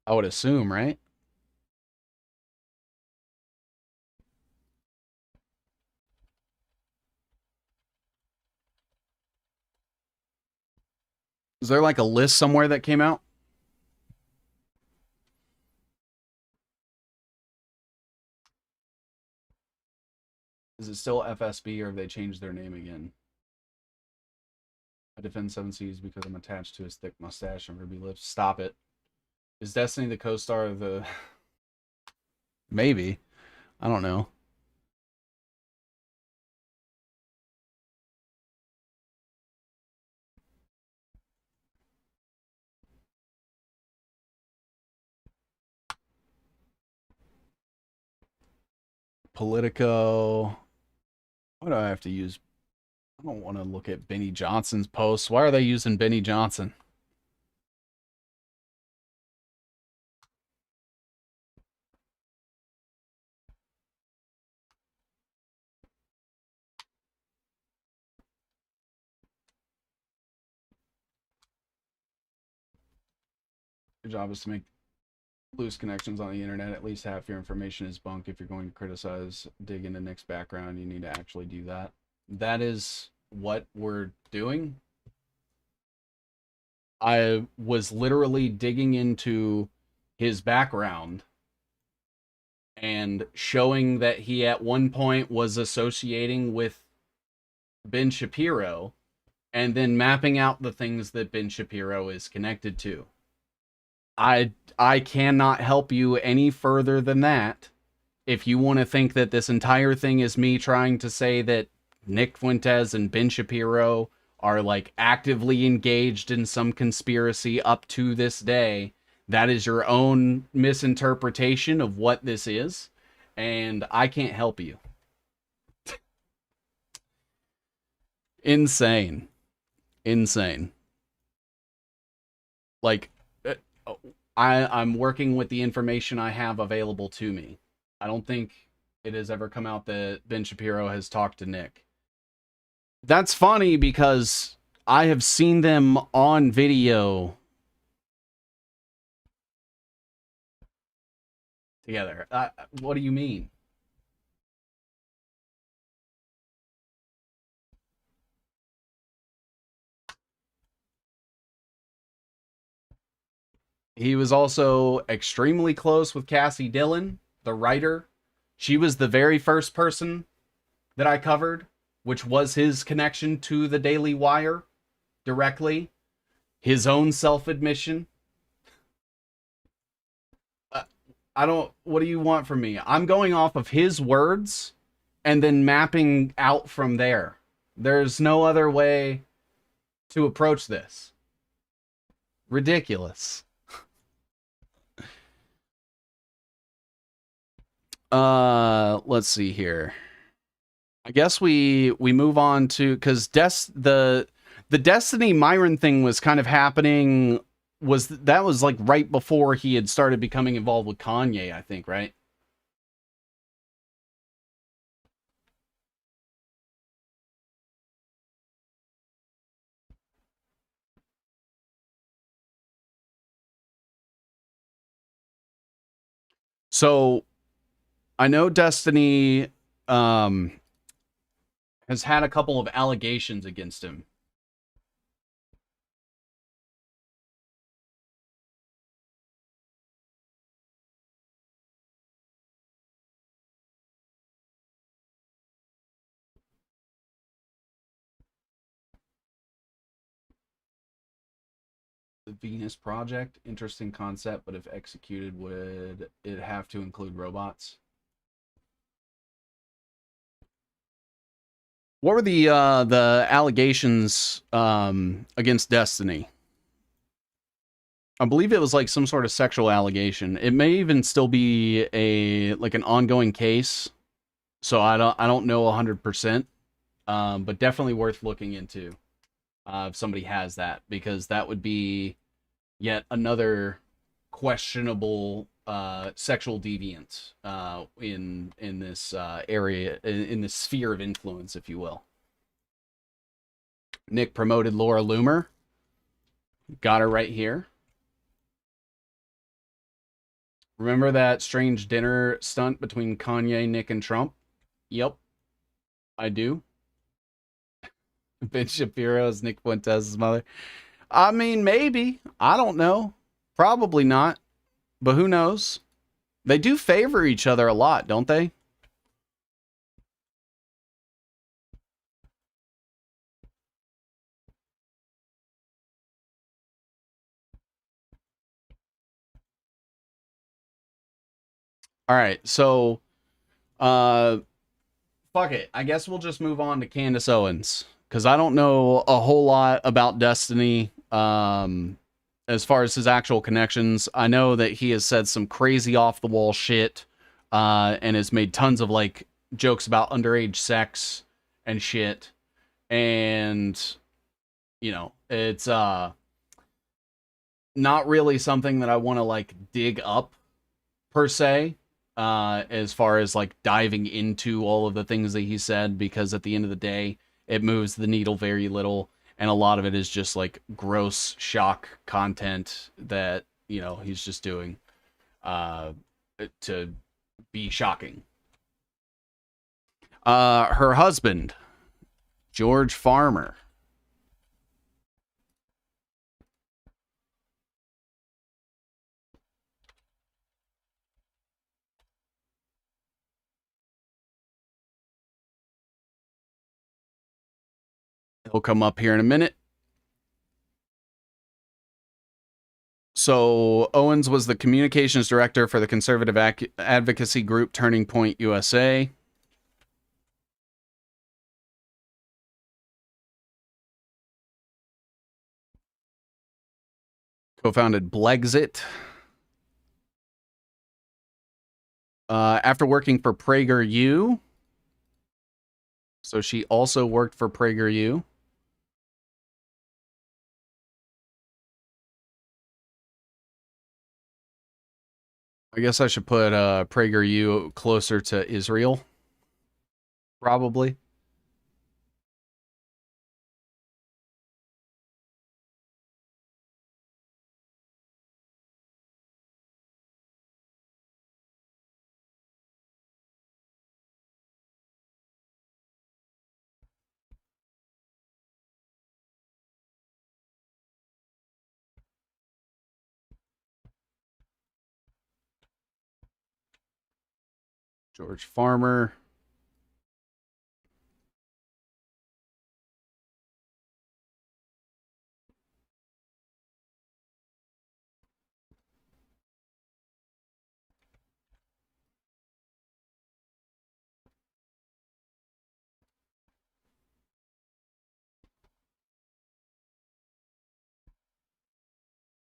[SPEAKER 1] I would assume, right? Is there like a list somewhere that came out? Is it still FSB or have they changed their name again? I defend Seven Seas because I'm attached to his thick mustache and ruby lips. Stop it. Is Destiny the co-star of the? Maybe. I don't know. Politico. Why do I have to use? I don't want to look at Benny Johnson's posts. Why are they using Benny Johnson? Your job is to make loose connections on the internet. At least half your information is bunk. If you're going to criticize, dig into Nick's background, you need to actually do that. That is what we're doing. I was literally digging into his background and showing that he at one point was associating with Ben Shapiro and then mapping out the things that Ben Shapiro is connected to. I cannot help you any further than that. If you want to think that this entire thing is me trying to say that Nick Fuentes and Ben Shapiro are like actively engaged in some conspiracy up to this day, that is your own misinterpretation of what this is, and I can't help you. Insane. Insane. Like, I'm working with the information I have available to me. I don't think it has ever come out that Ben Shapiro has talked to Nick. That's funny because I have seen them on video together. What do you mean? He was also extremely close with Cassie Dillon, the writer. She was the very first person that I covered, which was his connection to the Daily Wire directly. His own self-admission. What do you want from me? I'm going off of his words and then mapping out from there. There's no other way to approach this. Ridiculous. Let's see here. I guess we move on to, because the Destiny Myron thing was kind of happening, was like right before he had started becoming involved with Kanye, I think, right? So I know Destiny has had a couple of allegations against him. The Venus Project, interesting concept, but if executed, would it have to include robots? What were the allegations against Destiny? I believe it was like some sort of sexual allegation. It may even still be an ongoing case. So I don't know 100%. But definitely worth looking into if somebody has that, because that would be yet another questionable sexual deviant in this area, in this sphere of influence, if you will. Nick promoted Laura Loomer. Got her right here. Remember that strange dinner stunt between Kanye, Nick, and Trump? Yep, I do. Ben Shapiro is Nick Fuentes' mother. I mean, maybe. I don't know. Probably not. But who knows? They do favor each other a lot, don't they? All right, so fuck it. I guess we'll just move on to Candace Owens, because I don't know a whole lot about Destiny as far as his actual connections. I know that he has said some crazy off the wall shit and has made tons of like jokes about underage sex and shit. And, it's not really something that I want to like dig up per se, as far as like diving into all of the things that he said, because at the end of the day, it moves the needle very little, and a lot of it is just like gross shock content that he's just doing uh, to be shocking. Her husband, George Farmer. He'll come up here in a minute. So Owens was the communications director for the conservative advocacy group Turning Point USA. Co-founded Blexit. After working for PragerU. So she also worked for PragerU. I guess I should put PragerU closer to Israel. Probably. George Farmer.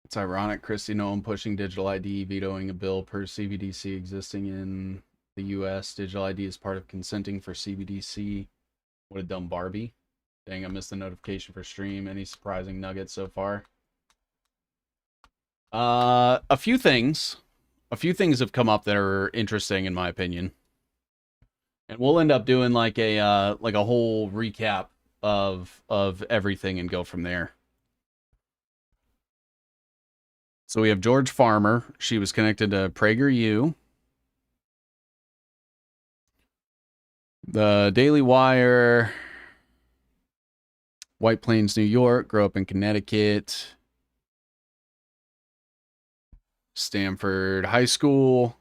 [SPEAKER 1] It's ironic, Christy Nolan pushing digital ID, vetoing a bill per CBDC existing in the US. Digital ID is part of consenting for CBDC. What a dumb Barbie. Dang, I missed the notification for stream. Any surprising nuggets so far? A few things. A few things have come up that are interesting in my opinion. And we'll end up doing like a whole recap of everything and go from there. So we have George Farmer. She was connected to PragerU. The Daily Wire. White Plains, New York. Grew up in Connecticut. Stanford High School.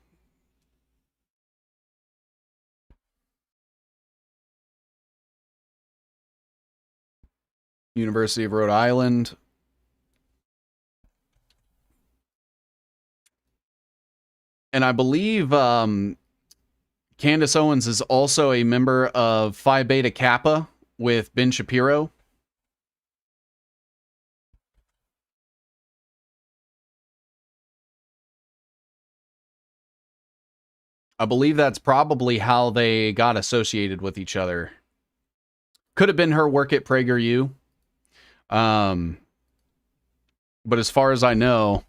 [SPEAKER 1] University of Rhode Island. And I believe Candace Owens is also a member of Phi Beta Kappa with Ben Shapiro. I believe that's probably how they got associated with each other. Could have been her work at PragerU. But as far as I know,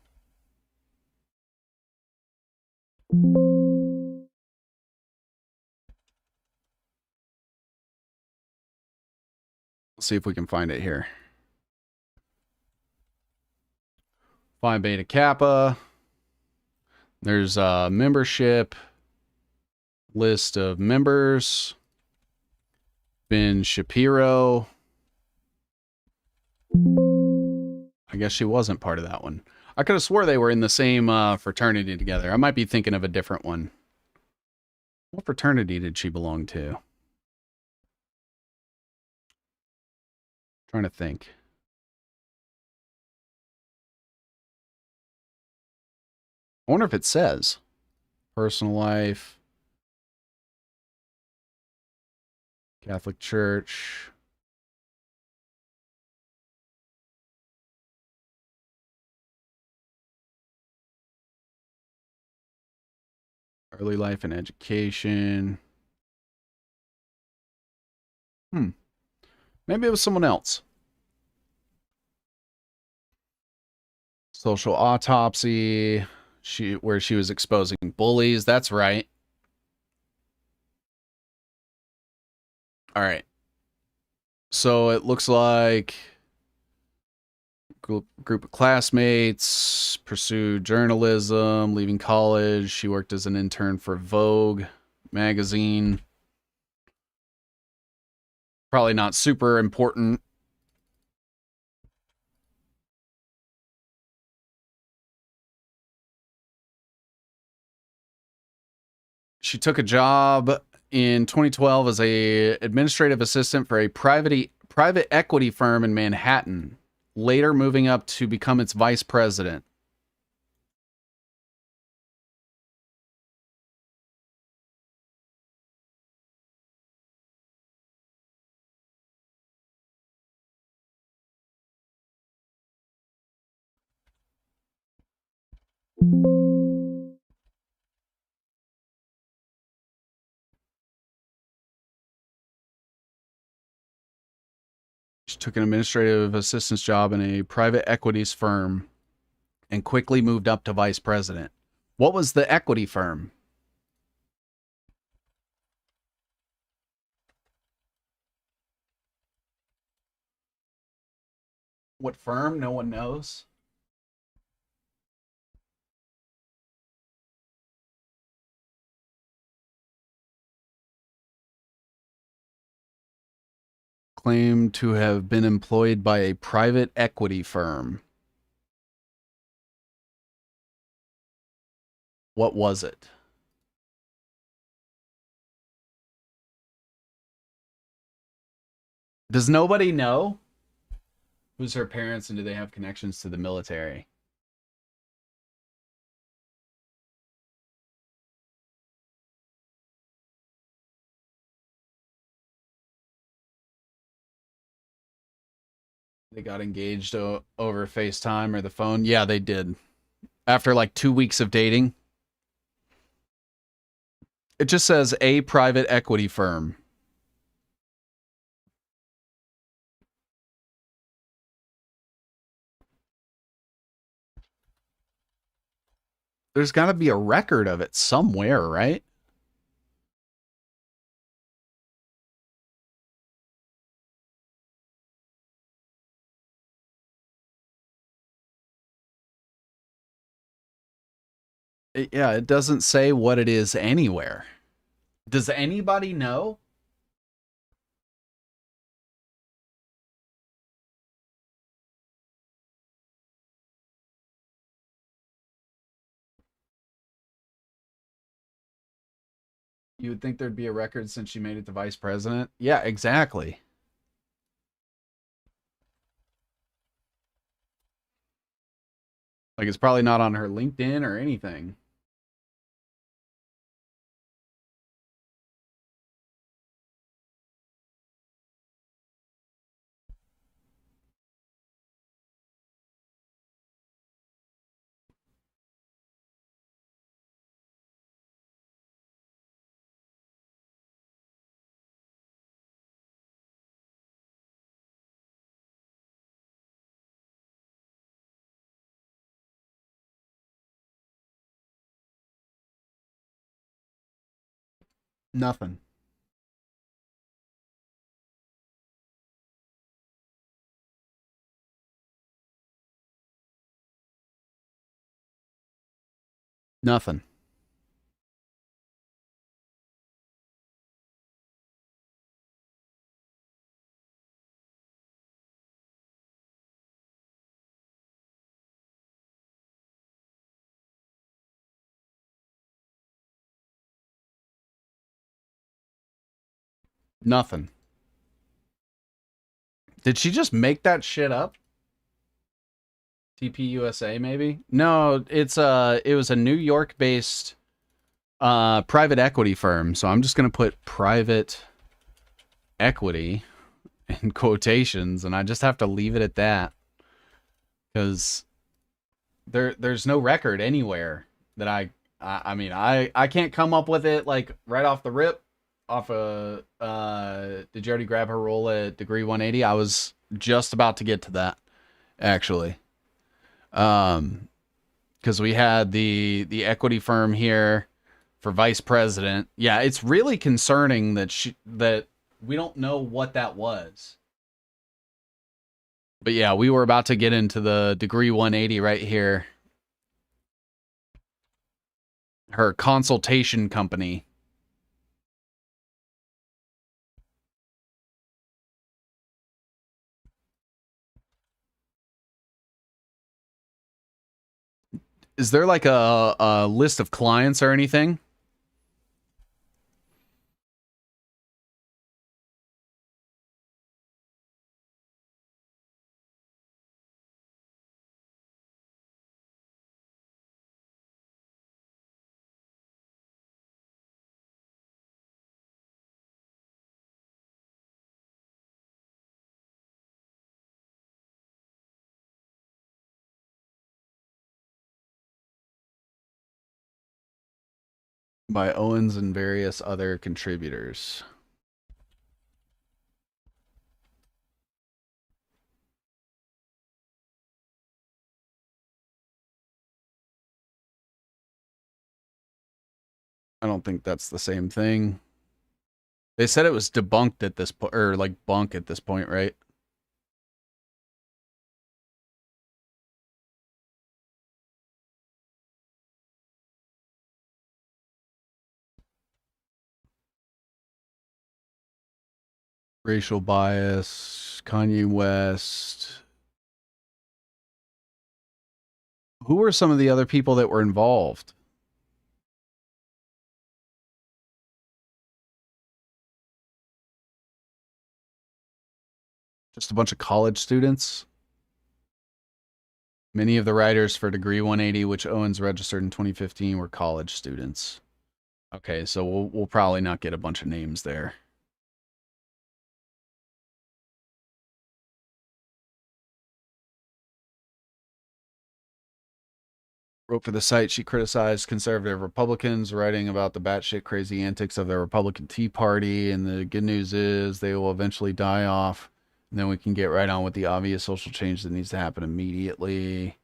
[SPEAKER 1] let's see if we can find it here. Phi Beta Kappa. There's a membership list of members. Ben Shapiro. I guess she wasn't part of that one. I could have swore they were in the same fraternity together. I might be thinking of a different one. What fraternity did she belong to? Trying to think. I wonder if it says. Personal life. Catholic Church. Early life and education. Hmm. Maybe it was someone else. Social autopsy. Where she was exposing bullies. That's right. All right. So it looks like group of classmates pursued journalism, leaving college. She worked as an intern for Vogue magazine. Probably not super important. She took a job in 2012 as a administrative assistant for a private equity firm in Manhattan, later moving up to become its vice president. She took an administrative assistant's job in a private equities firm and quickly moved up to vice president. What was the equity firm? What firm? No one knows. Claimed to have been employed by a private equity firm. What was it? Does nobody know? Who's her parents and do they have connections to the military? They got engaged over FaceTime or the phone? Yeah, they did. After like 2 weeks of dating. It just says a private equity firm. There's got to be a record of it somewhere, right? Yeah, it doesn't say what it is anywhere. Does anybody know? You would think there'd be a record since she made it to vice president. Yeah, exactly. Like it's probably not on her LinkedIn or anything. Nothing. Nothing. Nothing. Did she just make that shit up? TPUSA maybe? No, it was a New York based private equity firm. So I'm just gonna put private equity in quotations and I just have to leave it at that. Because there's no record anywhere that I mean I can't come up with it like right off the rip. off of did you already grab her role at Degree 180? I was just about to get to that actually. Um because we had the equity firm here for vice president. Yeah, it's really concerning that we don't know what that was. But yeah, we were about to get into the Degree 180 right here. Her consultation company. Is there like a list of clients or anything? By Owens and various other contributors. I don't think that's the same thing. They said it was debunked at this point, or like bunk at this point, right? Racial bias, Kanye West. Who were some of the other people that were involved? Just a bunch of college students. Many of the writers for Degree 180, which Owens registered in 2015, were college students. Okay, so we'll probably not get a bunch of names there. Wrote for the site, she criticized conservative Republicans, writing about the batshit crazy antics of the Republican Tea Party. And the good news is they will eventually die off. And then we can get right on with the obvious social change that needs to happen immediately.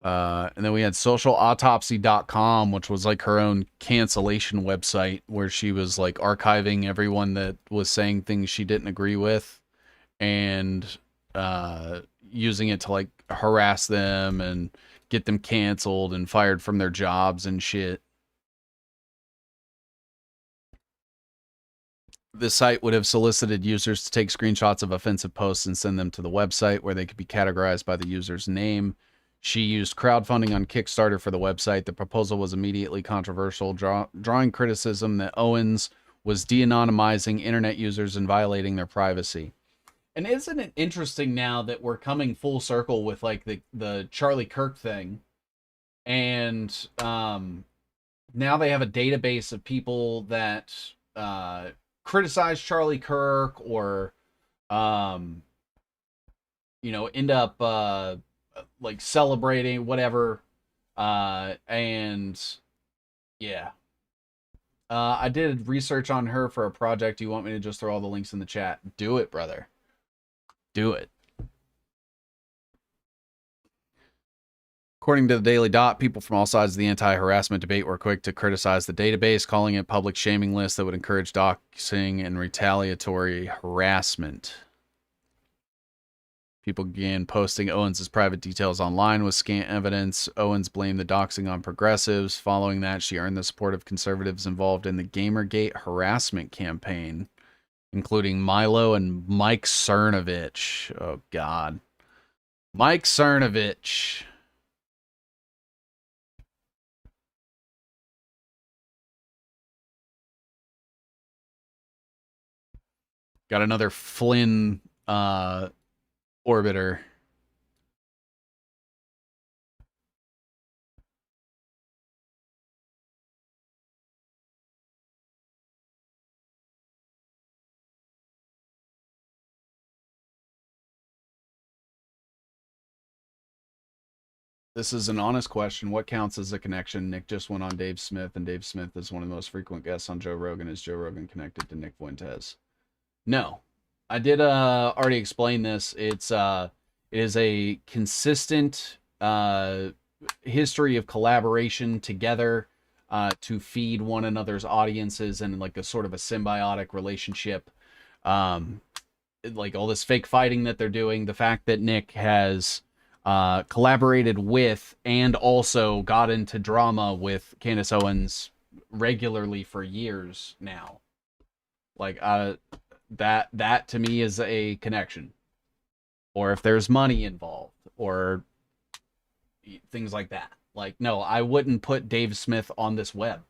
[SPEAKER 1] And then we had socialautopsy.com, which was like her own cancellation website where she was like archiving everyone that was saying things she didn't agree with and using it to like harass them and get them canceled and fired from their jobs and shit. The site would have solicited users to take screenshots of offensive posts and send them to the website where they could be categorized by the user's name. She used crowdfunding on Kickstarter for the website. The proposal was immediately controversial, drawing criticism that Owens was de-anonymizing internet users and violating their privacy. And isn't it interesting now that we're coming full circle with like the Charlie Kirk thing, and now they have a database of people that criticize Charlie Kirk or um, end up like celebrating whatever. And yeah, I did research on her for a project. Do you want me to just throw all the links in the chat? Do it, brother. Do it. According to the Daily Dot, people from all sides of the anti-harassment debate were quick to criticize the database, calling it public shaming list that would encourage doxing and retaliatory harassment. People began posting Owens' private details online with scant evidence. Owens blamed the doxing on progressives. Following that, she earned the support of conservatives involved in the Gamergate harassment campaign, including Milo and Mike Cernovich. Oh, God. Mike Cernovich. Got another Flynn orbiter. This is an honest question. What counts as a connection? Nick just went on Dave Smith, and Dave Smith is one of the most frequent guests on Joe Rogan. Is Joe Rogan connected to Nick Fuentes? No. I did already explain this. It is a consistent history of collaboration together to feed one another's audiences and like a sort of a symbiotic relationship. Um, like all this fake fighting that they're doing, the fact that Nick has collaborated with and also got into drama with Candace Owens regularly for years now. Like that to me is a connection. Or if there's money involved or things like that. Like no, I wouldn't put Dave Smith on this web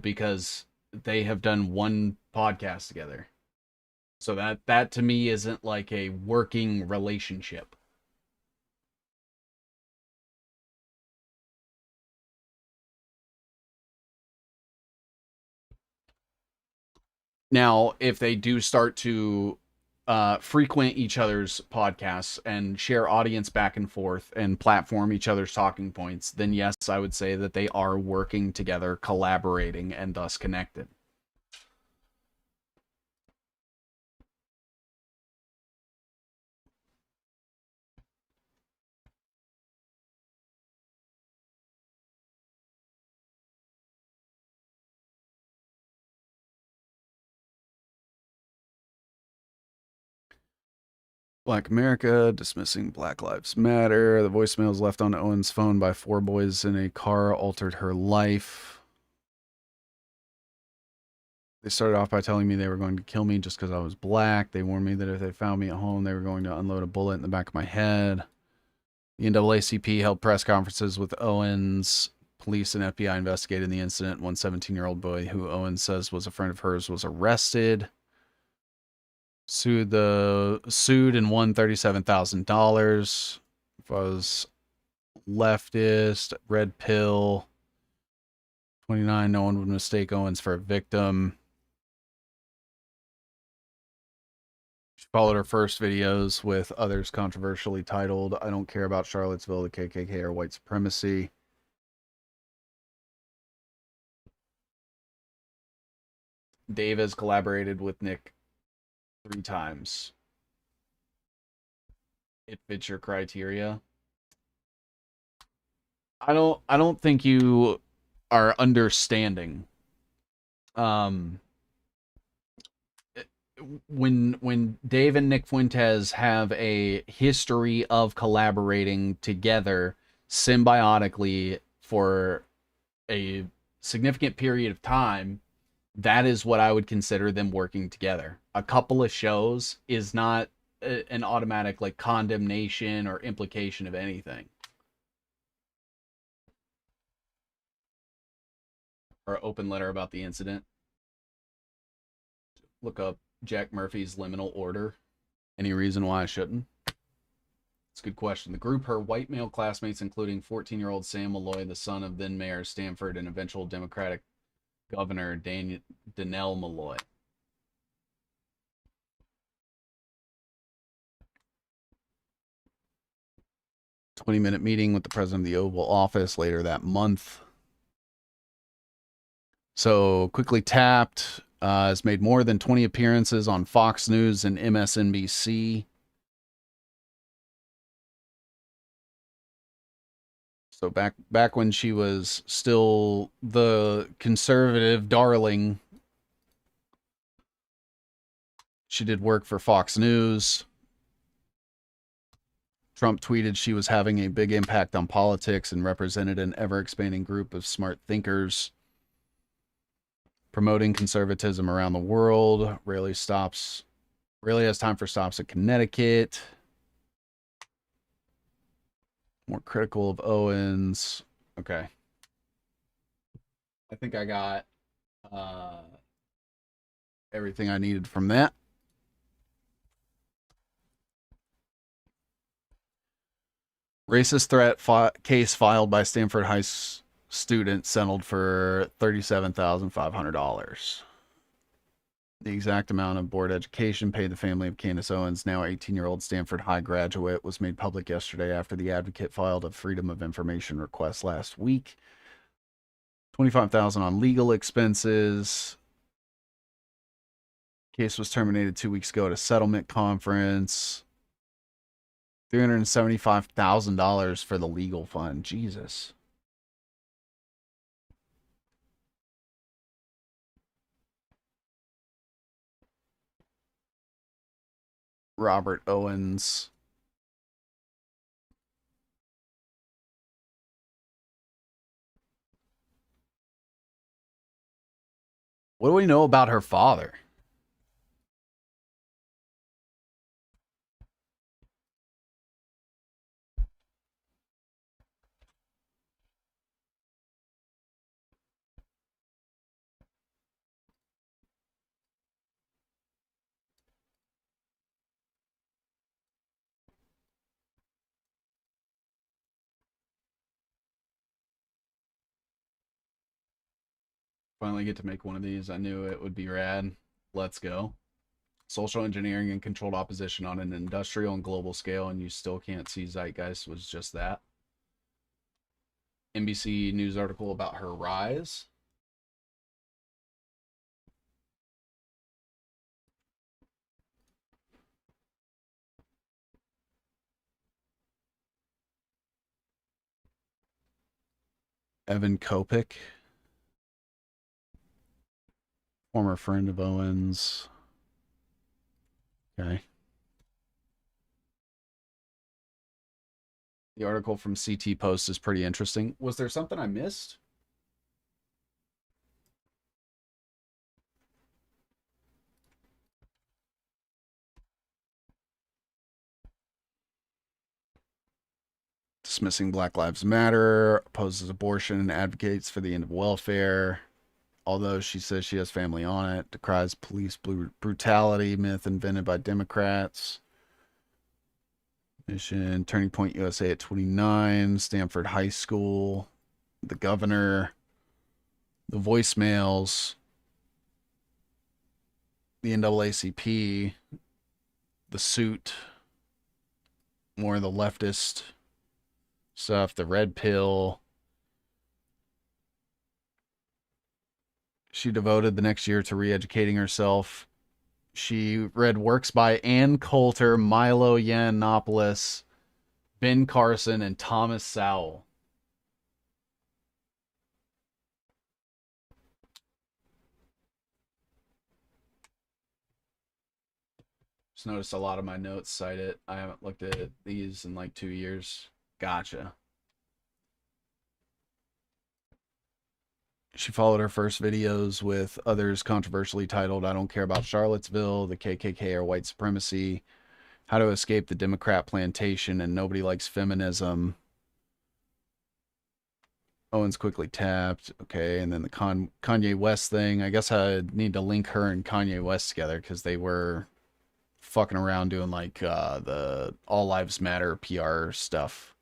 [SPEAKER 1] because they have done one podcast together. So that to me isn't like a working relationship. Now, if they do start to frequent each other's podcasts and share audience back and forth and platform each other's talking points, then yes, I would say that they are working together, collaborating, and thus connected. Black America dismissing Black Lives Matter. The voicemails left on Owen's phone by four boys in a car altered her life. They started off by telling me they were going to kill me just because I was black. They warned me that if they found me at home, they were going to unload a bullet in the back of my head. The NAACP held press conferences with Owens. Police and FBI investigated the incident. One 17-year-old boy who Owens says was a friend of hers was arrested. Sued and won $37,000. Was leftist, red pill. 29, no one would mistake Owens for a victim. She followed her first videos with others controversially titled, I don't care about Charlottesville, the KKK, or white supremacy. Dave has collaborated with Nick 3 times. It fits your criteria. I don't think you are understanding. Um when Dave and Nick Fuentes have a history of collaborating together symbiotically for a significant period of time, that is what I would consider them working together. A couple of shows is not an automatic like condemnation or implication of anything. Or open letter about the incident. Look up Jack Murphy's liminal order. Any reason why I shouldn't? It's a good question. The group, her white male classmates, including 14-year-old Sam Malloy, the son of then Mayor Stanford and eventual Democratic Governor Danelle Malloy. "20-minute meeting with the president of the Oval Office later that month." So quickly tapped. Has made more than 20 appearances on Fox News and MSNBC. So back when she was still the conservative darling, she did work for Fox News. Trump tweeted she was having a big impact on politics and represented an ever-expanding group of smart thinkers. Promoting conservatism around the world. Rarely has time for stops at Connecticut. More critical of Owens. Okay. I think I got everything I needed from that. Racist threat case filed by Stanford High student settled for $37,500. The exact amount of board education paid the family of Candace Owens, now 18-year-old Stanford High graduate, was made public yesterday after the advocate filed a Freedom of Information request last week. $25,000 on legal expenses. Case was terminated 2 weeks ago at a settlement conference. $375,000 for the legal fund. Jesus. Robert Owens. What do we know about her father? Finally get to make one of these. I knew it would be rad. Let's go. Social engineering and controlled opposition on an industrial and global scale, and you still can't see Zeitgeist was just that. NBC News article about her rise. Evan Kopic, former friend of Owens. Okay. The article from CT Post is pretty interesting. Was there something I missed? Dismissing Black Lives Matter, opposes abortion, and advocates for the end of welfare. Although she says she has family on it, decries police brutality myth invented by Democrats. Mission, Turning Point USA at 29, Stanford High School, the governor, the voicemails, the NAACP, the suit, more of the leftist stuff, the red pill. She devoted the next year to re-educating herself. She read works by Ann Coulter, Milo Yiannopoulos, Ben Carson, and Thomas Sowell. Just noticed a lot of my notes cite it. I haven't looked at these in like 2 years. Gotcha. She followed her first videos with others controversially titled I Don't Care About Charlottesville, the KKK or white supremacy, How to Escape the Democrat Plantation, and Nobody Likes Feminism. Owens quickly tapped. Okay, and then the Kanye West thing. I guess I need to link her and Kanye West together because they were fucking around doing like the All Lives Matter PR stuff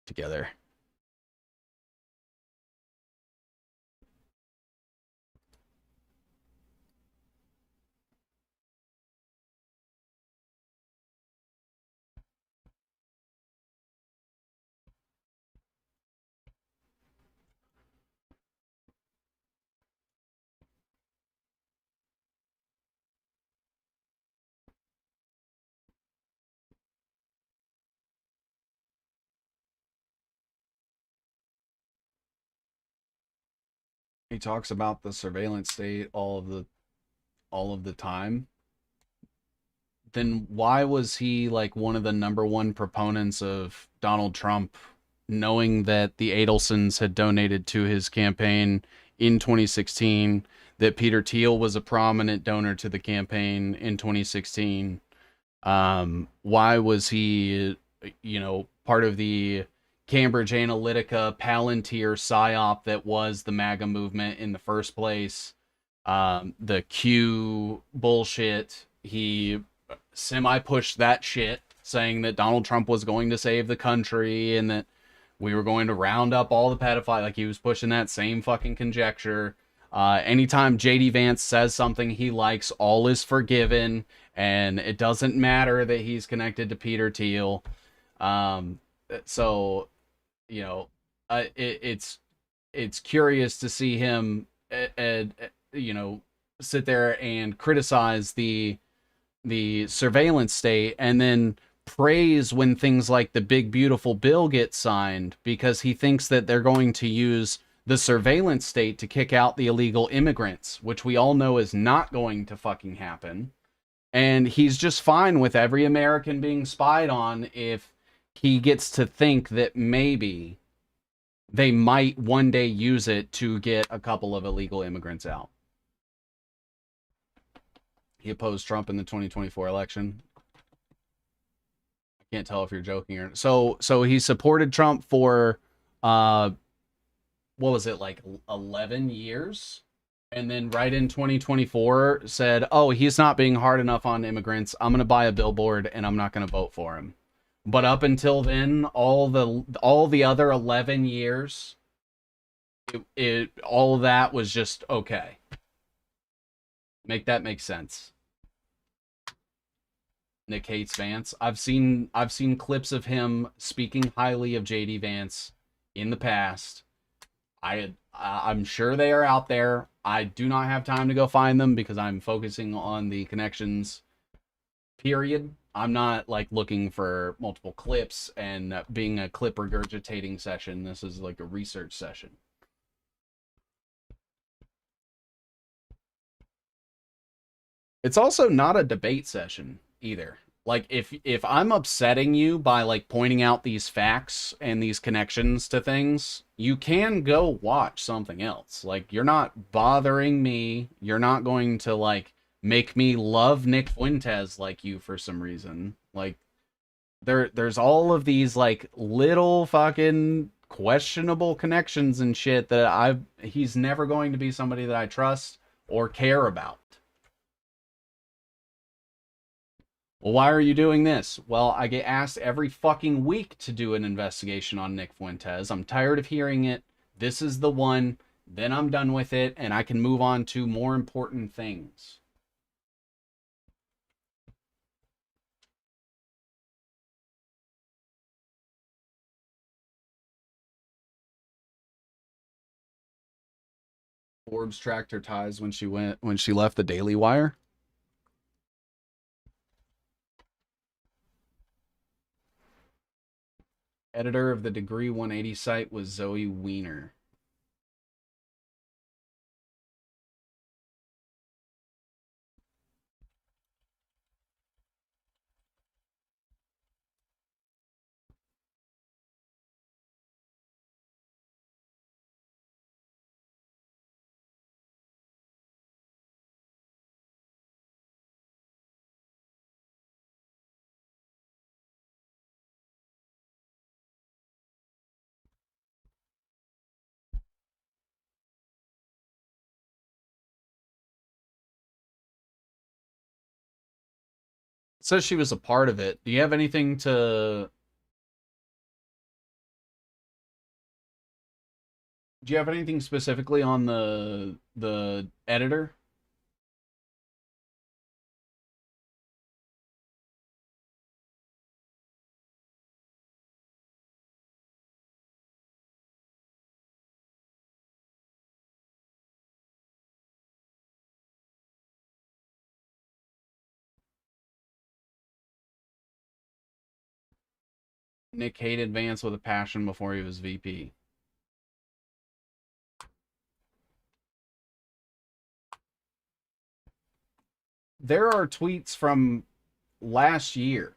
[SPEAKER 1] together. He talks about the surveillance state all of the time. Then why was he like one of the number one proponents of Donald Trump, knowing that the Adelsons had donated to his campaign in 2016, that Peter Thiel was a prominent donor to the campaign in 2016? Why was he, part of the Cambridge Analytica Palantir psyop that was the MAGA movement in the first place? The Q bullshit. He semi pushed that shit, saying that Donald Trump was going to save the country and that we were going to round up all the pedophiles. Like, he was pushing that same fucking conjecture. Anytime JD Vance says something he likes, all is forgiven, and it doesn't matter that he's connected to Peter Thiel. Um, so you know, it's curious to see him, you know, sit there and criticize the surveillance state, and then praise when things like the big beautiful bill get signed, because he thinks that they're going to use the surveillance state to kick out the illegal immigrants, which we all know is not going to fucking happen. And he's just fine with every American being spied on if he gets to think that maybe they might one day use it to get a couple of illegal immigrants out. He opposed Trump in the 2024 election. I can't tell if you're joking or so he supported Trump for what was it, like 11 years? And then right in 2024 said, "Oh, he's not being hard enough on immigrants. I'm going to buy a billboard and I'm not going to vote for him." But up until then, all the other 11 years, all of that was just okay. Make that make sense. Nick hates Vance. I've seen clips of him speaking highly of JD Vance in the past. I'm sure they are out there. I do not have time to go find them because I'm focusing on the connections, period. I'm not like looking for multiple clips and being a clip regurgitating session. This is like a research session. It's also not a debate session either. Like if I'm upsetting you by like pointing out these facts and these connections to things, you can go watch something else. Like, you're not bothering me. You're not going to like make me love Nick Fuentes like you for some reason. Like, there's all of these like little fucking questionable connections and shit that he's never going to be somebody that I trust or care about. Well, why are you doing this? Well, I get asked every fucking week to do an investigation on Nick Fuentes. I'm tired of hearing it. This is the one. Then I'm done with it, and I can move on to more important things. Forbes tracked her ties when she left the Daily Wire. Editor of the Degree 180 site was Zoe Weiner. It says she was a part of it. Do you have anything to do you have anything specifically on the editor? Nick hated Vance with a passion before he was VP. There are tweets from last year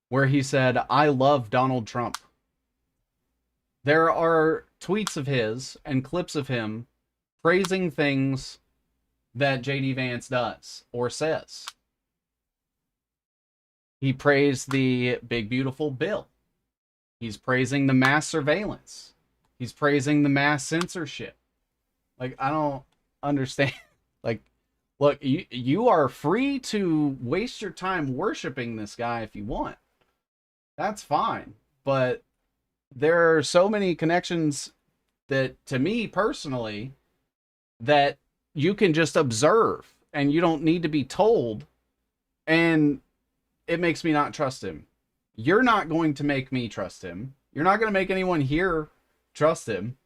[SPEAKER 1] where he said, "I love Donald Trump." There are tweets of his and clips of him praising things that JD Vance does or says. He praised the big beautiful bill. He's praising the mass surveillance. He's praising the mass censorship. Like, I don't understand. Like, look, you are free to waste your time worshiping this guy if you want. That's fine. But there are so many connections that, to me personally, that you can just observe and you don't need to be told. And it makes me not trust him. You're not going to make me trust him. You're not going to make anyone here trust him.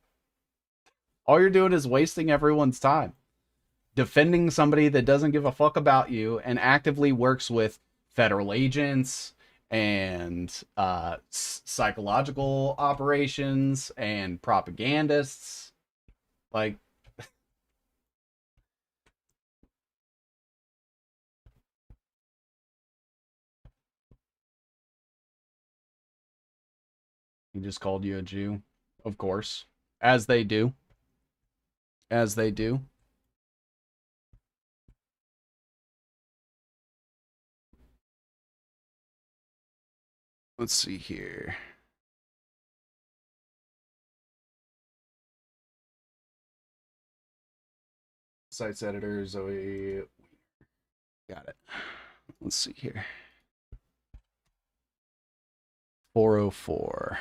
[SPEAKER 1] All you're doing is wasting everyone's time. Defending somebody that doesn't give a fuck about you and actively works with federal agents and psychological operations and propagandists. Like, he just called you a Jew, of course, as they do. As they do. Let's see here. Sites editor, Zoe. Got it. Let's see here. 404.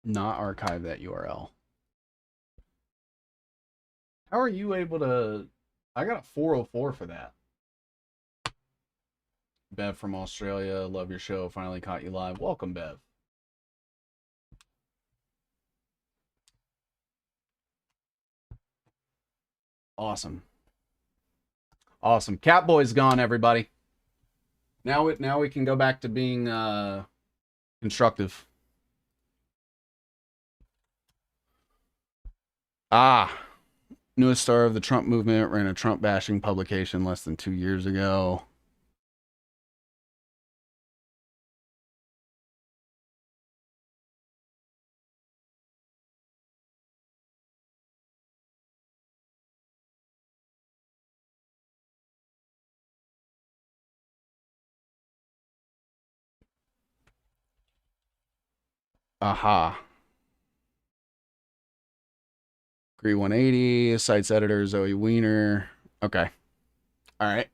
[SPEAKER 1] Not archive that URL. How are you able to... I got a 404 for that. Bev from Australia, love your show. Finally caught you live. Welcome, Bev. Awesome. Awesome. Catboy's gone, everybody. Now we can go back to being constructive. Newest star of the Trump movement ran a Trump bashing publication less than 2 years ago. Aha. Agree 180, sites editor, Zoe Weiner. Okay. All right.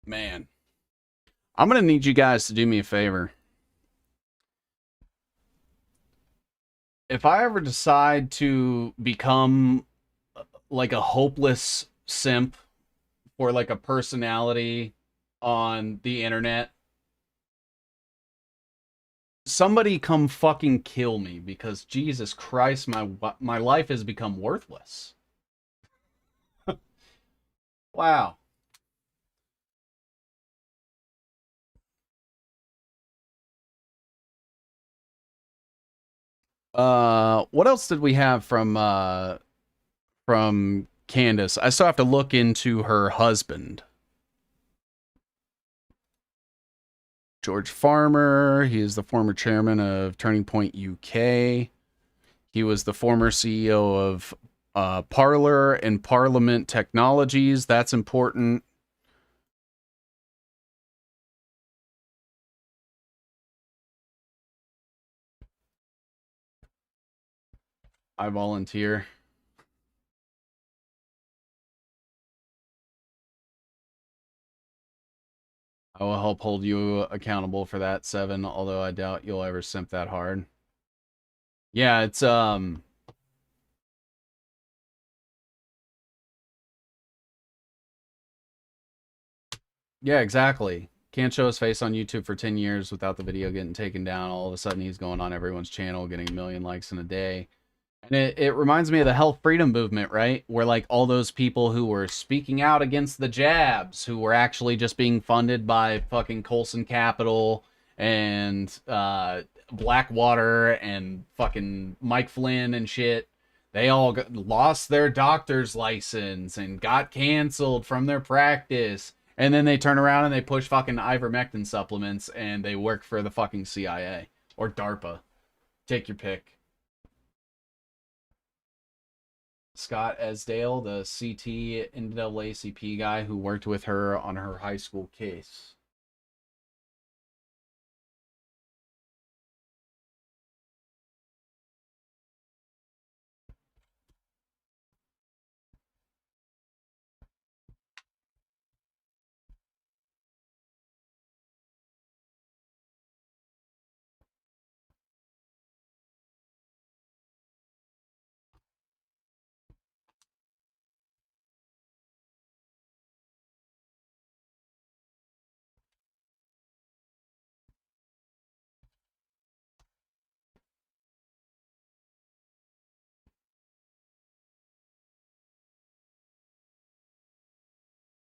[SPEAKER 1] Man. I'm going to need you guys to do me a favor. If I ever decide to become like a hopeless simp for like a personality on the internet, somebody come fucking kill me, because Jesus Christ, my life has become worthless. Wow. What else did we have from Candace? I still have to look into her husband. George Farmer, he is the former chairman of Turning Point UK. He was the former CEO of Parler and Parliament Technologies. That's important. I volunteer. I will help hold you accountable for that, Seven, although I doubt you'll ever simp that hard. Yeah, it's yeah, exactly. Can't show his face on YouTube for 10 years without the video getting taken down. All of a sudden he's going on everyone's channel, getting 1 million likes in a day. And it reminds me of the health freedom movement, right? Where like all those people who were speaking out against the jabs, who were actually just being funded by fucking Colson Capital and Blackwater and fucking Mike Flynn and shit, they all lost their doctor's license and got canceled from their practice. And then they turn around and they push fucking ivermectin supplements and they work for the fucking CIA or DARPA. Take your pick. Scott Esdale, the CT NAACP guy who worked with her on her high school case.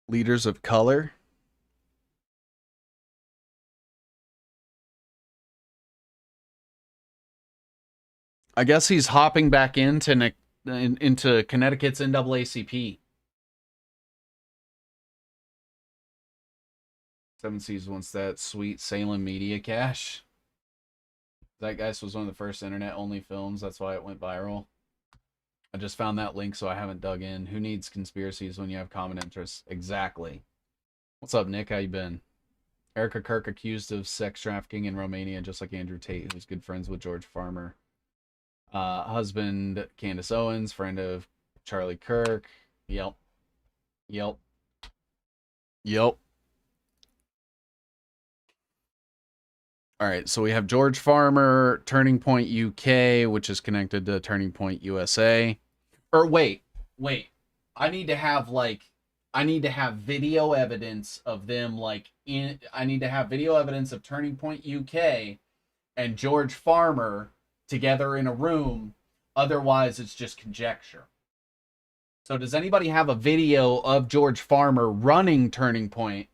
[SPEAKER 1] Leaders of color. I guess he's hopping back into Connecticut's NAACP. Seven Seas wants that sweet Salem media cash. That guy was one of the first internet-only films. That's why it went viral. I just found that link, so I haven't dug in. Who needs conspiracies when you have common interests? Exactly. What's up, Nick? How you been? Erica Kirk accused of sex trafficking in Romania, just like Andrew Tate, who's good friends with George Farmer. Husband Candace Owens, friend of Charlie Kirk. Yep. Yep. Yep. All right, so we have George Farmer, Turning Point UK, which is connected to Turning Point USA. Or wait. I need to have video evidence of them I need to have video evidence of Turning Point UK and George Farmer together in a room. Otherwise, it's just conjecture. So does anybody have a video of George Farmer running Turning Point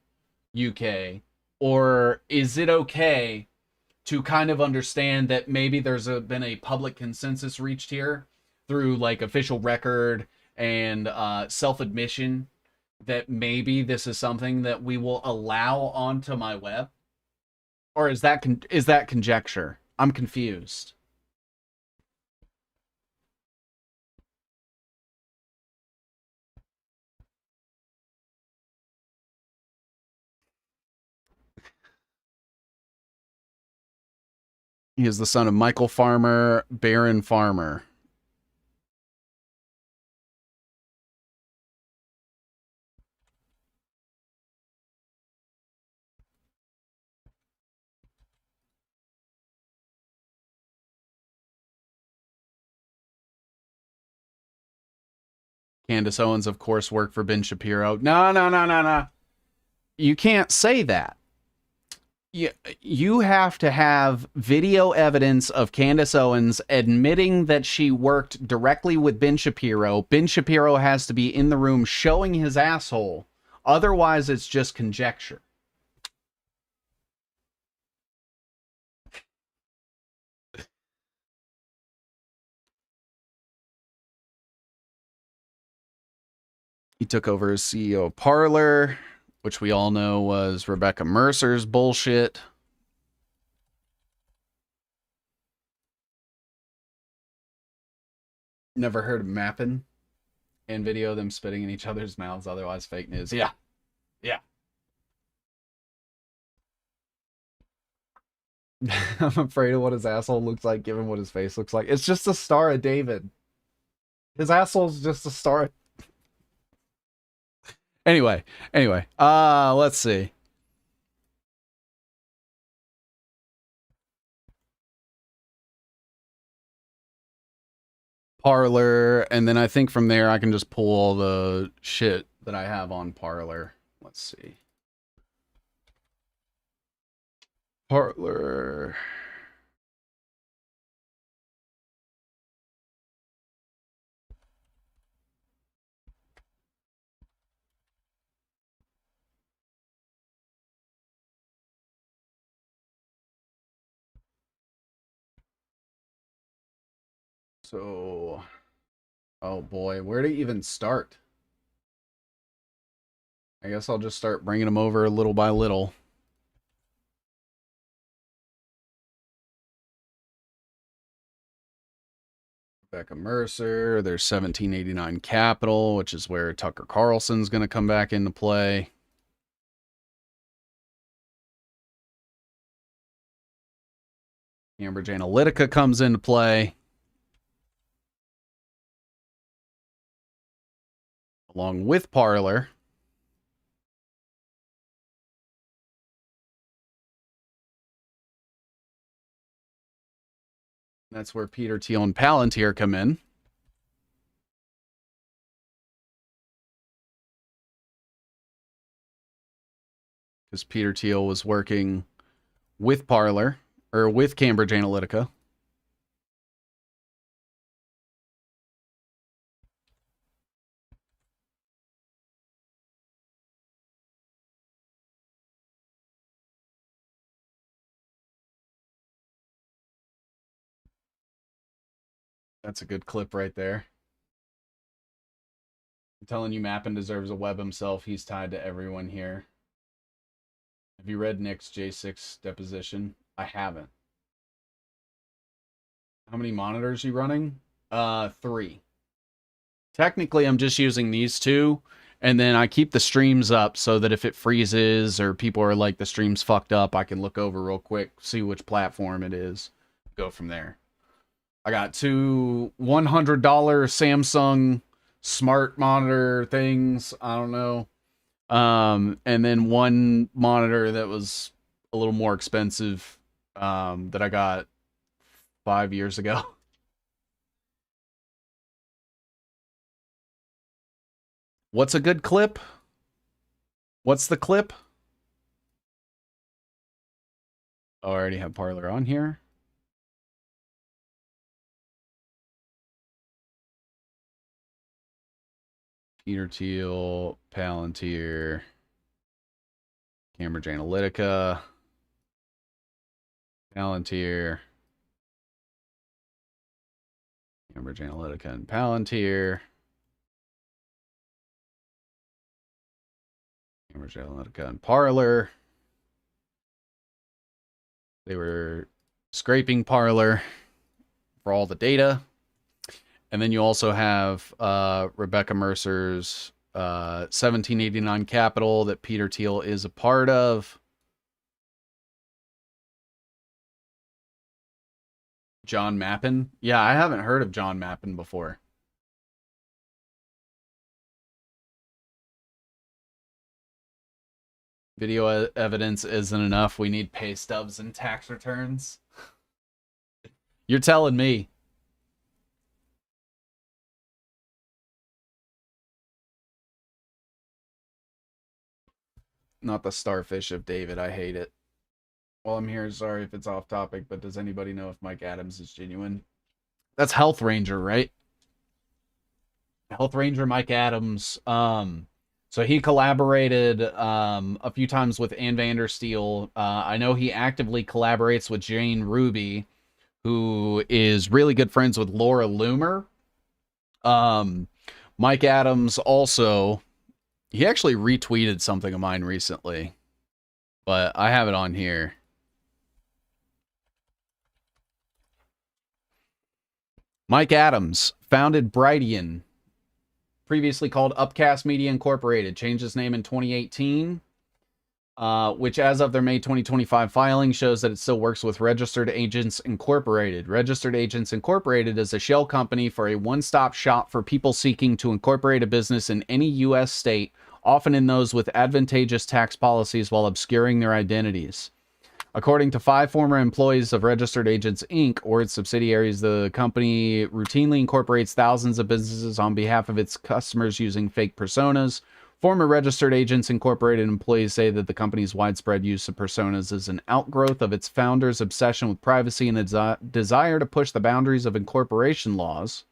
[SPEAKER 1] UK? Or is it okay to kind of understand that maybe there's been a public consensus reached here through like official record and self-admission that maybe this is something that we will allow onto my web? Or is that conjecture? I'm confused. He is the son of Michael Farmer, Baron Farmer. Candace Owens, of course, worked for Ben Shapiro. No. You can't say that. You have to have video evidence of Candace Owens admitting that she worked directly with Ben Shapiro. Ben Shapiro has to be in the room showing his asshole. Otherwise, it's just conjecture. He took over as CEO of Parler, which we all know was Rebecca Mercer's bullshit. Never heard of mapping and video of them spitting in each other's mouths, otherwise fake news. Yeah. I'm afraid of what his asshole looks like given what his face looks like. It's just a Star of David. His asshole's just a star. Anyway, let's see. Parlor, and then I think from there I can just pull all the shit that I have on Parlor. Let's see. Parlor. So, oh boy, where to even start? I guess I'll just start bringing them over little by little. Rebecca Mercer, there's 1789 Capital, which is where Tucker Carlson's going to come back into play. Cambridge Analytica comes into play. Along with Parler. That's where Peter Thiel and Palantir come in. Because Peter Thiel was working with Parler, or with Cambridge Analytica. That's a good clip right there. I'm telling you, Mappin deserves a web himself. He's tied to everyone here. Have you read Nick's J6 deposition? I haven't. How many monitors are you running? 3. Technically, I'm just using these 2, and then I keep the streams up so that if it freezes or people are like, the stream's fucked up, I can look over real quick, see which platform it is, go from there. I got 2 $100 Samsung smart monitor things. I don't know. And then 1 monitor that was a little more expensive that I got 5 years ago. What's a good clip? What's the clip? Oh, I already have Parler on here. Peter Thiel, Palantir, Cambridge Analytica, Palantir, Cambridge Analytica and Palantir, Cambridge Analytica and Parler. They were scraping Parler for all the data. And then you also have Rebecca Mercer's 1789 Capital that Peter Thiel is a part of. John Mappin. Yeah, I haven't heard of John Mappin before. Video evidence isn't enough. We need pay stubs and tax returns. You're telling me. Not the starfish of David. I hate it. While I'm here, sorry if it's off topic, but does anybody know if Mike Adams is genuine? That's Health Ranger, right? Health Ranger Mike Adams. So he collaborated a few times with Ann Vandersteel. I know he actively collaborates with Jane Ruby, who is really good friends with Laura Loomer. Mike Adams also, he actually retweeted something of mine recently, but I have it on here. Mike Adams founded Brightian, previously called Upcast Media Incorporated, changed its name in 2018, which as of their May 2025 filing shows that it still works with Registered Agents Incorporated. Registered Agents Incorporated is a shell company for a one-stop shop for people seeking to incorporate a business in any U.S. state, often in those with advantageous tax policies while obscuring their identities. According to 5 former employees of Registered Agents Inc. or its subsidiaries, the company routinely incorporates thousands of businesses on behalf of its customers using fake personas. Former Registered Agents Incorporated employees say that the company's widespread use of personas is an outgrowth of its founders' obsession with privacy and a desire to push the boundaries of incorporation laws.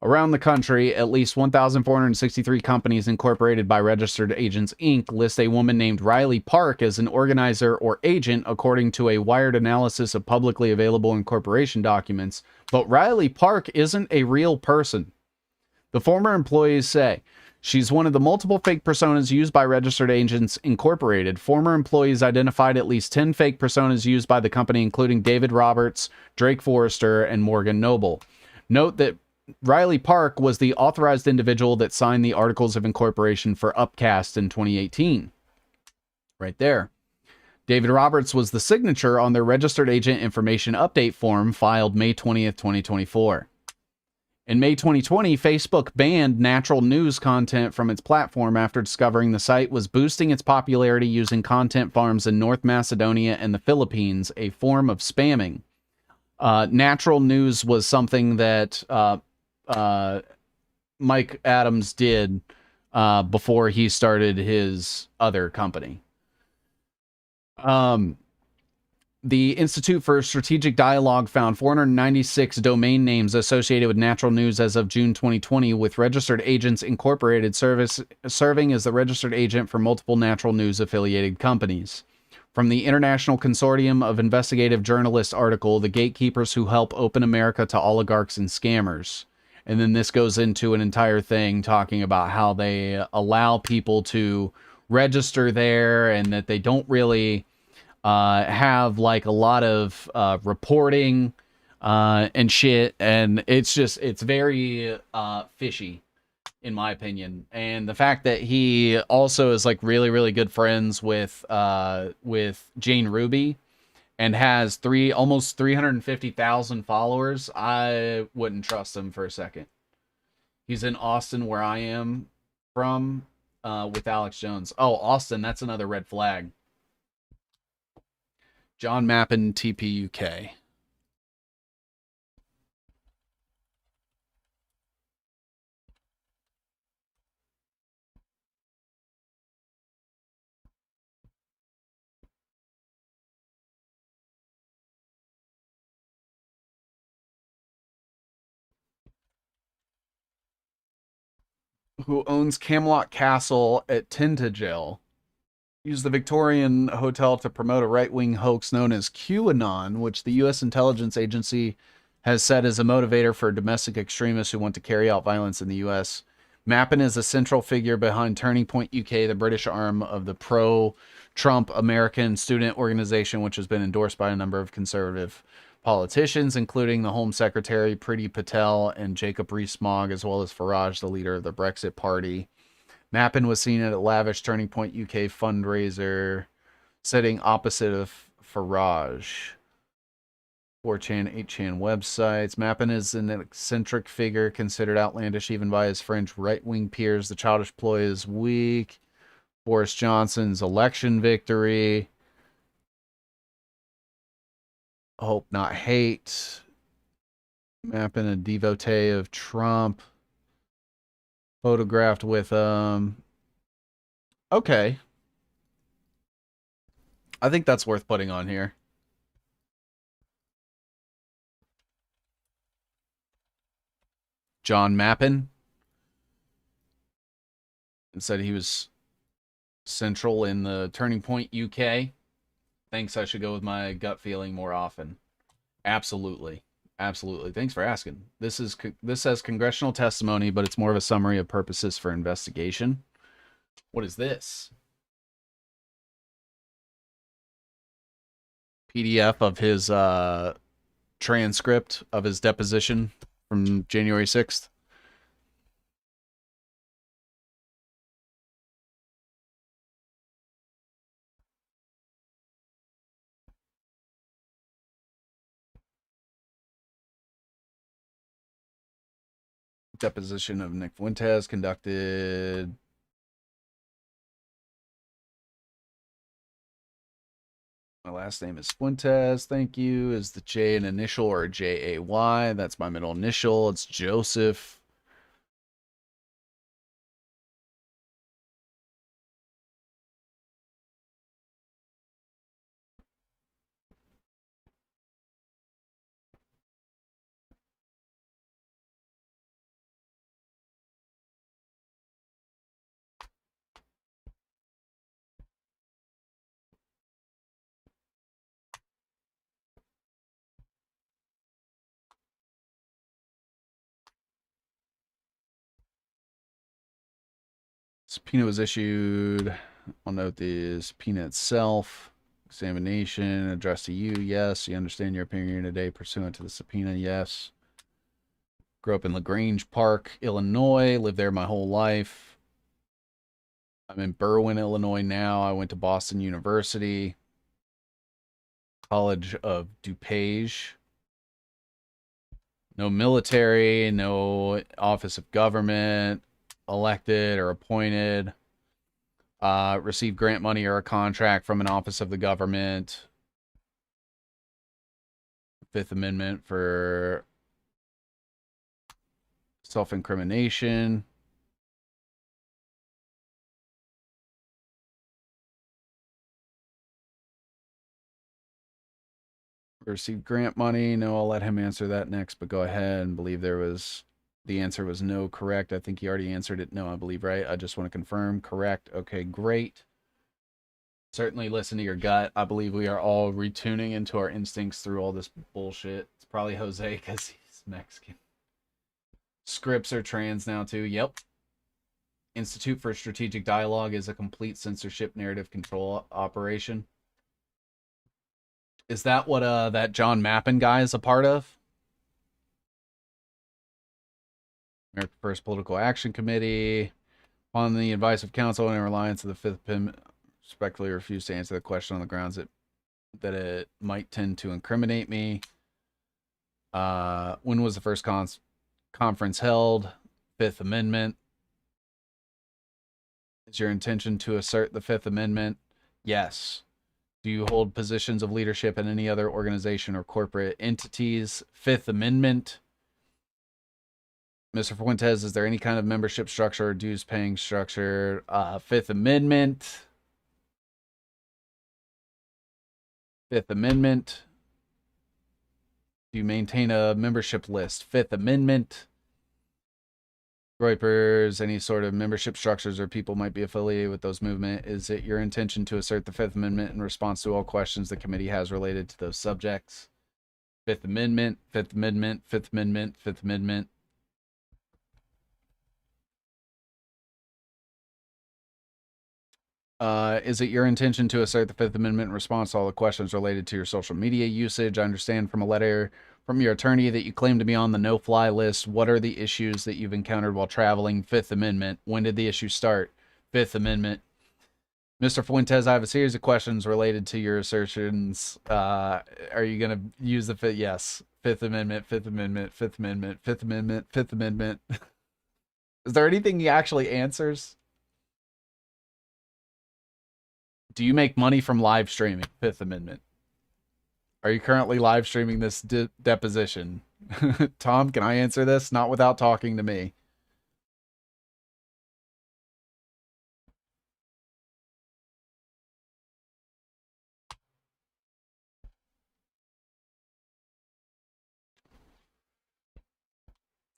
[SPEAKER 1] Around the country, at least 1,463 companies incorporated by Registered Agents Inc. list a woman named Riley Park as an organizer or agent, according to a Wired analysis of publicly available incorporation documents. But Riley Park isn't a real person. The former employees say she's one of the multiple fake personas used by Registered Agents Incorporated. Former employees identified at least 10 fake personas used by the company, including David Roberts, Drake Forrester, and Morgan Noble. Note that Riley Park was the authorized individual that signed the Articles of Incorporation for Upcast in 2018. Right there. David Roberts was the signature on their Registered Agent Information Update form filed May 20th, 2024. In May 2020, Facebook banned natural news content from its platform after discovering the site was boosting its popularity using content farms in North Macedonia and the Philippines, a form of spamming. Natural news was something that Mike Adams did before he started his other company. The Institute for Strategic Dialogue found 496 domain names associated with natural news as of June 2020, with Registered Agents Incorporated serving as the registered agent for multiple natural news affiliated companies. From the International Consortium of Investigative Journalists article, The Gatekeepers Who Help Open America to Oligarchs and Scammers. And then this goes into an entire thing talking about how they allow people to register there and that they don't really have like a lot of reporting and shit. And it's very fishy, in my opinion. And the fact that he also is like really, really good friends with Jane Ruby and has almost 350,000 followers, I wouldn't trust him for a second. He's in Austin, where I am from, with Alex Jones. Oh, Austin, that's another red flag. John Mappin, TPUK. Who owns Camelot Castle at Tintagel. Used the Victorian Hotel to promote a right-wing hoax known as QAnon, which the U.S. intelligence agency has said is a motivator for domestic extremists who want to carry out violence in the U.S. Mappin is a central figure behind Turning Point UK, the British arm of the pro-Trump American student organization, which has been endorsed by a number of conservative politicians, including the Home Secretary Priti Patel and Jacob Rees-Mogg, as well as Farage, the leader of the Brexit Party. Mappin was seen at a lavish Turning Point UK fundraiser, sitting opposite of Farage. 4chan, 8chan websites. Mappin is an eccentric figure, considered outlandish even by his French right-wing peers. The childish ploy is weak. Boris Johnson's election victory. Hope not hate. Mappin, a devotee of Trump. Photographed with okay. I think that's worth putting on here. John Mappin. And said he was central in the Turning Point UK. Thinks I should go with my gut feeling more often. Absolutely. Absolutely. Thanks for asking. This says congressional testimony, but it's more of a summary of purposes for investigation. What is this? PDF of his transcript of his deposition from January 6th. Deposition of Nick Fuentes conducted. My last name is Fuentes. Thank you. Is the J an initial or a J-A-Y? That's my middle initial. It's Joseph. Subpoena was issued. I'll note the subpoena itself. Examination addressed to you. Yes. You understand your opinion today pursuant to the subpoena. Yes. Grew up in LaGrange Park, Illinois. Lived there my whole life. I'm in Berwyn, Illinois now. I went to Boston University. College of DuPage. No military, no office of government, elected or appointed. Receive grant money or a contract from an office of the government. Fifth Amendment for self-incrimination. Received grant money. No, I'll let him answer that next, but go ahead and believe the answer was no, correct. I think he already answered it. No, I believe, right? I just want to confirm. Correct. Okay, great. Certainly listen to your gut. I believe we are all retuning into our instincts through all this bullshit. It's probably Jose because he's Mexican. Scripts are trans now too. Yep. Institute for Strategic Dialogue is a complete censorship narrative control operation. Is that what that John Mappin guy is a part of? American First Political Action Committee. On the advice of counsel and in reliance of the Fifth Amendment, respectfully refuse to answer the question on the grounds that it might tend to incriminate me. When was the first conference held? Fifth Amendment. Is your intention to assert the Fifth Amendment? Yes. Do you hold positions of leadership in any other organization or corporate entities? Fifth Amendment. Mr. Fuentes, is there any kind of membership structure or dues paying structure? Fifth Amendment. Fifth Amendment. Do you maintain a membership list? Fifth Amendment. Groypers, any sort of membership structures or people might be affiliated with those movement. Is it your intention to assert the Fifth Amendment in response to all questions the committee has related to those subjects? Fifth Amendment, Fifth Amendment, Fifth Amendment, Fifth Amendment. Is it your intention to assert the Fifth Amendment in response to all the questions related to your social media usage? I understand from a letter from your attorney that you claim to be on the no-fly list. What are the issues that you've encountered while traveling? Fifth Amendment. When did the issue start? Fifth Amendment. Mr. Fuentes, I have a series of questions related to your assertions. Are you going to use the fifth? Yes. Fifth Amendment, Fifth Amendment, Fifth Amendment, Fifth Amendment, Fifth Amendment. Is there anything he actually answers? Do you make money from live streaming? Fifth Amendment. Are you currently live streaming this deposition? Tom, can I answer this? Not without talking to me.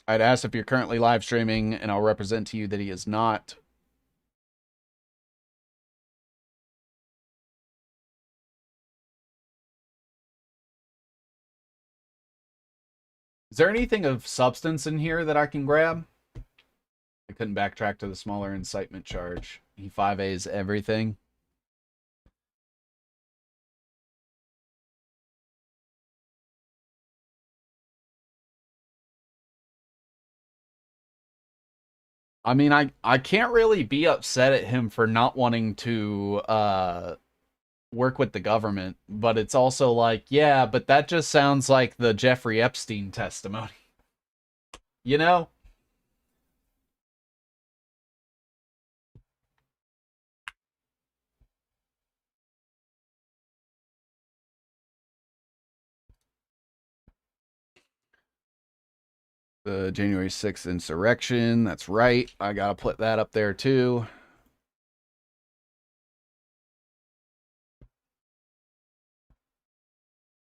[SPEAKER 1] I'd ask if you're currently live streaming, and I'll represent to you that he is not. Is there anything of substance in here that I can grab? I couldn't backtrack to the smaller incitement charge. He 5A's everything. I mean, I can't really be upset at him for not wanting to work with the government, but it's also like, yeah, but that just sounds like the Jeffrey Epstein testimony. You know? The January 6th insurrection. That's right. I got to put that up there too.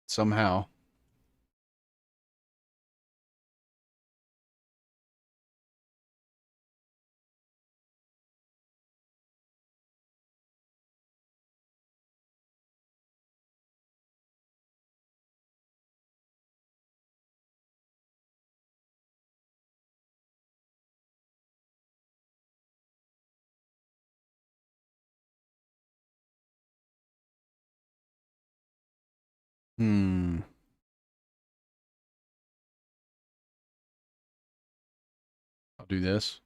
[SPEAKER 1] Somehow. Hmm. I'll do this.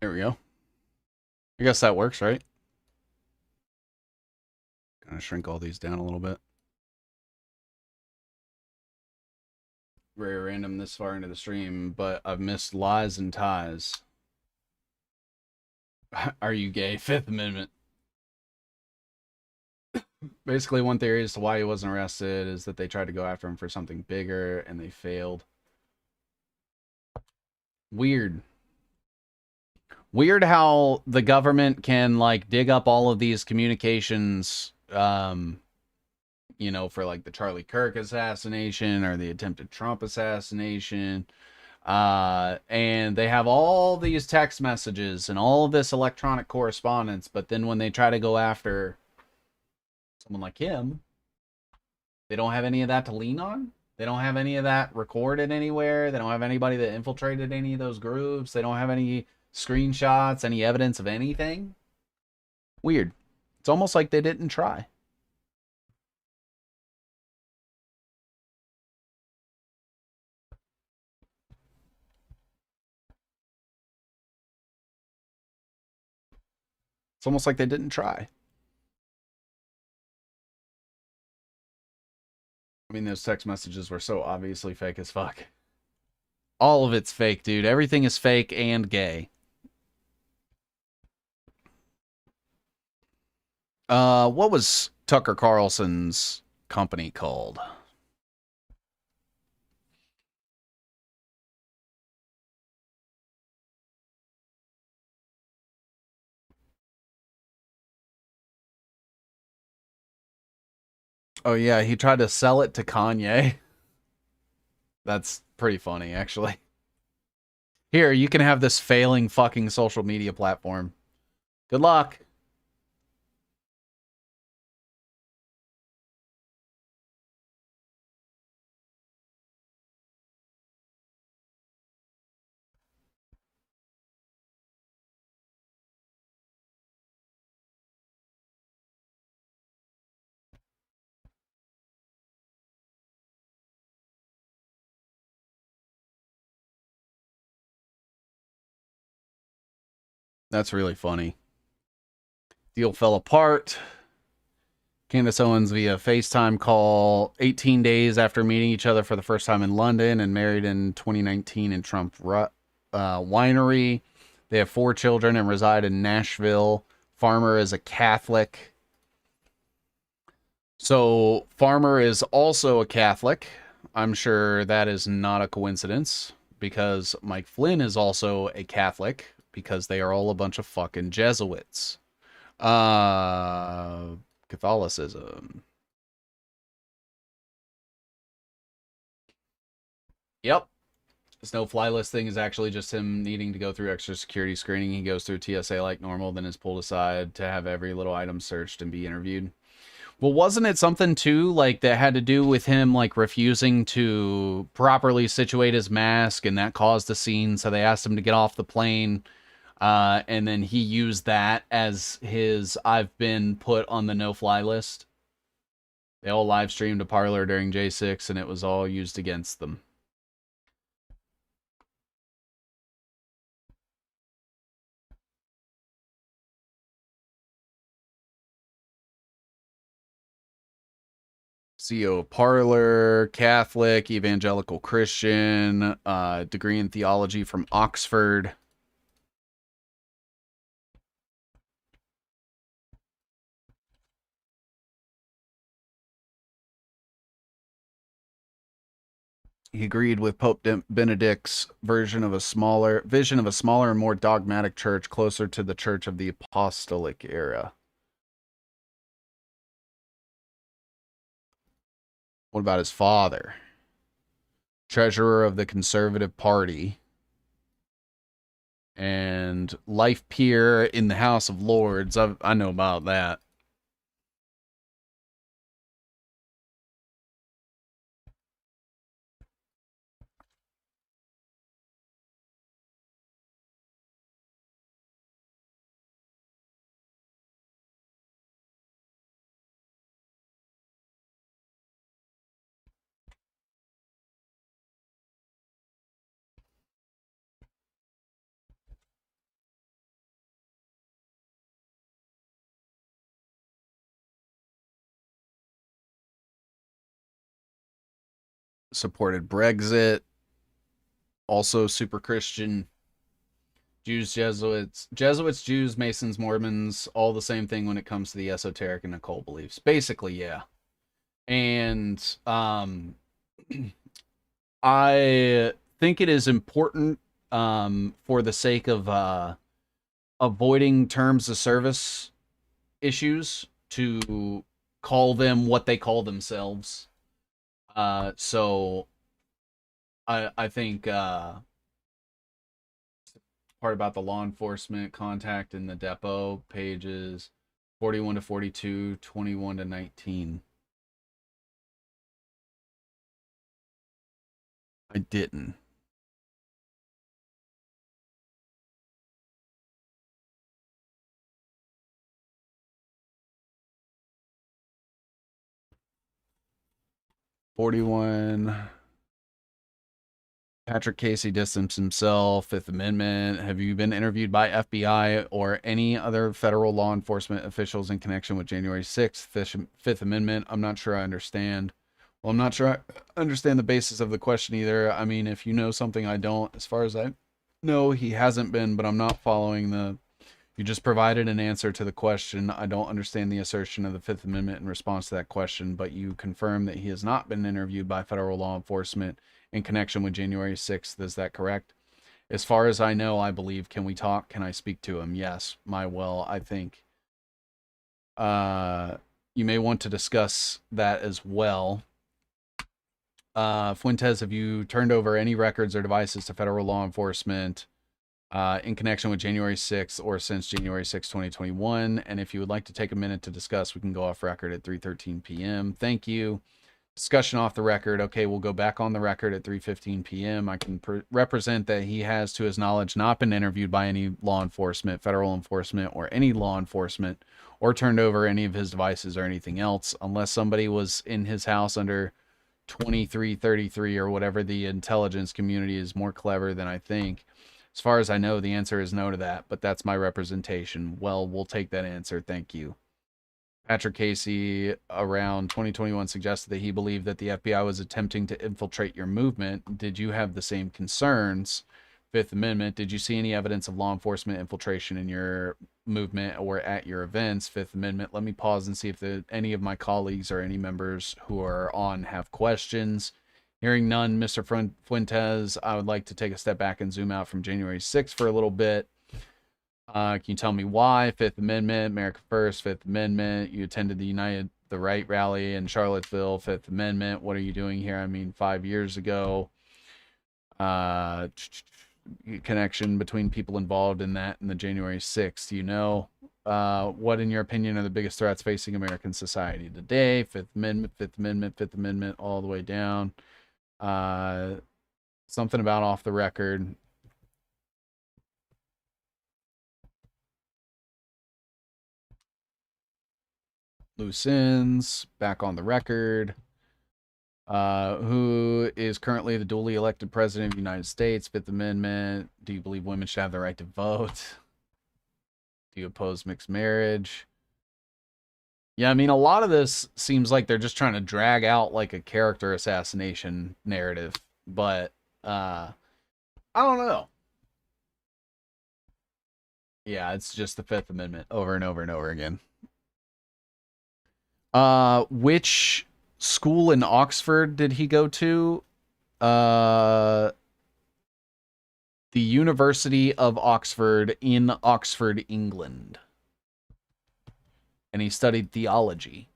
[SPEAKER 1] There we go. I guess that works, right? Gonna shrink all these down a little bit. Very random this far into the stream, but I've missed lies and ties. Are you gay? Fifth Amendment. Basically, one theory as to why he wasn't arrested is that they tried to go after him for something bigger and they failed. Weird. Weird how the government can like dig up all of these communications, for like the Charlie Kirk assassination or the attempted Trump assassination. And they have all these text messages and all of this electronic correspondence, but then when they try to go after someone like him, they don't have any of that to lean on. They don't have any of that recorded anywhere. They don't have anybody that infiltrated any of those groups. They don't have any screenshots, any evidence of anything. Weird. It's almost like they didn't try. It's almost like they didn't try. I mean, those text messages were so obviously fake as fuck. All of it's fake, dude. Everything is fake and gay. What was Tucker Carlson's company called? Oh yeah, he tried to sell it to Kanye. That's pretty funny, actually. Here, you can have this failing fucking social media platform. Good luck. That's really funny. Deal fell apart. Candace Owens via FaceTime call 18 days after meeting each other for the first time in London and married in 2019 in Trump Winery. They have 4 children and reside in Nashville. Farmer is a Catholic. So Farmer is also a Catholic. I'm sure that is not a coincidence because Mike Flynn is also a Catholic because they are all a bunch of fucking Jesuits. Catholicism. Yep. This no fly list thing is actually just him needing to go through extra security screening. He goes through TSA like normal, then is pulled aside to have every little item searched and be interviewed. Well, wasn't it something too like that had to do with him like refusing to properly situate his mask and that caused a scene, so they asked him to get off the plane, and then he used that as his I've been put on the no-fly list. They all live streamed a parlor during J6 and it was all used against them. CEO of Parlor, Catholic, evangelical Christian, degree in theology from Oxford. He agreed with Pope Benedict's vision of a smaller and more dogmatic church closer to the Church of the Apostolic era. What about his father? treasurer of the Conservative Party, and life peer in the House of Lords. I know about that. Supported Brexit. Also super Christian. Jews, Jesuits, Jews, Masons, Mormons, all the same thing when it comes to the esoteric and occult beliefs. Basically, yeah. And I think it is important, for the sake of avoiding terms of service issues, to call them what they call themselves. So I think part about the law enforcement contact in the depot, pages 41 to 42, 21 to 19. I didn't. '41. Patrick Casey distanced himself. Fifth Amendment. Have you been interviewed by FBI or any other federal law enforcement officials in connection with January 6th? Fifth Amendment. I'm not sure I understand. Well, I'm not sure I understand the basis of the question either. I mean, if you know something I don't, as far as I know, he hasn't been, but I'm not following the. You just provided an answer to the question. I don't understand the assertion of the Fifth Amendment in response to that question, but you confirm that he has not been interviewed by federal law enforcement in connection with January 6th. Is that correct? As far as I know, I believe. Can we talk? Can I speak to him? Yes, my will, I think. You may want to discuss that as well. Fuentes, have you turned over any records or devices to federal law enforcement in connection with January 6th or since January 6th, 2021? And if you would like to take a minute to discuss, we can go off record at 3:13 p.m. Thank you. Discussion off the record. Okay, we'll go back on the record at 3:15 p.m. I can represent that he has, to his knowledge, not been interviewed by any law enforcement, federal enforcement, or any law enforcement, or turned over any of his devices or anything else, unless somebody was in his house under 2333 or whatever. The intelligence community is more clever than I think. As far as I know, the answer is no to that, but that's my representation. Well, we'll take that answer. Thank you. Patrick Casey, around 2021, suggested that he believed that the FBI was attempting to infiltrate your movement. Did you have the same concerns? Fifth Amendment. Did you see any evidence of law enforcement infiltration in your movement or at your events? Fifth Amendment. Let me pause and see if any of my colleagues or any members who are on have questions. Hearing none, Mr. Fuentes, I would like to take a step back and zoom out from January 6th for a little bit. Can you tell me why? Fifth Amendment, America First, Fifth Amendment. You attended the Right rally in Charlottesville, Fifth Amendment. What are you doing here? I mean, 5 years ago. Uh, Connection between people involved in that and the January 6th. You know, what, in your opinion, are the biggest threats facing American society today? Fifth Amendment, Fifth Amendment, Fifth Amendment, all the way down. Something about off the record. Loose ends, back on the record. Who is currently the duly elected president of the United States? Fifth Amendment. Do you believe women should have the right to vote? Do you oppose mixed marriage? Yeah, I mean, a lot of this seems like they're just trying to drag out like a character assassination narrative, but I don't know. Yeah, it's just the Fifth Amendment over and over and over again. Which school in Oxford did he go to? Uh, the University of Oxford in Oxford, England. And he studied theology.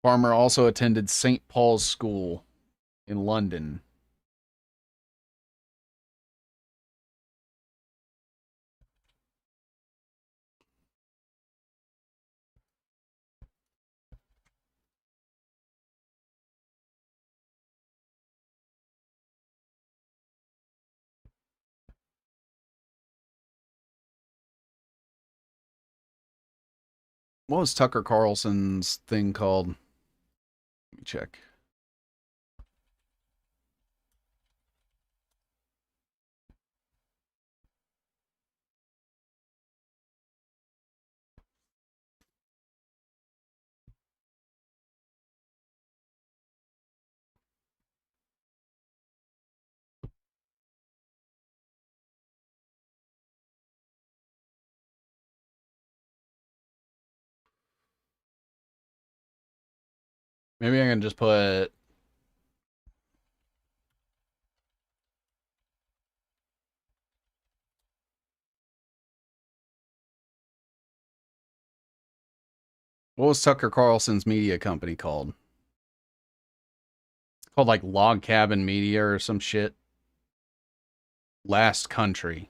[SPEAKER 1] Farmer also attended St. Paul's School in London. What was Tucker Carlson's thing called? Let me check. Maybe I can just put... What was Tucker Carlson's media company called? Called like Log Cabin Media or some shit. Last Country.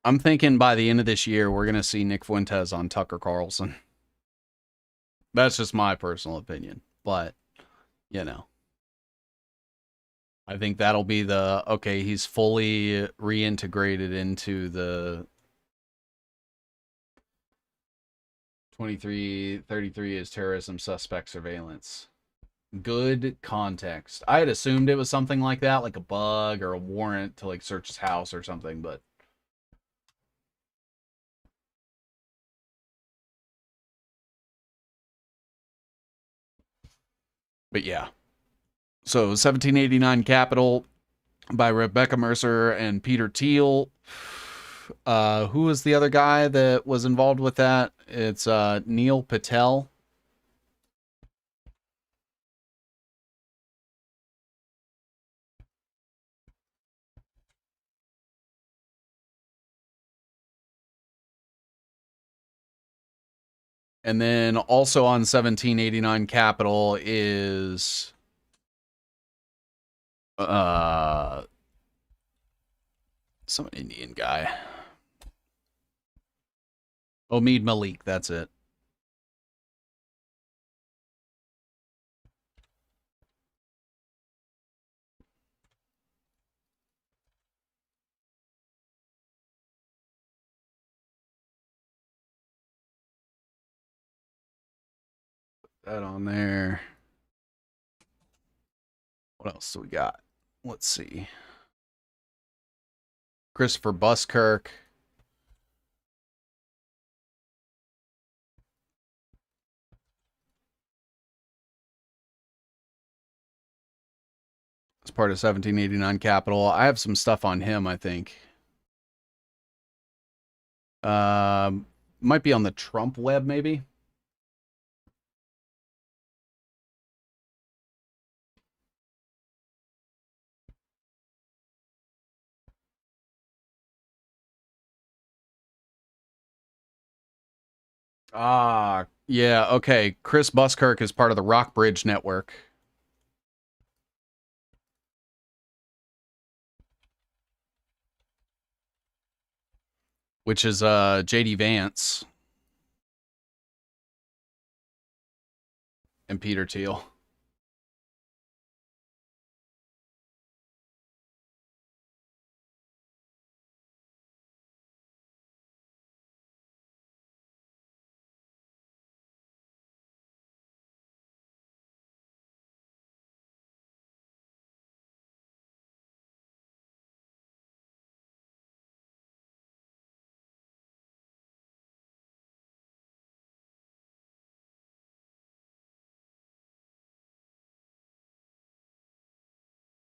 [SPEAKER 1] I'm thinking by the end of this year, we're going to see Nick Fuentes on Tucker Carlson. That's just my personal opinion. But, you know. I think that'll be the, okay, he's fully reintegrated into the 2333 is terrorism suspect surveillance. Good context. I had assumed it was something like that, like a bug or a warrant to like search his house or something, but yeah. So 1789 Capital by Rebecca Mercer and Peter Thiel. Who was the other guy that was involved with that? It's Neil Patel. And then also on 1789 Capital is some Indian guy. Omid Malik, that's it. Put that on there. What else do we got? Let's see. Christopher Buskirk. As part of 1789 Capital. I have some stuff on him, I think. Might be on the Trump web, maybe. Yeah, okay. Chris Buskirk is part of the Rockbridge Network. Which is JD Vance and Peter Thiel.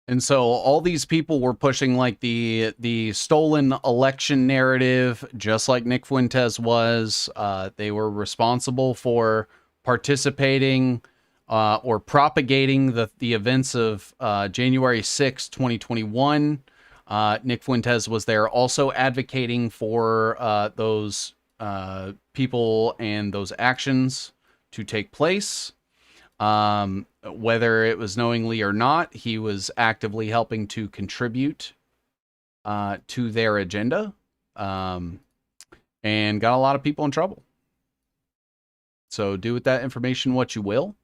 [SPEAKER 1] And so all these people were pushing like the stolen election narrative, just like Nick Fuentes was. They were responsible for participating or propagating the events of January 6, 2021. Nick Fuentes was there also advocating for those people and those actions to take place. Whether it was knowingly or not, he was actively helping to contribute to their agenda, and got a lot of people in trouble. So do with that information what you will.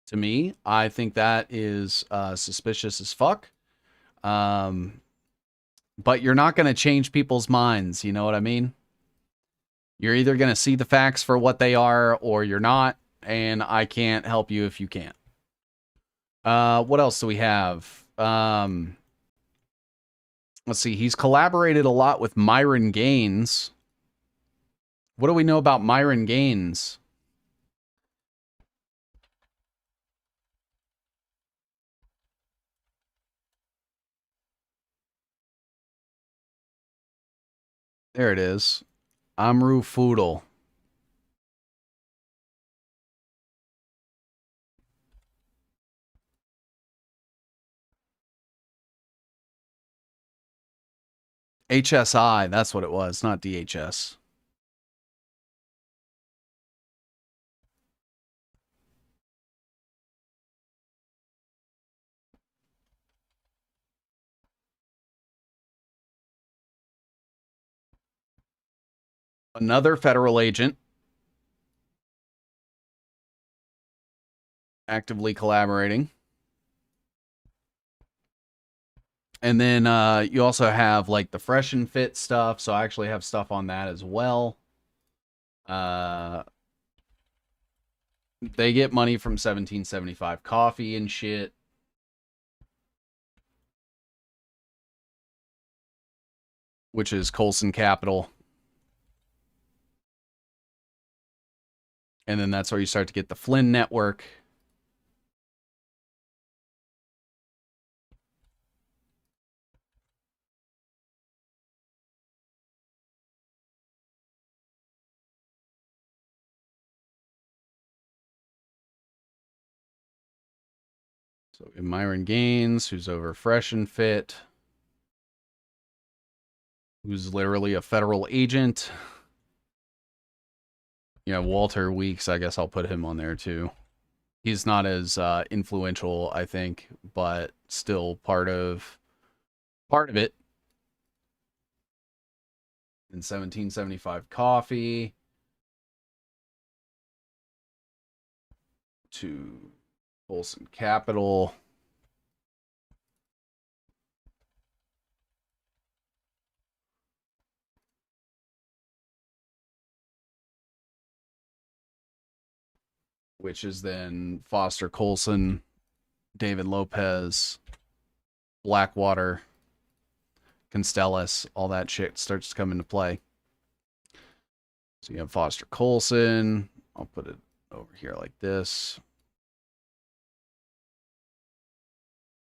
[SPEAKER 1] To me, I think that is suspicious as fuck. But you're not going to change people's minds. You know what I mean? You're either going to see the facts for what they are or you're not. And I can't help you if you can't. What else do we have? Let's see. He's collaborated a lot with Myron Gaines. What do we know about Myron Gaines? There it is. Amru Foodle. HSI, that's what it was, not DHS. Another federal agent actively collaborating. And then you also have like the Fresh and Fit stuff. So I actually have stuff on that as well. They get money from 1775 coffee and shit. Which is Colson Capital. And then that's where you start to get the Flynn Network. So Myron Gaines, who's over Fresh and Fit, who's literally a federal agent. Yeah, Walter Weeks, I guess I'll put him on there too. He's not as influential, I think, but still part of it. In 1775 coffee to Colson Capital. Which is then Foster Colson, David Lopez, Blackwater, Constellas, all that shit starts to come into play. So you have Foster Colson. I'll put it over here like this.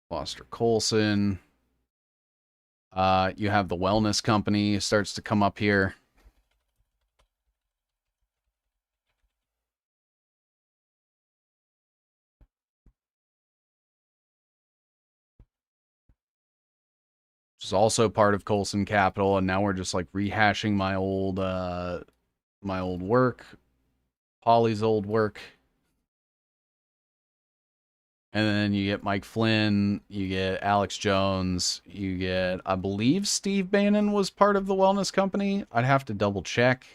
[SPEAKER 1] Foster Colson. You have the wellness company starts to come up here. Which is also part of Colson Capital, and now we're just like rehashing my old work, Polly's old work. And then you get Mike Flynn, you get Alex Jones, you get, I believe Steve Bannon was part of the wellness company. I'd have to double check.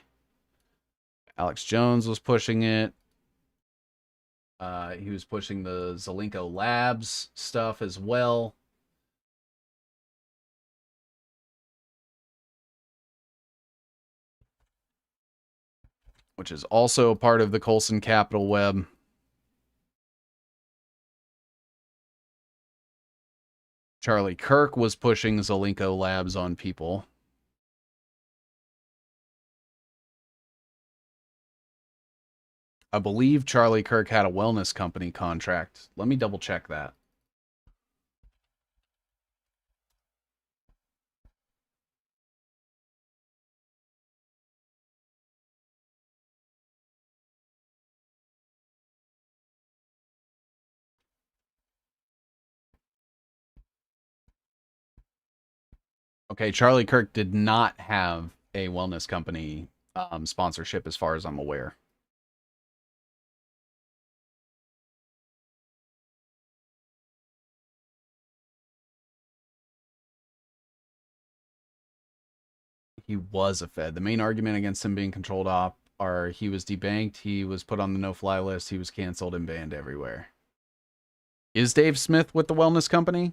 [SPEAKER 1] Alex Jones was pushing it. He was pushing the Zelenko Labs stuff as well. Which is also part of the Colson Capital web. Charlie Kirk was pushing Zelenko Labs on people. I believe Charlie Kirk had a wellness company contract. Let me double check that. Okay, Charlie Kirk did not have a wellness company sponsorship, as far as I'm aware. He was a Fed. The main argument against him being controlled op are he was debanked, he was put on the no-fly list, he was canceled and banned everywhere. Is Dave Smith with the wellness company?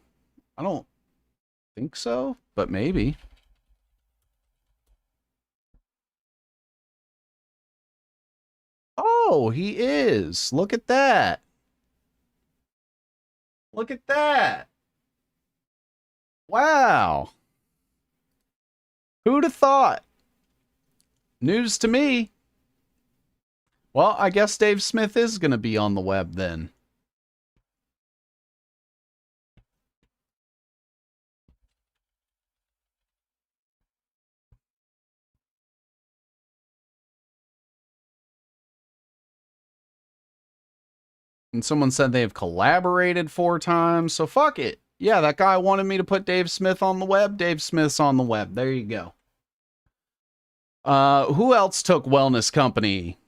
[SPEAKER 1] I don't think so, but maybe. Oh, he is. Look at that. Look at that. Wow. Who'd have thought? News to me. Well, I guess Dave Smith is going to be on the web then. And someone said they have collaborated 4 times, so fuck it. Yeah, that guy wanted me to put Dave Smith on the web. Dave Smith's on the web. There you go. Who else took Wellness Company?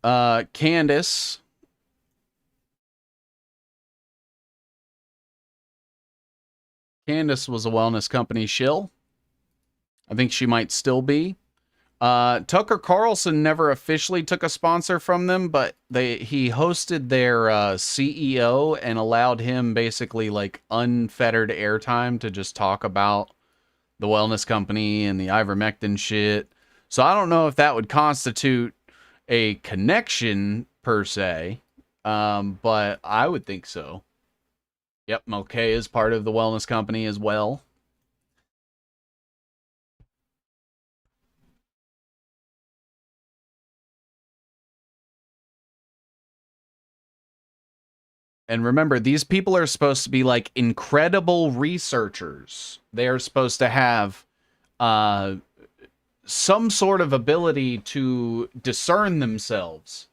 [SPEAKER 1] Candace. Candace was a Wellness Company shill. I think she might still be. Tucker Carlson never officially took a sponsor from them, but he hosted their CEO and allowed him basically like unfettered airtime to just talk about the wellness company and the ivermectin shit. So I don't know if that would constitute a connection per se, but I would think so. Yep, Mulcahy is part of the wellness company as well. And remember, these people are supposed to be like incredible researchers. They are supposed to have uh, some sort of ability to discern themselves.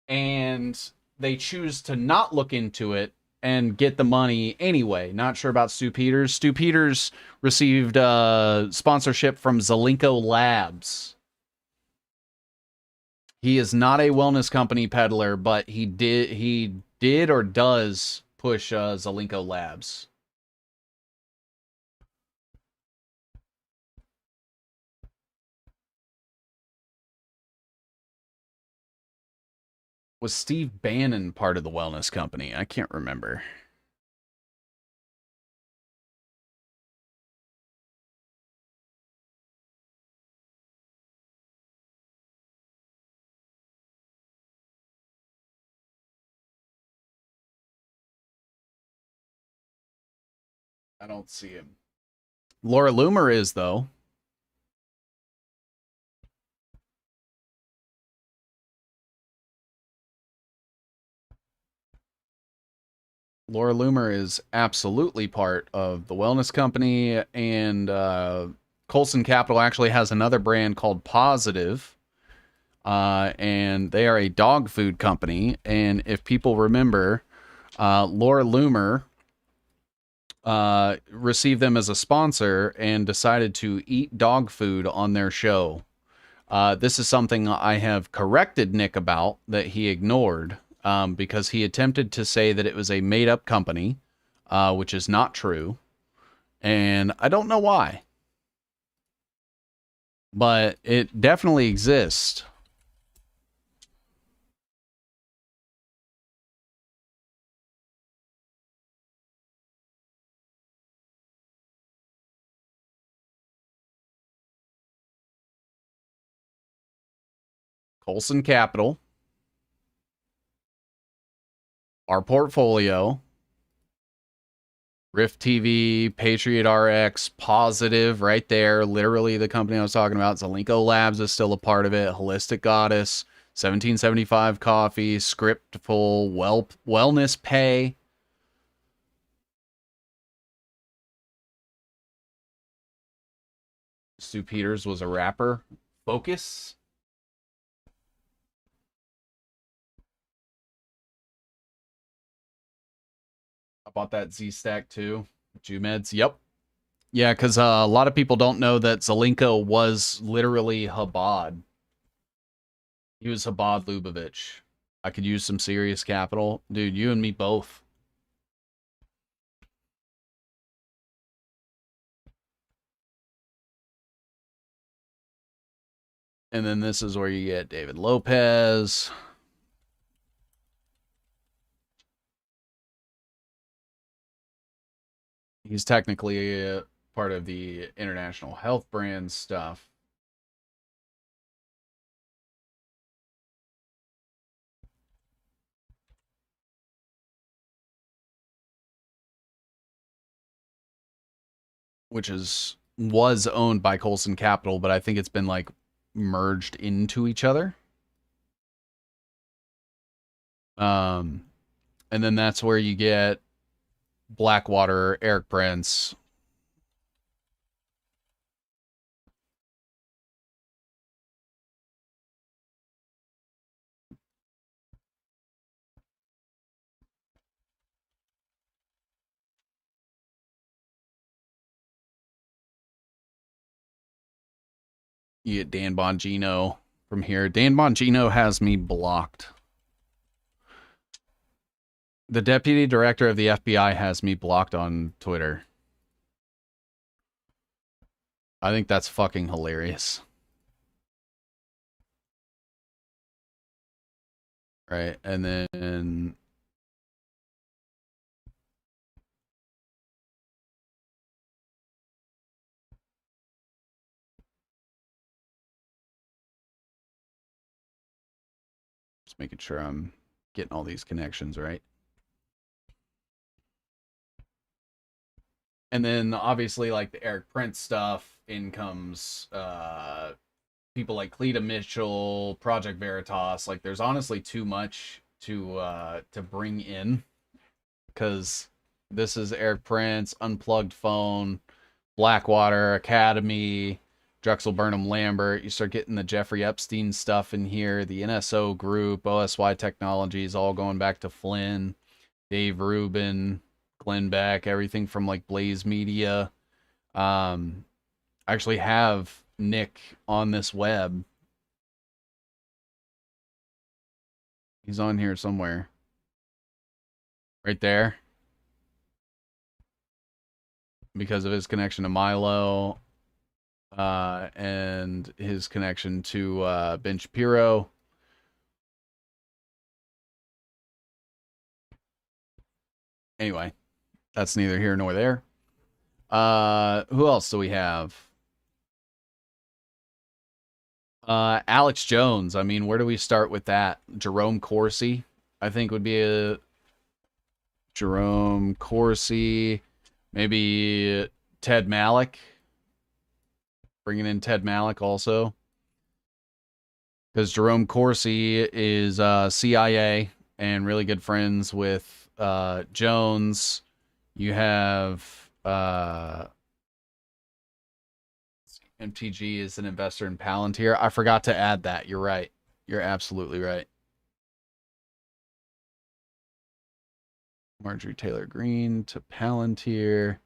[SPEAKER 1] And they choose to not look into it and get the money anyway. Not sure about Stu Peters. Stu Peters received sponsorship from Zelenko Labs. He is not a wellness company peddler, but he did or does push Zelenko Labs. Was Steve Bannon part of the wellness company? I can't remember. I don't see him. Laura Loomer is, though. Laura Loomer is absolutely part of the wellness company, and Colson Capital actually has another brand called Positive, and they are a dog food company. And if people remember, Laura Loomer received them as a sponsor and decided to eat dog food on their show. This is something I have corrected Nick about that he ignored, because he attempted to say that it was a made-up company, which is not true. And I don't know why, but it definitely exists. Colson Capital, our portfolio, Rift TV, Patriot RX, Positive, right there. Literally the company I was talking about. Zelenko Labs is still a part of it. Holistic Goddess, 1775 Coffee, Scriptful, Wellness Pay. Stu Peters was a rapper. Focus. I bought that Z Stack too. Jumeds. Yep. Yeah, because a lot of people don't know that Zelenko was literally Chabad. He was Chabad Lubavitch. I could use some serious capital. Dude, you and me both. And then this is where you get David Lopez. He's technically a part of the international health brand stuff. Which was owned by Colson Capital, but I think it's been like merged into each other. Um, and then that's where you get Blackwater, Eric Prince. You get Dan Bongino from here. Dan Bongino has me blocked. The deputy director of the FBI has me blocked on Twitter. I think that's fucking hilarious. Right, and then just making sure I'm getting all these connections right. And then obviously like the Eric Prince stuff, in comes people like Cleta Mitchell, Project Veritas. Like there's honestly too much to bring in, because this is Eric Prince, Unplugged Phone, Blackwater Academy, Drexel Burnham Lambert. You start getting the Jeffrey Epstein stuff in here, the NSO Group, OSY Technologies, all going back to Flynn, Dave Rubin, Glenn Beck, everything from like Blaze Media. I actually have Nick on this web. He's on here somewhere. Right there. Because of his connection to Milo, and his connection to Ben Shapiro. Anyway, that's neither here nor there. Who else do we have? Alex Jones. I mean, where do we start with that? Jerome Corsi, I think, would be a Jerome Corsi. Maybe Ted Malik. Bringing in Ted Malik also. Because Jerome Corsi is CIA and really good friends with Jones. You have MTG is an investor in Palantir. I forgot to add that. You're right. You're absolutely right. Marjorie Taylor Greene to Palantir.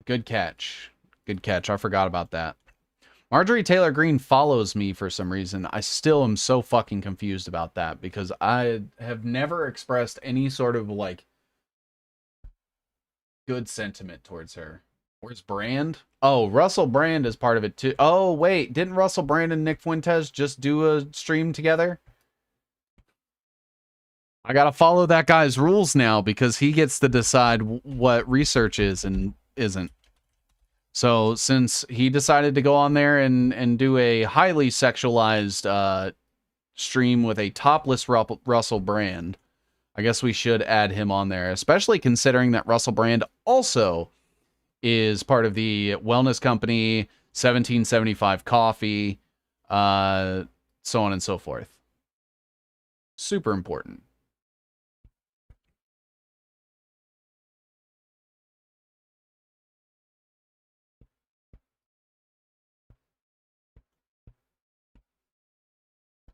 [SPEAKER 1] Good catch. Good catch. I forgot about that. Marjorie Taylor Greene follows me for some reason. I still am so fucking confused about that, because I have never expressed any sort of like good sentiment towards her. Where's Brand? Oh, Russell Brand is part of it too. Oh, wait. Didn't Russell Brand and Nick Fuentes just do a stream together? I gotta follow that guy's rules now, because he gets to decide what research is and isn't. So since he decided to go on there and do a highly sexualized stream with a topless Russell Brand, I guess we should add him on there, especially considering that Russell Brand also is part of the wellness company 1775 Coffee, so on and so forth. Super important.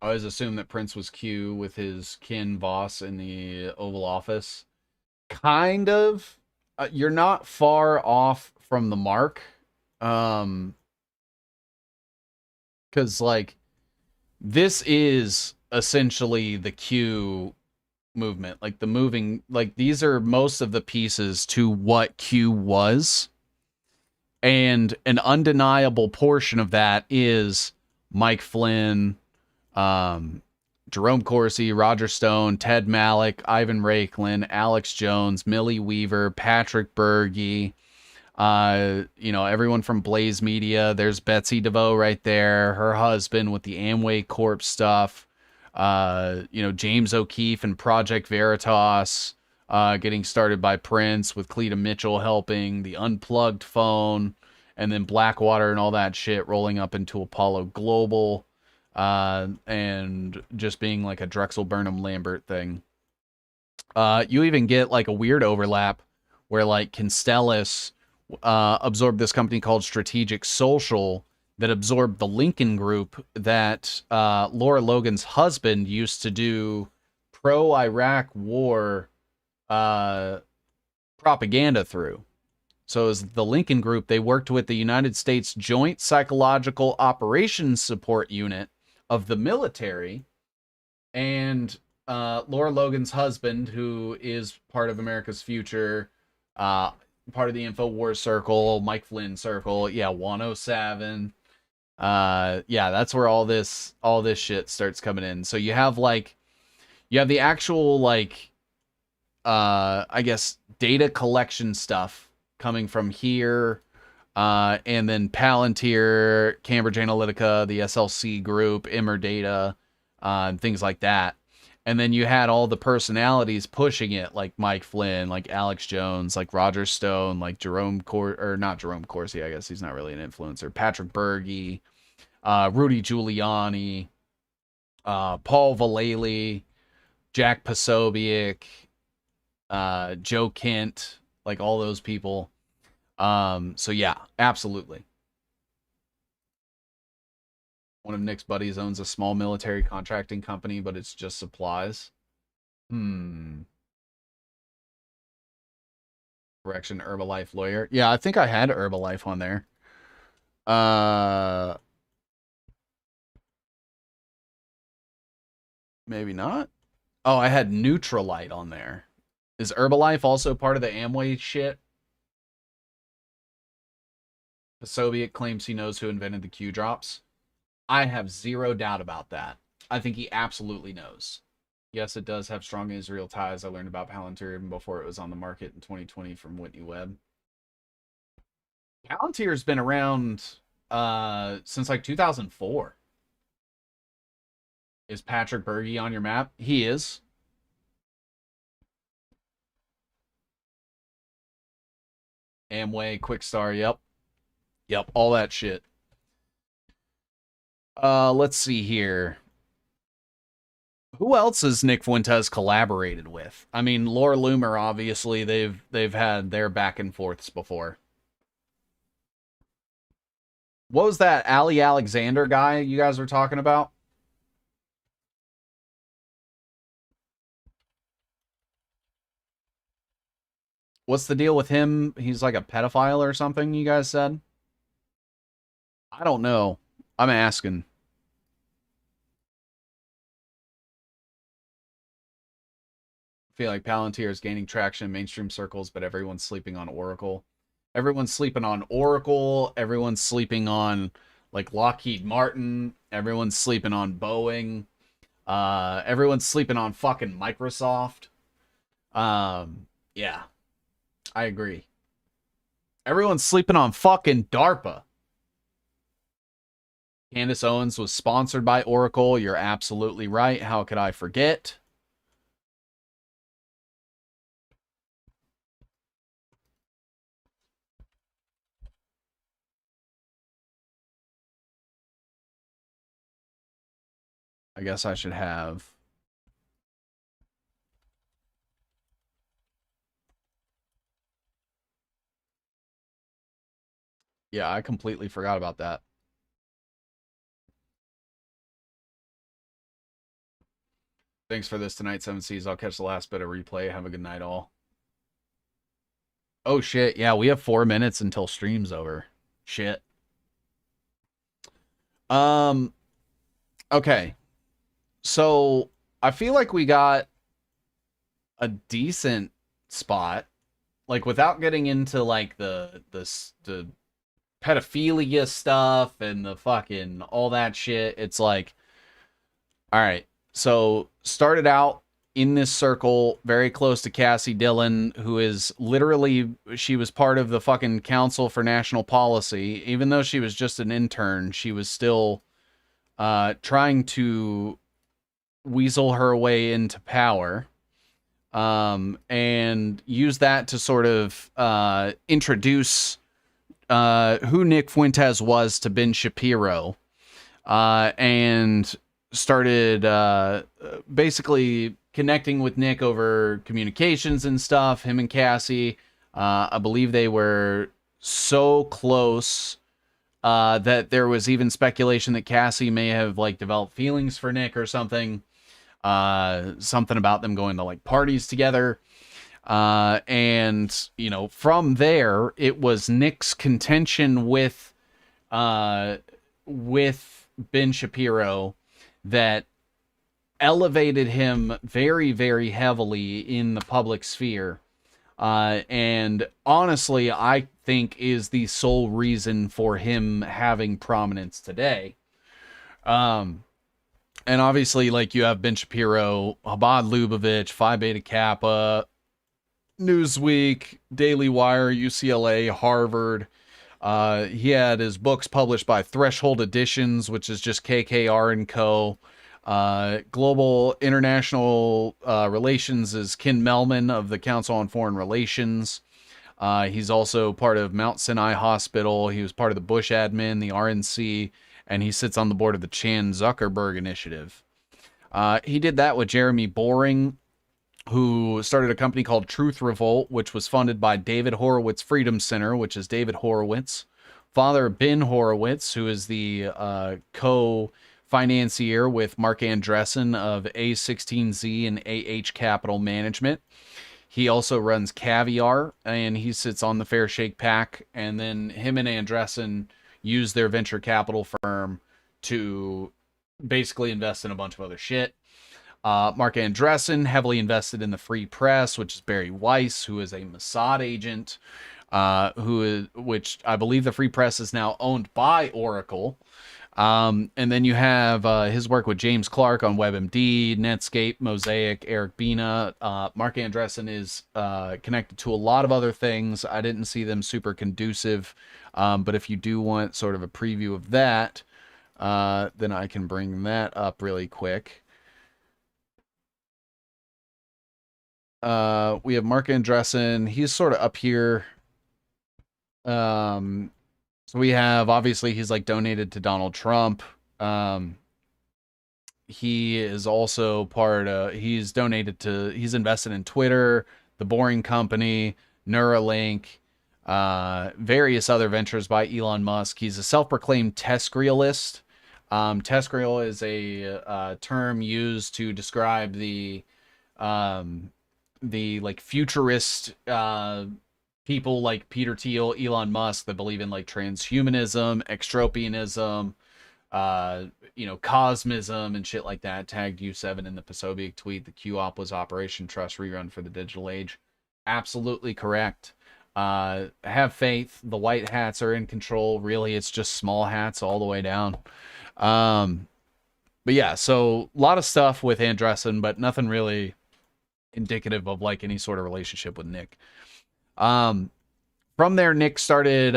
[SPEAKER 1] I always assumed that Prince was Q with his kin Voss in the Oval Office. Kind of. You're not far off from the mark. Um, because like this is essentially the Q movement, like the moving, like these are most of the pieces to what Q was, and an undeniable portion of that is Mike Flynn, um, Jerome Corsi, Roger Stone, Ted Malick, Ivan Raiklin, Alex Jones, Millie Weaver, Patrick Berge, everyone from Blaze Media. There's Betsy DeVoe right there, her husband with the Amway Corp stuff. James O'Keefe and Project Veritas, getting started by Prince with Cleta Mitchell helping, the unplugged phone, and then Blackwater and all that shit rolling up into Apollo Global, and just being like a Drexel Burnham Lambert thing. You even get like a weird overlap where like Constellus absorbed this company called Strategic Social that absorbed the Lincoln Group that Laura Logan's husband used to do pro-Iraq war uh, propaganda through. So as the Lincoln Group, they worked with the United States Joint Psychological Operations Support Unit of the military, and Laura Logan's husband, who is part of America's Future, uh, part of the InfoWars circle, Mike Flynn circle, yeah, 107. Yeah, that's where all this shit starts coming in. So you have the actual like I guess data collection stuff coming from here, and then Palantir, Cambridge Analytica, the SLC group, Immer Data, and things like that. And then you had all the personalities pushing it, like Mike Flynn, like Alex Jones, like Roger Stone, like or not Jerome Corsi, I guess he's not really an influencer, Patrick Berge, Rudy Giuliani, Paul Vallely, Jack Posobiec, Joe Kent, like all those people. So yeah, absolutely. One of Nick's buddies owns a small military contracting company, but it's just supplies. Hmm. Correction, Herbalife lawyer. Yeah, I think I had Herbalife on there. Uh, Maybe not. Oh, I had Neutralite on there. Is Herbalife also part of the Amway shit? The Soviet claims he knows who invented the Q drops. I have zero doubt about that. I think he absolutely knows. Yes, it does have strong Israel ties. I learned about Palantir even before it was on the market in 2020 from Whitney Webb. Palantir's been around since like 2004. Is Patrick Berge on your map? He is. Amway, Quickstar, yep. Yep, all that shit. Let's see here. Who else has Nick Fuentes collaborated with? I mean, Laura Loomer, obviously, they've had their back and forths before. What was that Ali Alexander guy you guys were talking about? What's the deal with him? He's like a pedophile or something, you guys said? I don't know. I'm asking. I feel like Palantir is gaining traction in mainstream circles, but everyone's sleeping on Oracle. Everyone's sleeping on Oracle. Everyone's sleeping on like Lockheed Martin. Everyone's sleeping on Boeing. Everyone's sleeping on fucking Microsoft. Yeah, I agree. Everyone's sleeping on fucking DARPA. Candace Owens was sponsored by Oracle. You're absolutely right. How could I forget? I guess I should have. Yeah, I completely forgot about that. Thanks for this tonight, 7Cs. I'll catch the last bit of replay. Have a good night, all. Oh shit. Yeah, we have 4 minutes until stream's over. Shit. Um, okay. So I feel like we got a decent spot, like without getting into like the pedophilia stuff and the fucking all that shit. It's like, all right. So started out in this circle, very close to Cassie Dillon, who is literally, she was part of the fucking Council for National Policy. Even though she was just an intern, she was still trying to weasel her way into power, and use that to sort of introduce who Nick Fuentes was to Ben Shapiro, and started basically connecting with Nick over communications and stuff. Him and Cassie, I believe they were so close that there was even speculation that Cassie may have like developed feelings for Nick or something. Something about them going to like parties together. And you know, from there, it was Nick's contention with Ben Shapiro that elevated him very, very heavily in the public sphere. And honestly, I think is the sole reason for him having prominence today. Um, and obviously, like you have Ben Shapiro, Chabad Lubavitch, Phi Beta Kappa, Newsweek, Daily Wire, UCLA, Harvard. He had his books published by Threshold Editions, which is just KKR and Co. Global International Relations is Ken Melman of the Council on Foreign Relations. He's also part of Mount Sinai Hospital. He was part of the Bush admin, the RNC, and he sits on the board of the Chan Zuckerberg Initiative. He did that with Jeremy Boring, who started a company called Truth Revolt, which was funded by David Horowitz Freedom Center, which is David Horowitz, father Ben Horowitz, who is the co-financier with Mark Andreessen of A16Z and AH Capital Management. He also runs Caviar, and he sits on the Fair Shake PAC. And then him and Andreessen use their venture capital firm to basically invest in a bunch of other shit. Mark Andreessen heavily invested in the Free Press, which is Barry Weiss, who is a Mossad agent, which I believe the Free Press is now owned by Oracle. And then you have his work with James Clark on WebMD, Netscape, Mosaic, Eric Bina. Mark Andreessen is connected to a lot of other things. I didn't see them super conducive, but if you do want sort of a preview of that, then I can bring that up really quick. We have Mark Andreessen. He's sort of up here. So we have, obviously, he's like donated to Donald Trump. He is also he's invested in Twitter, The Boring Company, Neuralink, various other ventures by Elon Musk. He's a self-proclaimed TESCREAList. TESCREAL is a term used to describe the like futurist people like Peter Thiel, Elon Musk, that believe in like transhumanism, extropianism, cosmism and shit like that. Tagged U7 in the Posobiec tweet. The Q-op was Operation Trust rerun for the digital age. Absolutely correct. Have faith. The white hats are in control. Really, it's just small hats all the way down. But yeah, so a lot of stuff with Andreessen, but nothing really indicative of like any sort of relationship with Nick. From there, Nick started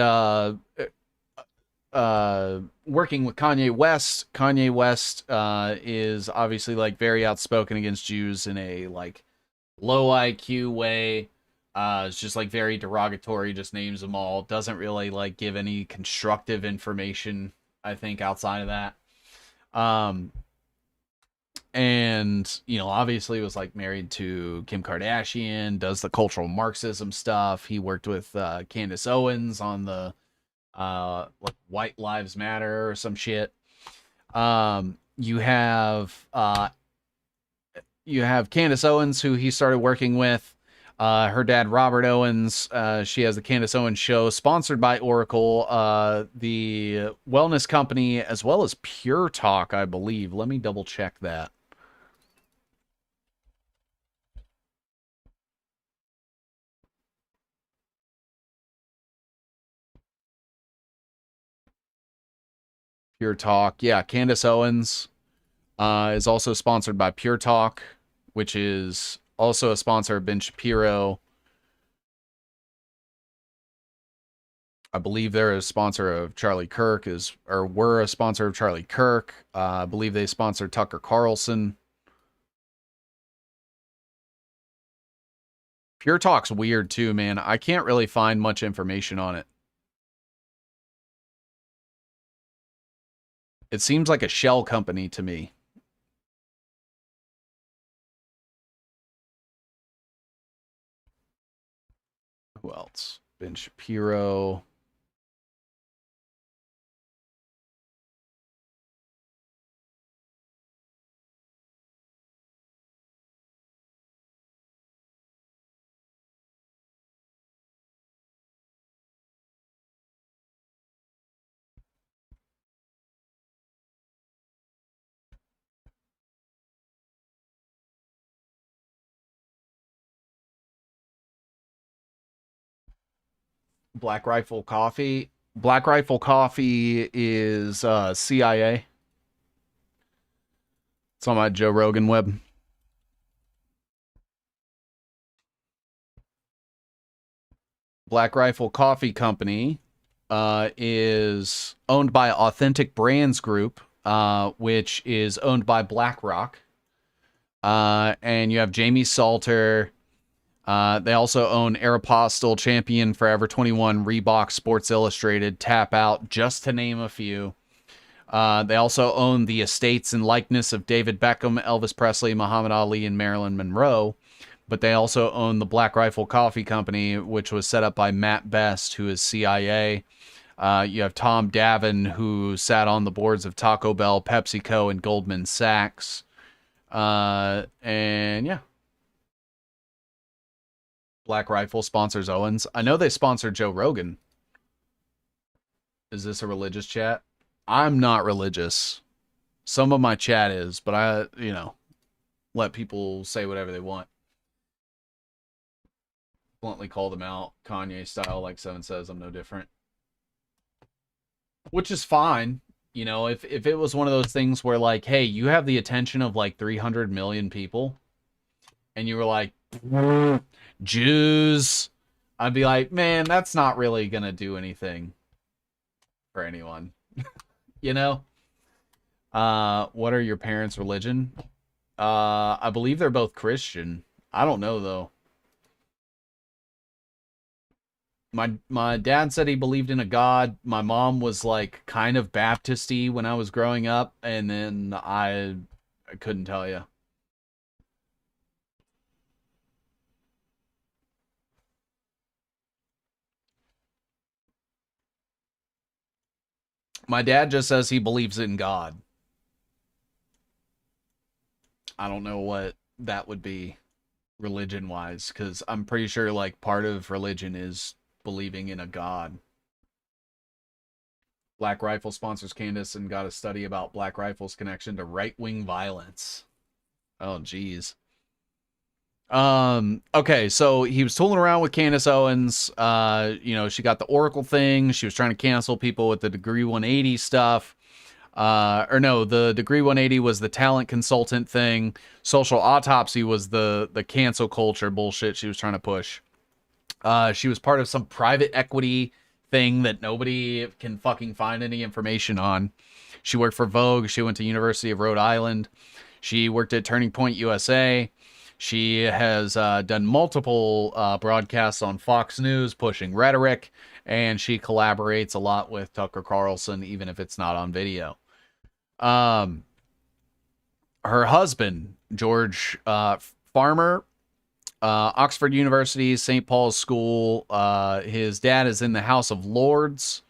[SPEAKER 1] working with Kanye West. Kanye West is obviously like very outspoken against Jews in a like low IQ way. It's just like very derogatory, just names them all. Doesn't really like give any constructive information, I think, outside of that. And obviously was like married to Kim Kardashian, does the cultural Marxism stuff. He worked with Candace Owens on the like White Lives Matter or some shit. You have Candace Owens, who he started working with. Her dad, Robert Owens, she has the Candace Owens Show, sponsored by Oracle, the wellness company, as well as Pure Talk, I believe. Let me double check that. Pure Talk. Yeah, Candace Owens is also sponsored by Pure Talk, which is also a sponsor of Ben Shapiro. I believe they're a sponsor of Charlie Kirk, or were a sponsor of Charlie Kirk. I believe they sponsored Tucker Carlson. Pure Talk's weird too, man. I can't really find much information on it. It seems like a shell company to me. Who else? Ben Shapiro. Black Rifle Coffee. Black Rifle Coffee is CIA. It's on my Joe Rogan web. Black Rifle Coffee Company is owned by Authentic Brands Group, which is owned by BlackRock. And you have Jamie Salter. They also own Aeropostale, Champion, Forever 21, Reebok, Sports Illustrated, Tap Out, just to name a few. They also own the estates and likeness of David Beckham, Elvis Presley, Muhammad Ali, and Marilyn Monroe. But they also own the Black Rifle Coffee Company, which was set up by Matt Best, who is CIA. You have Tom Davin, who sat on the boards of Taco Bell, PepsiCo, and Goldman Sachs. And yeah. Black Rifle sponsors Owens. I know they sponsor Joe Rogan. Is this a religious chat? I'm not religious. Some of my chat is, but I, let people say whatever they want. Bluntly call them out, Kanye style, like Seven says. I'm no different. Which is fine. If it was one of those things where, like, hey, you have the attention of like 300 million people, and you were like, Jews, I'd be like, man, that's not really gonna do anything for anyone. What are your parents' religion? I believe they're both Christian. I don't know though. My dad said he believed in a God. My mom was like kind of Baptist-y when I was growing up, and then I couldn't tell you. My dad just says he believes in God. I don't know what that would be religion wise, because I'm pretty sure like part of religion is believing in a God. Black Rifle sponsors Candace and got a study about Black Rifle's connection to right-wing violence. Oh, geez. Okay, so he was tooling around with Candace Owens. She got the Oracle thing. She was trying to cancel people with the Degree 180 stuff. Or no, the Degree 180 was the talent consultant thing. Social Autopsy was the cancel culture bullshit she was trying to push. She was part of some private equity thing that nobody can fucking find any information on. She worked for Vogue. She went to University of Rhode Island. She worked at Turning Point USA. She has done multiple broadcasts on Fox News pushing rhetoric, and she collaborates a lot with Tucker Carlson, even if it's not on video. Her husband, George Farmer, Oxford University, St. Paul's School. His dad is in the House of Lords.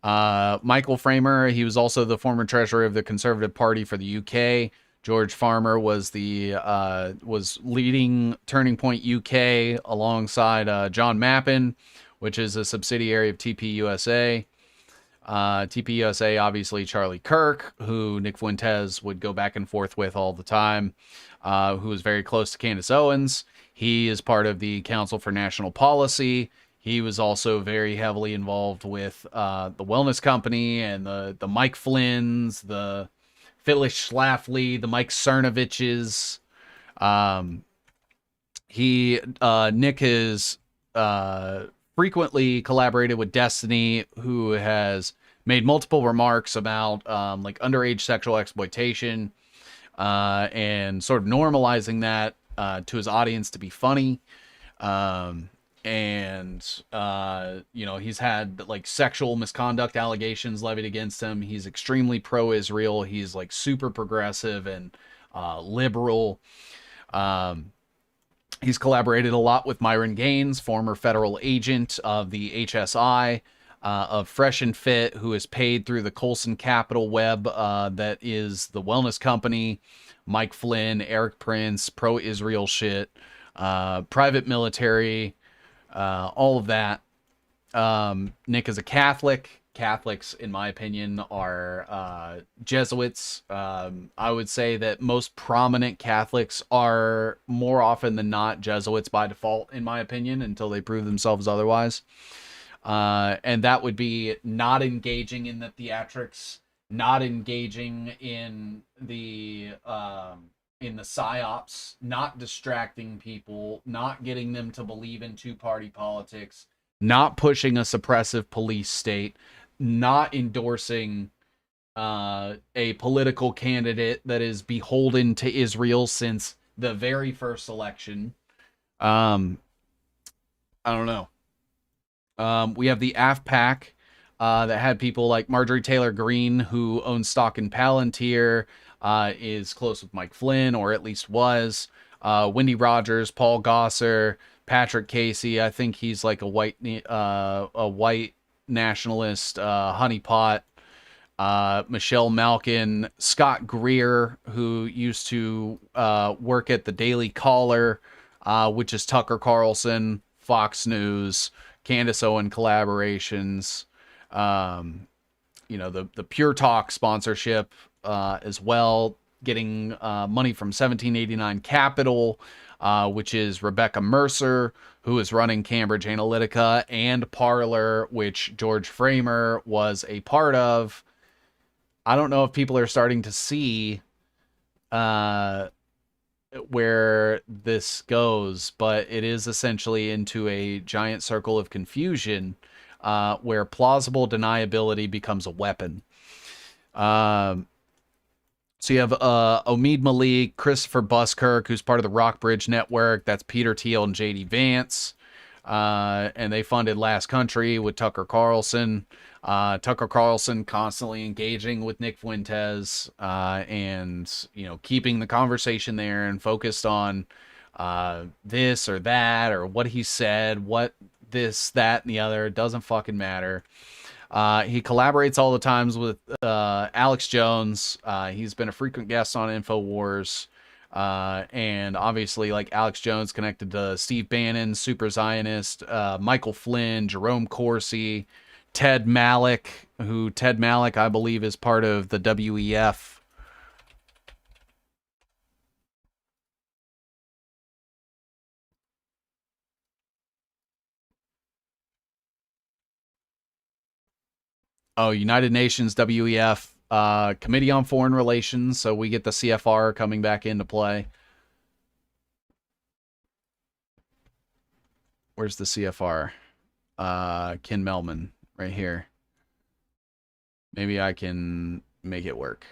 [SPEAKER 1] Michael Framer, he was also the former treasurer of the Conservative Party for the UK. George Farmer was was leading Turning Point UK alongside John Mappin, which is a subsidiary of TPUSA. TPUSA, obviously Charlie Kirk, who Nick Fuentes would go back and forth with all the time, who was very close to Candace Owens. He is part of the Council for National Policy. He was also very heavily involved with the Wellness Company and the Mike Flynn's, the Phyllis Schlafly, the Mike Cernoviches. Um, Nick has frequently collaborated with Destiny, who has made multiple remarks about like underage sexual exploitation and sort of normalizing that to his audience to be funny. He's had like sexual misconduct allegations levied against him. He's extremely pro-Israel. He's like super progressive and liberal. He's collaborated a lot with Myron Gaines, former federal agent of the HSI, of Fresh and Fit, who is paid through the Colson Capital Web, that is the wellness company. Mike Flynn, Eric Prince, pro-Israel shit, private military, all of that. Nick is a Catholic. Catholics, in my opinion, are Jesuits. I would say that most prominent Catholics are more often than not Jesuits by default, in my opinion, until they prove themselves otherwise. And that would be not engaging in the theatrics, not engaging in the psyops, not distracting people, not getting them to believe in two-party politics, not pushing a suppressive police state, not endorsing a political candidate that is beholden to Israel since the very first election. I don't know. We have the AFPAC that had people like Marjorie Taylor Greene, who owns stock in Palantir, is close with Mike Flynn, or at least was. Wendy Rogers, Paul Gosser, Patrick Casey. I think he's like a white nationalist, honeypot. Michelle Malkin, Scott Greer, who used to work at the Daily Caller, which is Tucker Carlson, Fox News, Candace Owen collaborations, the Pure Talk sponsorship as well, getting money from 1789 Capital, which is Rebecca Mercer, who is running Cambridge Analytica, and Parler, which George Framer was a part of. I don't know if people are starting to see where this goes, but it is essentially into a giant circle of confusion where plausible deniability becomes a weapon. So you have Omid Malik, Christopher Buskirk, who's part of the Rockbridge Network. That's Peter Thiel and J.D. Vance. And they funded Last Country with Tucker Carlson. Tucker Carlson constantly engaging with Nick Fuentes and, keeping the conversation there and focused on this or that or what he said, what this, that, and the other. It doesn't fucking matter. He collaborates all the times with Alex Jones. He's been a frequent guest on InfoWars. And obviously, like Alex Jones connected to Steve Bannon, Super Zionist, Michael Flynn, Jerome Corsi, Ted Malloch, I believe is part of the WEF. Oh, United Nations, WEF, Committee on Foreign Relations. So we get the CFR coming back into play. Where's the CFR? Ken Melman right here. Maybe I can make it work.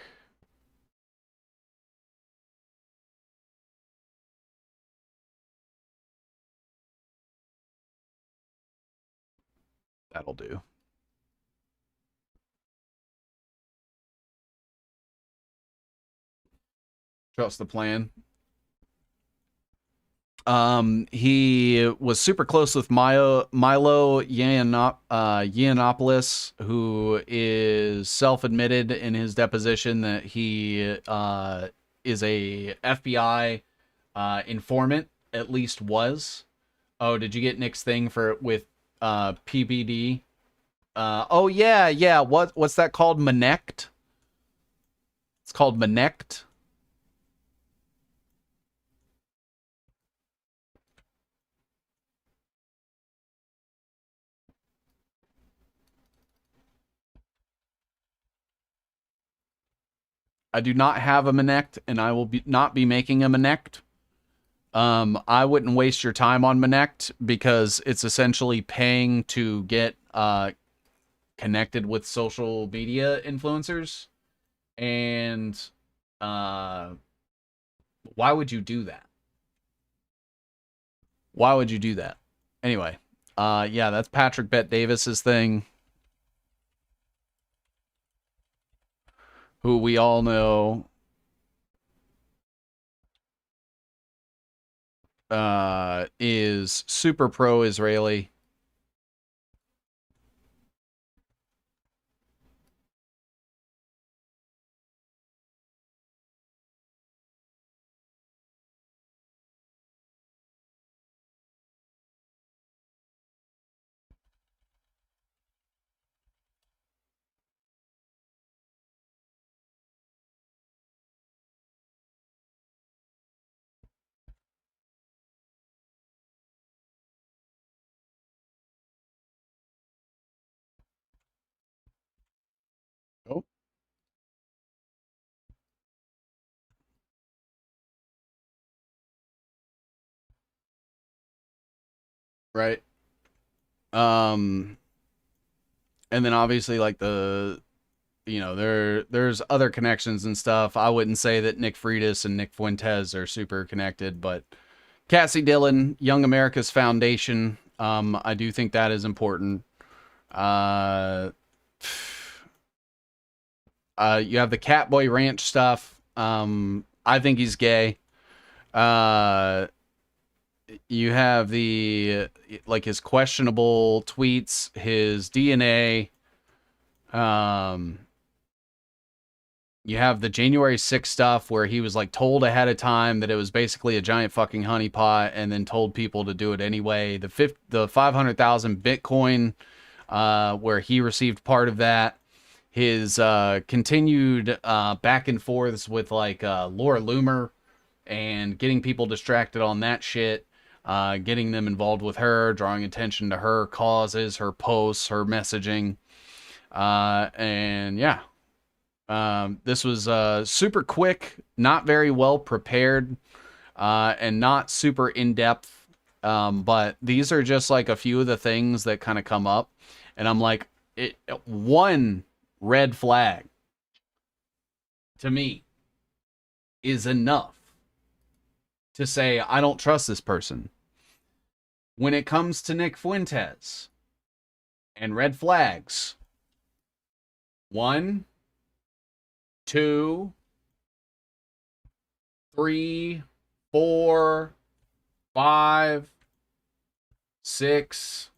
[SPEAKER 1] That'll do. Trust the plan. He was super close with Milo Yiannopoulos, who is self-admitted in his deposition that he is a FBI informant, at least was. Oh, did you get Nick's thing for with PBD? Oh yeah, yeah. What's that called? Manect. It's called Manect. I do not have a Manect, and I will not be making a Manect. I wouldn't waste your time on Manect because it's essentially paying to get connected with social media influencers, and uh, why would you do that? Why would you do that? Anyway, yeah, that's Patrick Bet Davis's thing, who we all know is super pro Israeli. Oh, right. Um, and then obviously like there's other connections and stuff. I wouldn't say that Nick Freitas and Nick Fuentes are super connected, but Cassie Dillon, Young America's Foundation. I do think that is important. Uh, you have the Catboy Ranch stuff. I think he's gay. Uh, you have the like his questionable tweets, his DNA. Um, you have the January 6th stuff where he was like told ahead of time that it was basically a giant fucking honeypot, and then told people to do it anyway. The 500,000 Bitcoin, where he received part of that. His continued back and forths with like Laura Loomer and getting people distracted on that shit, getting them involved with her, drawing attention to her causes, her posts, her messaging. And yeah, this was super quick, not very well prepared, and not super in depth. But these are just like a few of the things that kind of come up. And I'm like, one red flag to me is enough to say, I don't trust this person. When it comes to Nick Fuentes and red flags, one, two, three, four, five, six,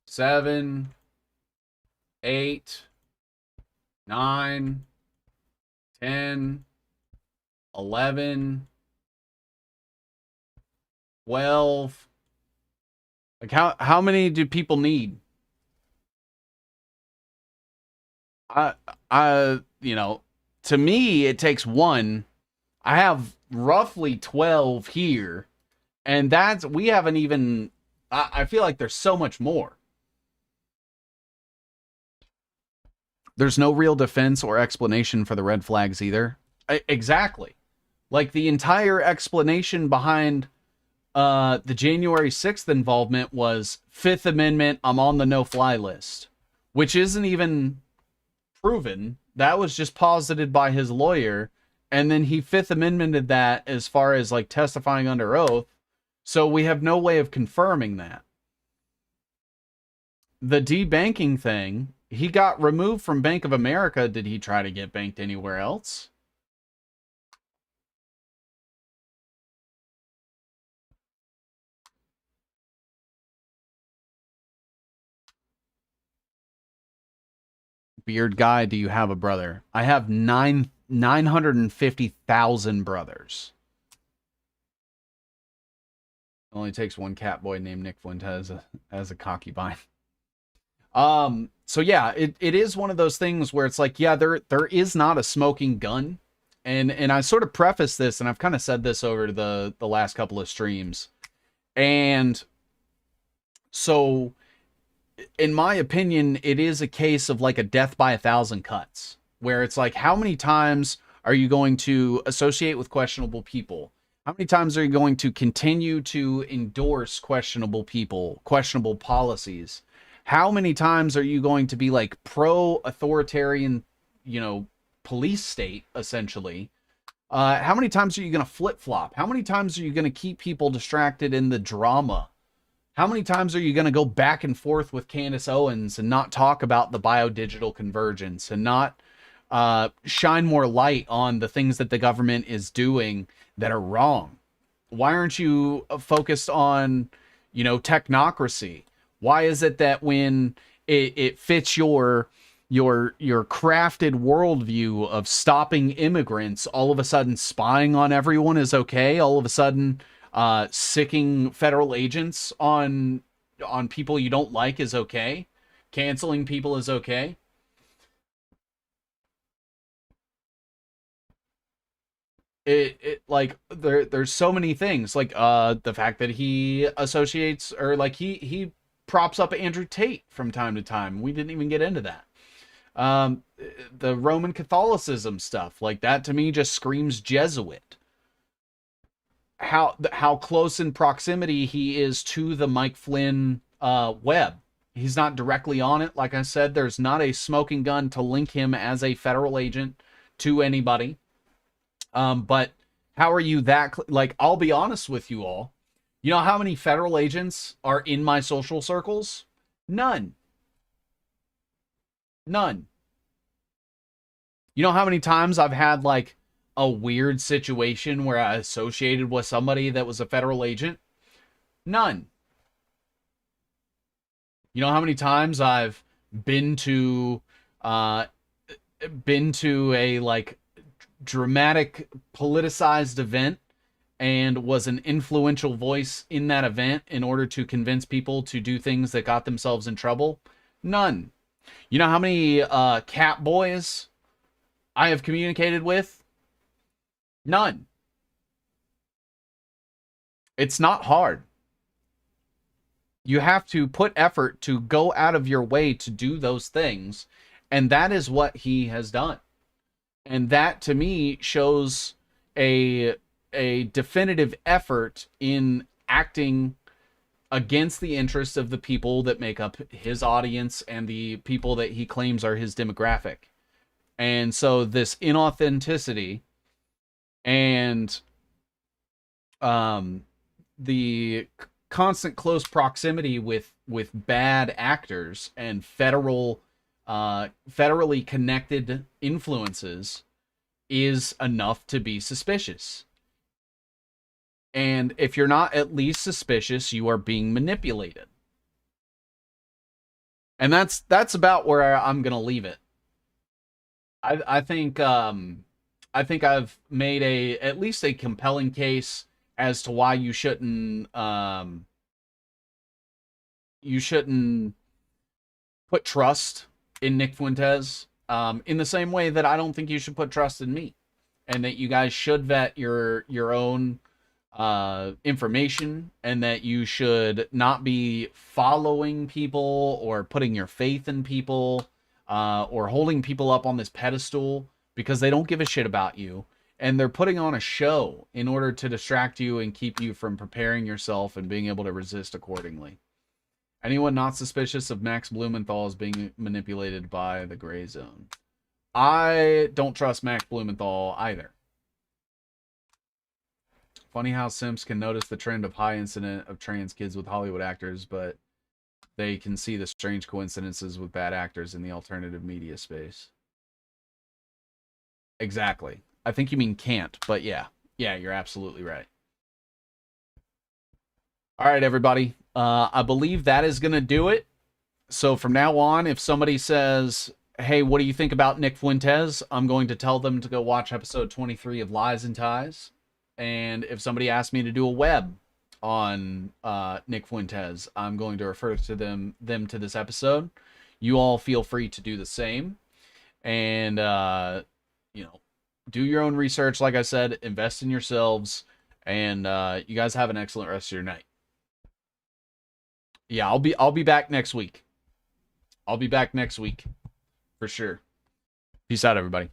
[SPEAKER 1] seven, eight, 9, 10, 11, 12. Like how many do people need? I I to me it takes one. I have roughly 12 here, and that's we haven't even I feel like there's so much more. There's no real defense or explanation for the red flags either. Exactly. Like the entire explanation behind the January 6th involvement was Fifth Amendment, I'm on the no-fly list, which isn't even proven. That was just posited by his lawyer, and then he Fifth Amendmented that as far as like testifying under oath. So we have no way of confirming that. The debanking thing, he got removed from Bank of America. Did he try to get banked anywhere else? Beard guy, do you have a brother? I have 950,000 brothers. It only takes one cat boy named Nick Fuentes as a concubine. So yeah, it is one of those things where it's like, yeah, there is not a smoking gun. And I sort of preface this, and I've kind of said this over the last couple of streams. And so in my opinion, it is a case of like a death by 1,000 cuts, where it's like, how many times are you going to associate with questionable people? How many times are you going to continue to endorse questionable people, questionable policies? How many times are you going to be like pro-authoritarian, police state, essentially? How many times are you going to flip-flop? How many times are you going to keep people distracted in the drama? How many times are you going to go back and forth with Candace Owens and not talk about the biodigital convergence and not shine more light on the things that the government is doing that are wrong? Why aren't you focused on, technocracy? Why is it that when it fits your crafted worldview of stopping immigrants, all of a sudden spying on everyone is okay? All of a sudden, sicking federal agents on people you don't like is okay? Canceling people is okay? It like there's so many things, like the fact that he associates, or like he props up Andrew Tate from time to time. We didn't even get into that. um the Roman Catholicism stuff, like that to me just screams Jesuit. How close in proximity he is to the Mike Flynn web. He's not directly on it. Like I said, there's not a smoking gun to link him as a federal agent to anybody. But how are you that like, I'll be honest with you all. You know how many federal agents are in my social circles? None. None. You know how many times I've had like a weird situation where I associated with somebody that was a federal agent? None. You know how many times I've been to uh a like dramatic politicized event and was an influential voice in that event in order to convince people to do things that got themselves in trouble? None. You know how many cat boys I have communicated with? None. It's not hard. You have to put effort to go out of your way to do those things, and that is what he has done. And that to me shows a definitive effort in acting against the interests of the people that make up his audience and the people that he claims are his demographic. And so this inauthenticity and the constant close proximity with bad actors and federally connected influences is enough to be suspicious. And if you're not at least suspicious, you are being manipulated. And that's about where I'm gonna leave it. I think I've made at least a compelling case as to why you shouldn't put trust in Nick Fuentes, in the same way that I don't think you should put trust in me, and that you guys should vet your own information, and that you should not be following people or putting your faith in people, or holding people up on this pedestal because they don't give a shit about you, and they're putting on a show in order to distract you and keep you from preparing yourself and being able to resist accordingly. Anyone not suspicious of Max Blumenthal is being manipulated by the gray zone? I don't trust Max Blumenthal either. Funny how simps can notice the trend of high incident of trans kids with Hollywood actors, but they can see the strange coincidences with bad actors in the alternative media space. Exactly. I think you mean can't, but yeah. Yeah, you're absolutely right. All right, everybody. I believe that is going to do it. So from now on, if somebody says, hey, what do you think about Nick Fuentes? I'm going to tell them to go watch episode 23 of Lies and Ties. And if somebody asks me to do a web on Nick Fuentes, I'm going to refer to them to this episode. You all feel free to do the same. And you know, do your own research. Like I said, invest in yourselves, and you guys have an excellent rest of your night. Yeah, I'll be back next week. I'll be back next week for sure. Peace out, everybody.